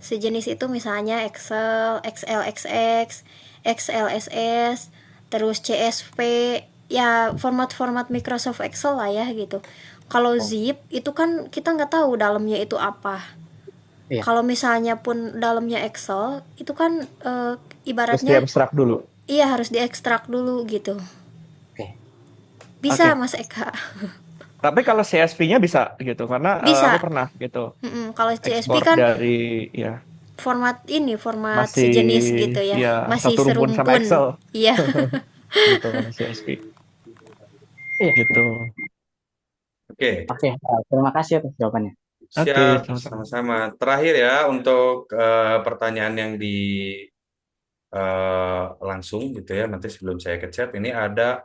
Sejenis itu misalnya Excel, XLXX, XLSS, terus CSV, ya format-format Microsoft Excel lah ya gitu. Kalau Oh, zip itu kan kita nggak tahu dalamnya itu apa. Iya. Kalau misalnya pun dalamnya Excel, itu kan Terus ibaratnya diabstrak dulu. iya harus diekstrak dulu gitu. Oke. Bisa Oke. Mas Eka. Tapi kalau CSV-nya bisa gitu, karena aku Bisa. pernah gitu Kalau CSV ekspor kan dari ya format masih sejenis gitu ya. ya Masih satu rumpun sama serumpun. Excel Iya. gitu kalau CSV Iya. gitu. oke. Oke. Terima kasih atas jawabannya. Oke, Siap, sama-sama. sama-sama. Terakhir ya untuk pertanyaan yang di langsung gitu ya. Nanti sebelum saya ke chat, ini ada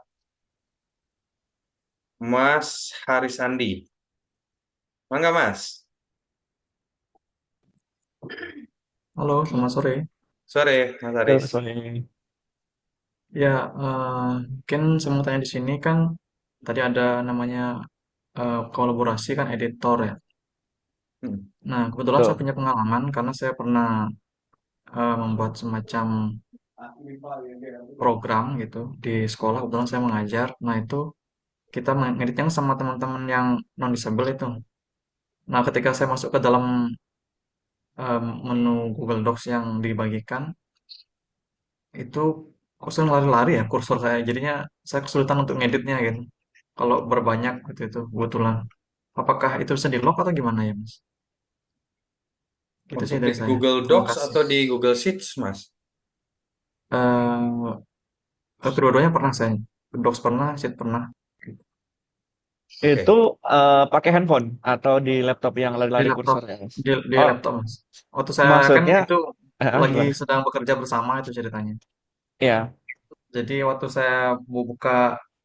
Mas Harisandi. Mangga Mas. Halo, selamat sore. Sore, Mas Haris. Terus ini Ya, mungkin saya mau tanya di sini kan tadi ada namanya kolaborasi kan editor ya. Hmm. Nah, kebetulan saya tuh. punya pengalaman karena saya pernah membuat semacam program gitu di sekolah. Kebetulan saya mengajar. Nah, itu kita mengeditnya sama teman-teman yang non disable itu. Nah, ketika saya masuk ke dalam menu Google Docs yang dibagikan, itu kok sering lari-lari ya kursor saya. Jadinya saya kesulitan untuk ngeditnya gitu. Kalau berbanyak gitu itu kebetulan. Apakah itu bisa di-lock atau gimana ya, Mas? Itu sih Untuk di dari saya. Google Terima Docs kasih. atau di Google Sheets, Mas? Eh, kedua-duanya pernah saya. Docs pernah, Sheet pernah. Itu Oke. pakai handphone atau di laptop yang Di lari-lari laptop, kursornya, Mas? di Oh, laptop, Mas. Waktu saya kan maksudnya itu lagi gimana? sedang bekerja bersama itu ceritanya. Ya. Jadi waktu saya mau buka,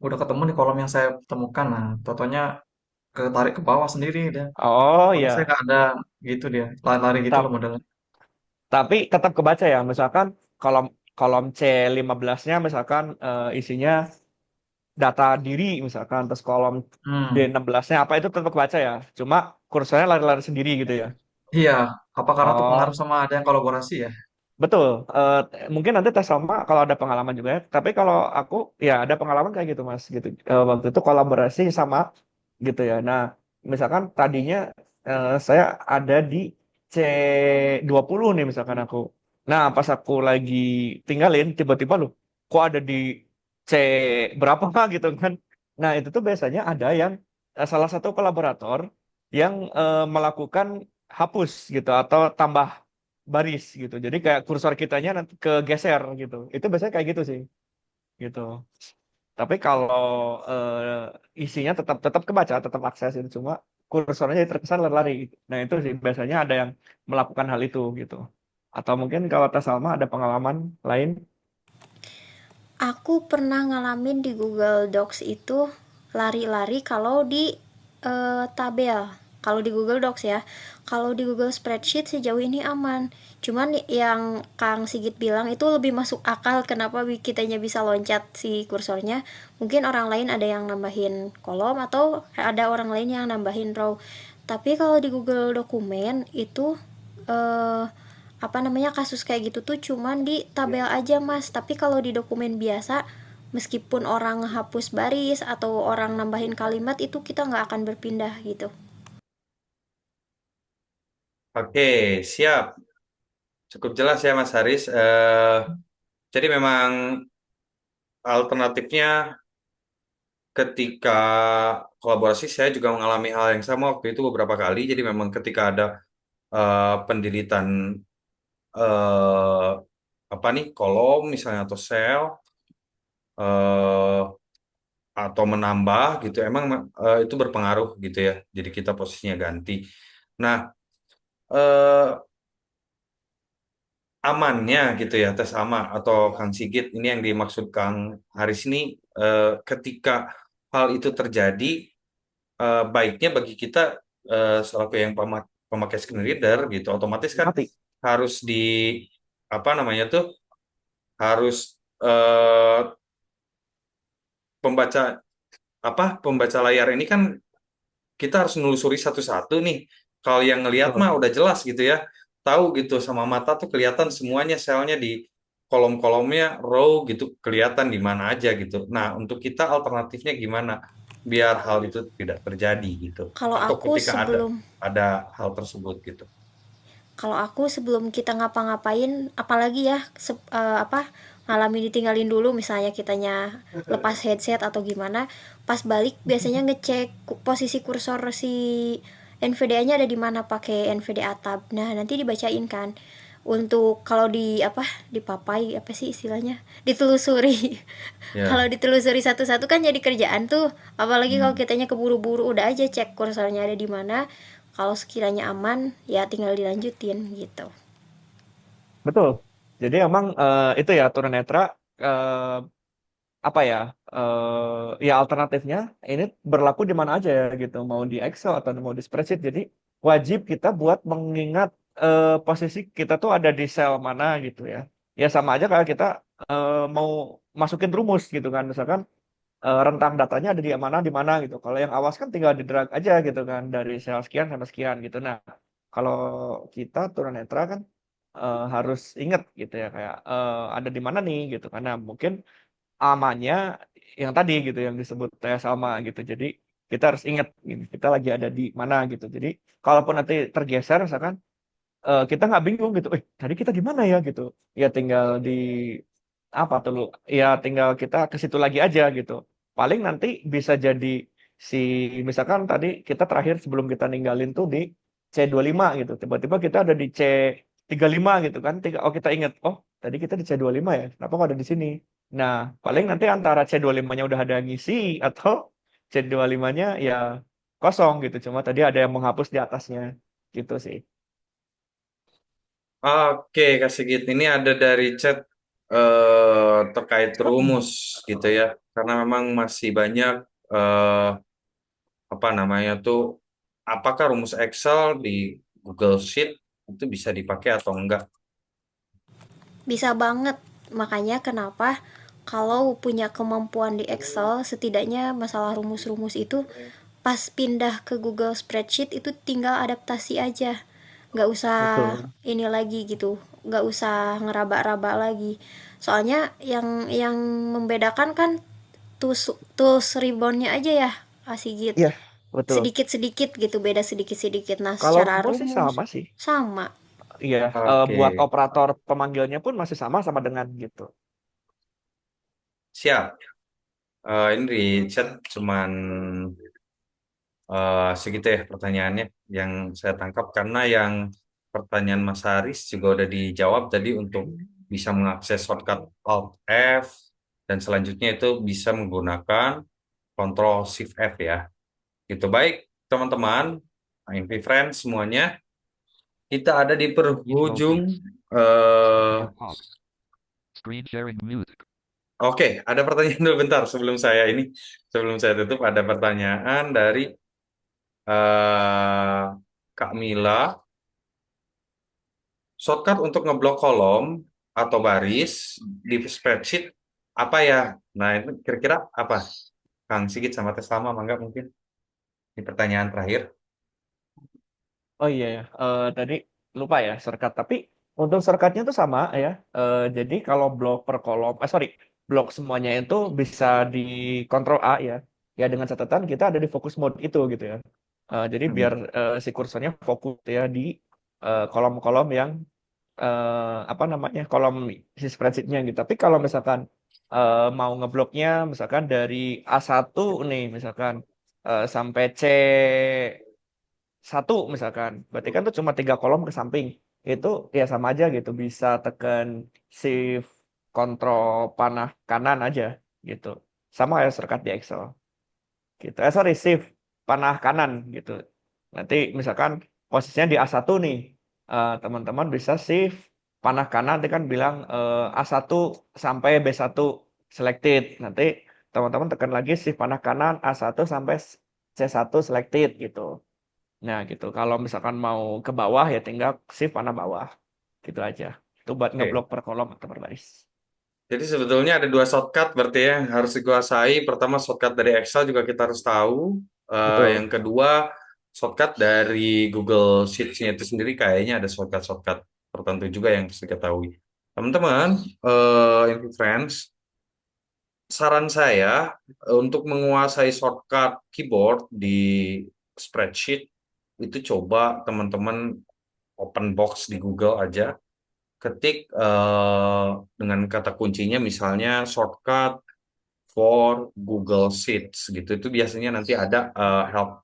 udah ketemu di kolom yang saya temukan. Nah, totonya ketarik ke bawah sendiri dia. Oh Padahal saya ya. nggak ada gitu dia, lari-lari gitu loh Tap- modelnya. Tapi tetap kebaca ya. Misalkan kolom kolom C15-nya misalkan isinya data diri misalkan, terus kolom Hmm. D16-nya apa itu tetap kebaca ya. Cuma kursornya lari-lari sendiri gitu ya. Iya, apa karena terpengaruh Oh, sama ada yang kolaborasi ya? betul. Mungkin nanti tes sama kalau ada pengalaman juga ya. Tapi kalau aku ya ada pengalaman kayak gitu Mas gitu. Waktu itu kolaborasi sama gitu ya. Nah, misalkan tadinya saya ada di C20 nih misalkan aku. Nah, pas aku lagi tinggalin tiba-tiba loh kok ada di C berapa gitu kan. Nah, itu tuh biasanya ada yang salah satu kolaborator yang melakukan hapus gitu atau tambah baris gitu. Jadi kayak kursor kitanya nanti kegeser gitu. Itu biasanya kayak gitu sih, gitu. Tapi kalau isinya tetap tetap kebaca, tetap akses itu cuma kursornya jadi terkesan lari-lari. Nah itu sih biasanya ada yang melakukan hal itu gitu. Atau mungkin kalau Teh Salma ada pengalaman lain? Aku pernah ngalamin di Google Docs itu lari-lari kalau di tabel. Kalau di Google Docs ya. Kalau di Google Spreadsheet sejauh ini aman. Cuman yang Kang Sigit bilang itu lebih masuk akal kenapa kitanya bisa loncat si kursornya. Mungkin orang lain ada yang nambahin kolom atau ada orang lain yang nambahin row. Tapi kalau di Google Dokumen itu eh apa namanya kasus kayak gitu tuh cuman di tabel aja Mas, tapi kalau di dokumen biasa meskipun orang hapus baris atau orang nambahin kalimat itu kita nggak akan berpindah gitu. Oke, siap. Cukup jelas ya Mas Haris. Jadi memang alternatifnya ketika kolaborasi saya juga mengalami hal yang sama waktu itu beberapa kali. Jadi memang ketika ada pendilitan eh, apa nih kolom misalnya atau sel eh, atau menambah gitu, emang itu berpengaruh gitu ya. Jadi kita posisinya ganti. Nah, eh, amannya gitu ya, tes ama atau Kang Sigit ini yang dimaksud Kang Haris ini, ketika hal itu terjadi, baiknya bagi kita selaku yang pemakai screen reader gitu, otomatis kan Mati. harus apa namanya tuh, harus eh, pembaca pembaca layar ini kan kita harus menelusuri satu-satu nih. Kalau yang ngelihat mah Betul. udah jelas gitu ya, tahu gitu sama mata tuh kelihatan semuanya selnya di kolom-kolomnya, row gitu kelihatan di mana aja gitu. Nah, untuk kita alternatifnya gimana biar hal itu tidak terjadi gitu, Kalau atau aku ketika sebelum ada hal tersebut gitu. Kalau aku sebelum kita ngapa-ngapain, apalagi ya ngalamin ditinggalin dulu, misalnya kitanya lepas headset atau gimana, pas balik biasanya ngecek posisi kursor si NVDA-nya ada di mana, pakai NVDA tab. Nah, nanti dibacain kan. Untuk kalau dipapai apa sih istilahnya? Ditelusuri. Kalau Ya. ditelusuri satu-satu kan jadi kerjaan tuh. Apalagi kalau Hmm. kitanya keburu-buru, udah aja cek kursornya ada di mana. Kalau sekiranya aman, ya tinggal dilanjutin gitu. Betul. Jadi emang itu ya tunanetra eh, apa ya ya alternatifnya ini berlaku di mana aja ya gitu, mau di Excel atau mau di spreadsheet. Jadi wajib kita buat mengingat posisi kita tuh ada di sel mana gitu ya. Ya sama aja kayak kita mau masukin rumus gitu kan, misalkan rentang datanya ada di mana gitu. Kalau yang awas kan tinggal di drag aja gitu kan dari sel sekian sampai sekian gitu. Nah, kalau kita tunanetra kan harus ingat gitu ya, kayak ada di mana nih gitu, karena mungkin amannya yang tadi gitu yang disebut tes sama gitu. Jadi kita harus ingat gitu, kita lagi ada di mana gitu. Jadi kalaupun nanti tergeser misalkan kita nggak bingung gitu, tadi kita di mana ya gitu. Ya tinggal di apa tuh lu? Ya tinggal kita ke situ lagi aja gitu. Paling nanti bisa jadi si misalkan tadi kita terakhir sebelum kita ninggalin tuh di C25 gitu. Tiba-tiba kita ada di C35 gitu kan. Oh kita ingat, oh tadi kita di C25 ya. Kenapa kok ada di sini? Nah, paling nanti antara C25-nya udah ada yang ngisi atau C25-nya ya kosong gitu. Cuma tadi ada yang menghapus di atasnya gitu sih. Oke, Kak Sigit, ini ada dari chat terkait rumus gitu ya, karena memang masih banyak eh, apa namanya tuh, apakah rumus Excel di Google Sheet itu bisa dipakai atau enggak? Bisa banget. Makanya kenapa kalau punya kemampuan di Excel, setidaknya masalah rumus-rumus itu pas pindah ke Google Spreadsheet itu tinggal adaptasi aja. Nggak usah Betul. ini lagi gitu, nggak usah ngeraba-raba lagi. Soalnya yang membedakan kan tools reboundnya aja ya, Sigit. Iya, betul. Sedikit-sedikit gitu, beda sedikit-sedikit. Nah, Kalau secara rumus sih rumus sama sih. sama. Iya, Oke, buat operator pemanggilnya pun masih sama dengan gitu. siap. Ini di chat cuman segitu ya pertanyaannya yang saya tangkap, karena yang pertanyaan Mas Haris juga udah dijawab tadi, untuk bisa mengakses shortcut Alt F dan selanjutnya itu bisa menggunakan Ctrl Shift F ya. Itu baik teman-teman, INV Friends semuanya, kita ada di penghujung. Screen sharing music. Oke, ada pertanyaan dulu bentar sebelum saya tutup, ada pertanyaan dari Kak Mila. Shortcut untuk ngeblok kolom atau baris di spreadsheet apa ya? Nah, itu kira-kira apa? Kang Sigit sama Teslama, mangga mungkin. Ini pertanyaan terakhir. Oh iya ya, tadi lupa ya shortcut. Tapi untuk shortcutnya itu sama ya. Jadi kalau blok per kolom, blok semuanya itu bisa di Ctrl A ya. Ya dengan catatan kita ada di focus mode itu gitu ya. Jadi biar si kursornya fokus ya di kolom-kolom yang apa namanya, kolom si spreadsheetnya gitu. Tapi kalau misalkan mau ngebloknya misalkan dari A1 nih misalkan sampai C1 misalkan, berarti kan tuh cuma 3 kolom ke samping. Itu ya sama aja gitu, bisa tekan shift kontrol panah kanan aja gitu. Sama ya shortcut di Excel gitu. Shift panah kanan gitu. Nanti misalkan posisinya di A1 nih, teman-teman bisa shift panah kanan nanti kan bilang A1 sampai B1 selected. Nanti teman-teman tekan lagi shift panah kanan A1 sampai C1 selected gitu. Nah gitu. Kalau misalkan mau ke bawah ya tinggal shift panah bawah. Gitu aja. Itu buat Oke. ngeblok per kolom atau per baris. Jadi sebetulnya ada 2 shortcut berarti ya yang harus dikuasai. Pertama shortcut dari Excel juga kita harus tahu. Betul. Yang kedua shortcut dari Google Sheets-nya itu sendiri kayaknya ada shortcut-shortcut tertentu juga yang harus diketahui. Teman-teman, friends, saran saya untuk menguasai shortcut keyboard di spreadsheet itu coba teman-teman open box di Google aja, ketik dengan kata kuncinya misalnya shortcut for Google Sheets gitu. Itu biasanya nanti ada help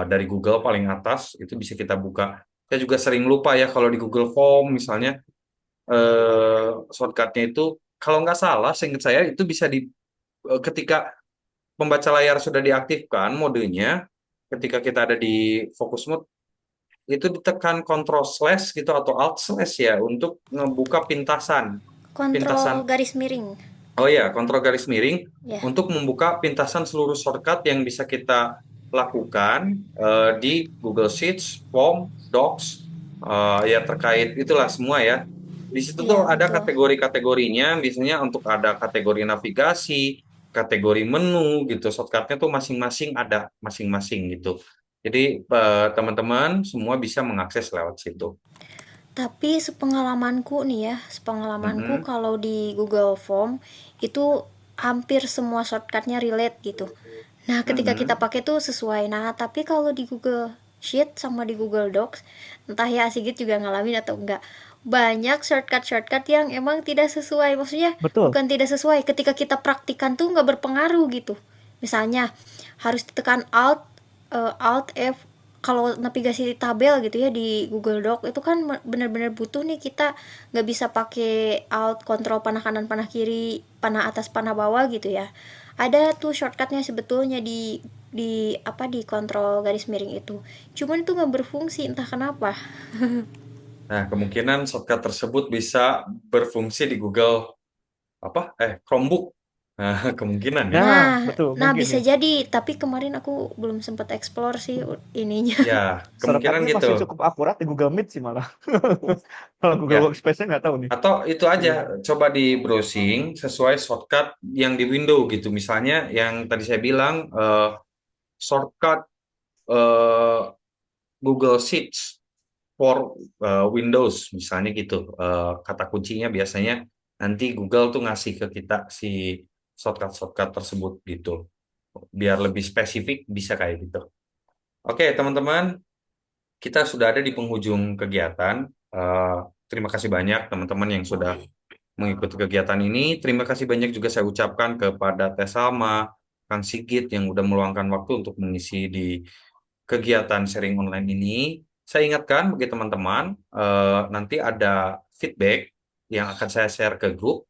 dari Google paling atas, itu bisa kita buka. Saya juga sering lupa ya kalau di Google Form misalnya shortcutnya itu kalau nggak salah, seingat saya itu bisa ketika pembaca layar sudah diaktifkan modenya, ketika kita ada di focus mode itu ditekan Ctrl slash gitu atau Alt slash ya untuk ngebuka pintasan. Kontrol garis miring. Oh ya, kontrol garis miring Ya. untuk membuka pintasan seluruh shortcut yang bisa kita lakukan di Google Sheets, Form, Docs, ya terkait itulah semua ya. Di situ Iya, tuh ada betul. kategori-kategorinya, biasanya untuk ada kategori navigasi, kategori menu gitu, shortcutnya tuh masing-masing ada masing-masing gitu. Jadi teman-teman semua bisa mengakses lewat situ. Tapi sepengalamanku nih ya, sepengalamanku kalau di Google Form itu hampir semua shortcutnya relate gitu. Nah, ketika kita pakai tuh sesuai. Nah, tapi kalau di Google Sheet sama di Google Docs, entah ya Sigit juga ngalamin atau enggak, banyak shortcut yang emang tidak sesuai. Maksudnya Betul. bukan tidak sesuai, ketika kita praktikan tuh nggak berpengaruh gitu. Misalnya harus ditekan Alt F kalau navigasi tabel gitu ya di Google Doc itu kan benar-benar butuh nih, kita nggak bisa pakai Alt kontrol panah kanan panah kiri panah atas panah bawah gitu ya. Ada tuh shortcutnya sebetulnya di kontrol garis miring itu, cuman itu nggak berfungsi entah kenapa. Nah, kemungkinan shortcut tersebut bisa berfungsi di Google Chromebook. Nah, kemungkinan ya. Nah, betul, Nah mungkin bisa nih. jadi, tapi kemarin aku belum sempat explore sih ininya. Ya, kemungkinan Shortcutnya gitu. masih cukup akurat di Google Meet sih malah. Kalau Google Ya. Workspace-nya nggak tahu nih. Atau itu aja, coba di browsing sesuai shortcut yang di window gitu. Misalnya yang tadi saya bilang shortcut Google Sheets for Windows misalnya gitu. Kata kuncinya biasanya nanti Google tuh ngasih ke kita si shortcut tersebut gitu. Biar lebih spesifik bisa kayak gitu. Oke, teman-teman, kita sudah ada di penghujung kegiatan. Terima kasih banyak teman-teman yang sudah mengikuti kegiatan ini. Terima kasih banyak juga saya ucapkan kepada Teh Salma, Kang Sigit yang udah meluangkan waktu untuk mengisi di kegiatan sharing online ini. Saya ingatkan bagi teman-teman, nanti ada feedback yang akan saya share ke grup.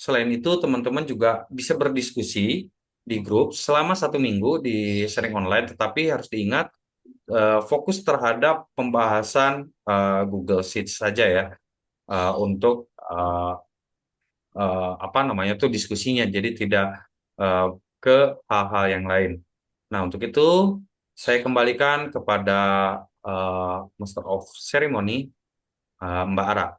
Selain itu, teman-teman juga bisa berdiskusi di grup selama 1 minggu di sharing online, tetapi harus diingat fokus terhadap pembahasan Google Sheets saja ya, untuk diskusinya, jadi tidak ke hal-hal yang lain. Nah, untuk itu saya kembalikan kepada Master of Ceremony, Mbak Ara.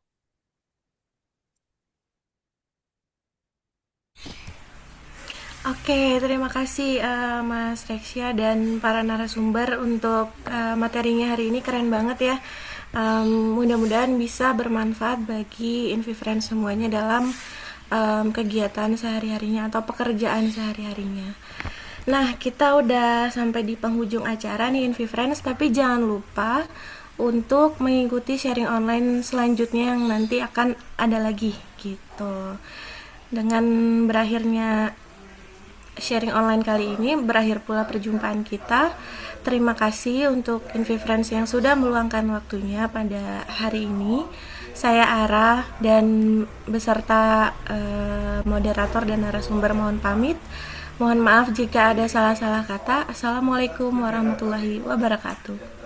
Oke, terima kasih Mas Rexia dan para narasumber untuk materinya hari ini, keren banget ya. Mudah-mudahan bisa bermanfaat bagi InviFriends semuanya dalam kegiatan sehari-harinya atau pekerjaan sehari-harinya. Nah, kita udah sampai di penghujung acara nih InviFriends, tapi jangan lupa untuk mengikuti sharing online selanjutnya yang nanti akan ada lagi gitu. Dengan berakhirnya sharing online kali ini, berakhir pula perjumpaan kita. Terima kasih untuk InviFriends yang sudah meluangkan waktunya pada hari ini. Saya Ara dan beserta moderator dan narasumber mohon pamit. Mohon maaf jika ada salah-salah kata. Assalamualaikum warahmatullahi wabarakatuh.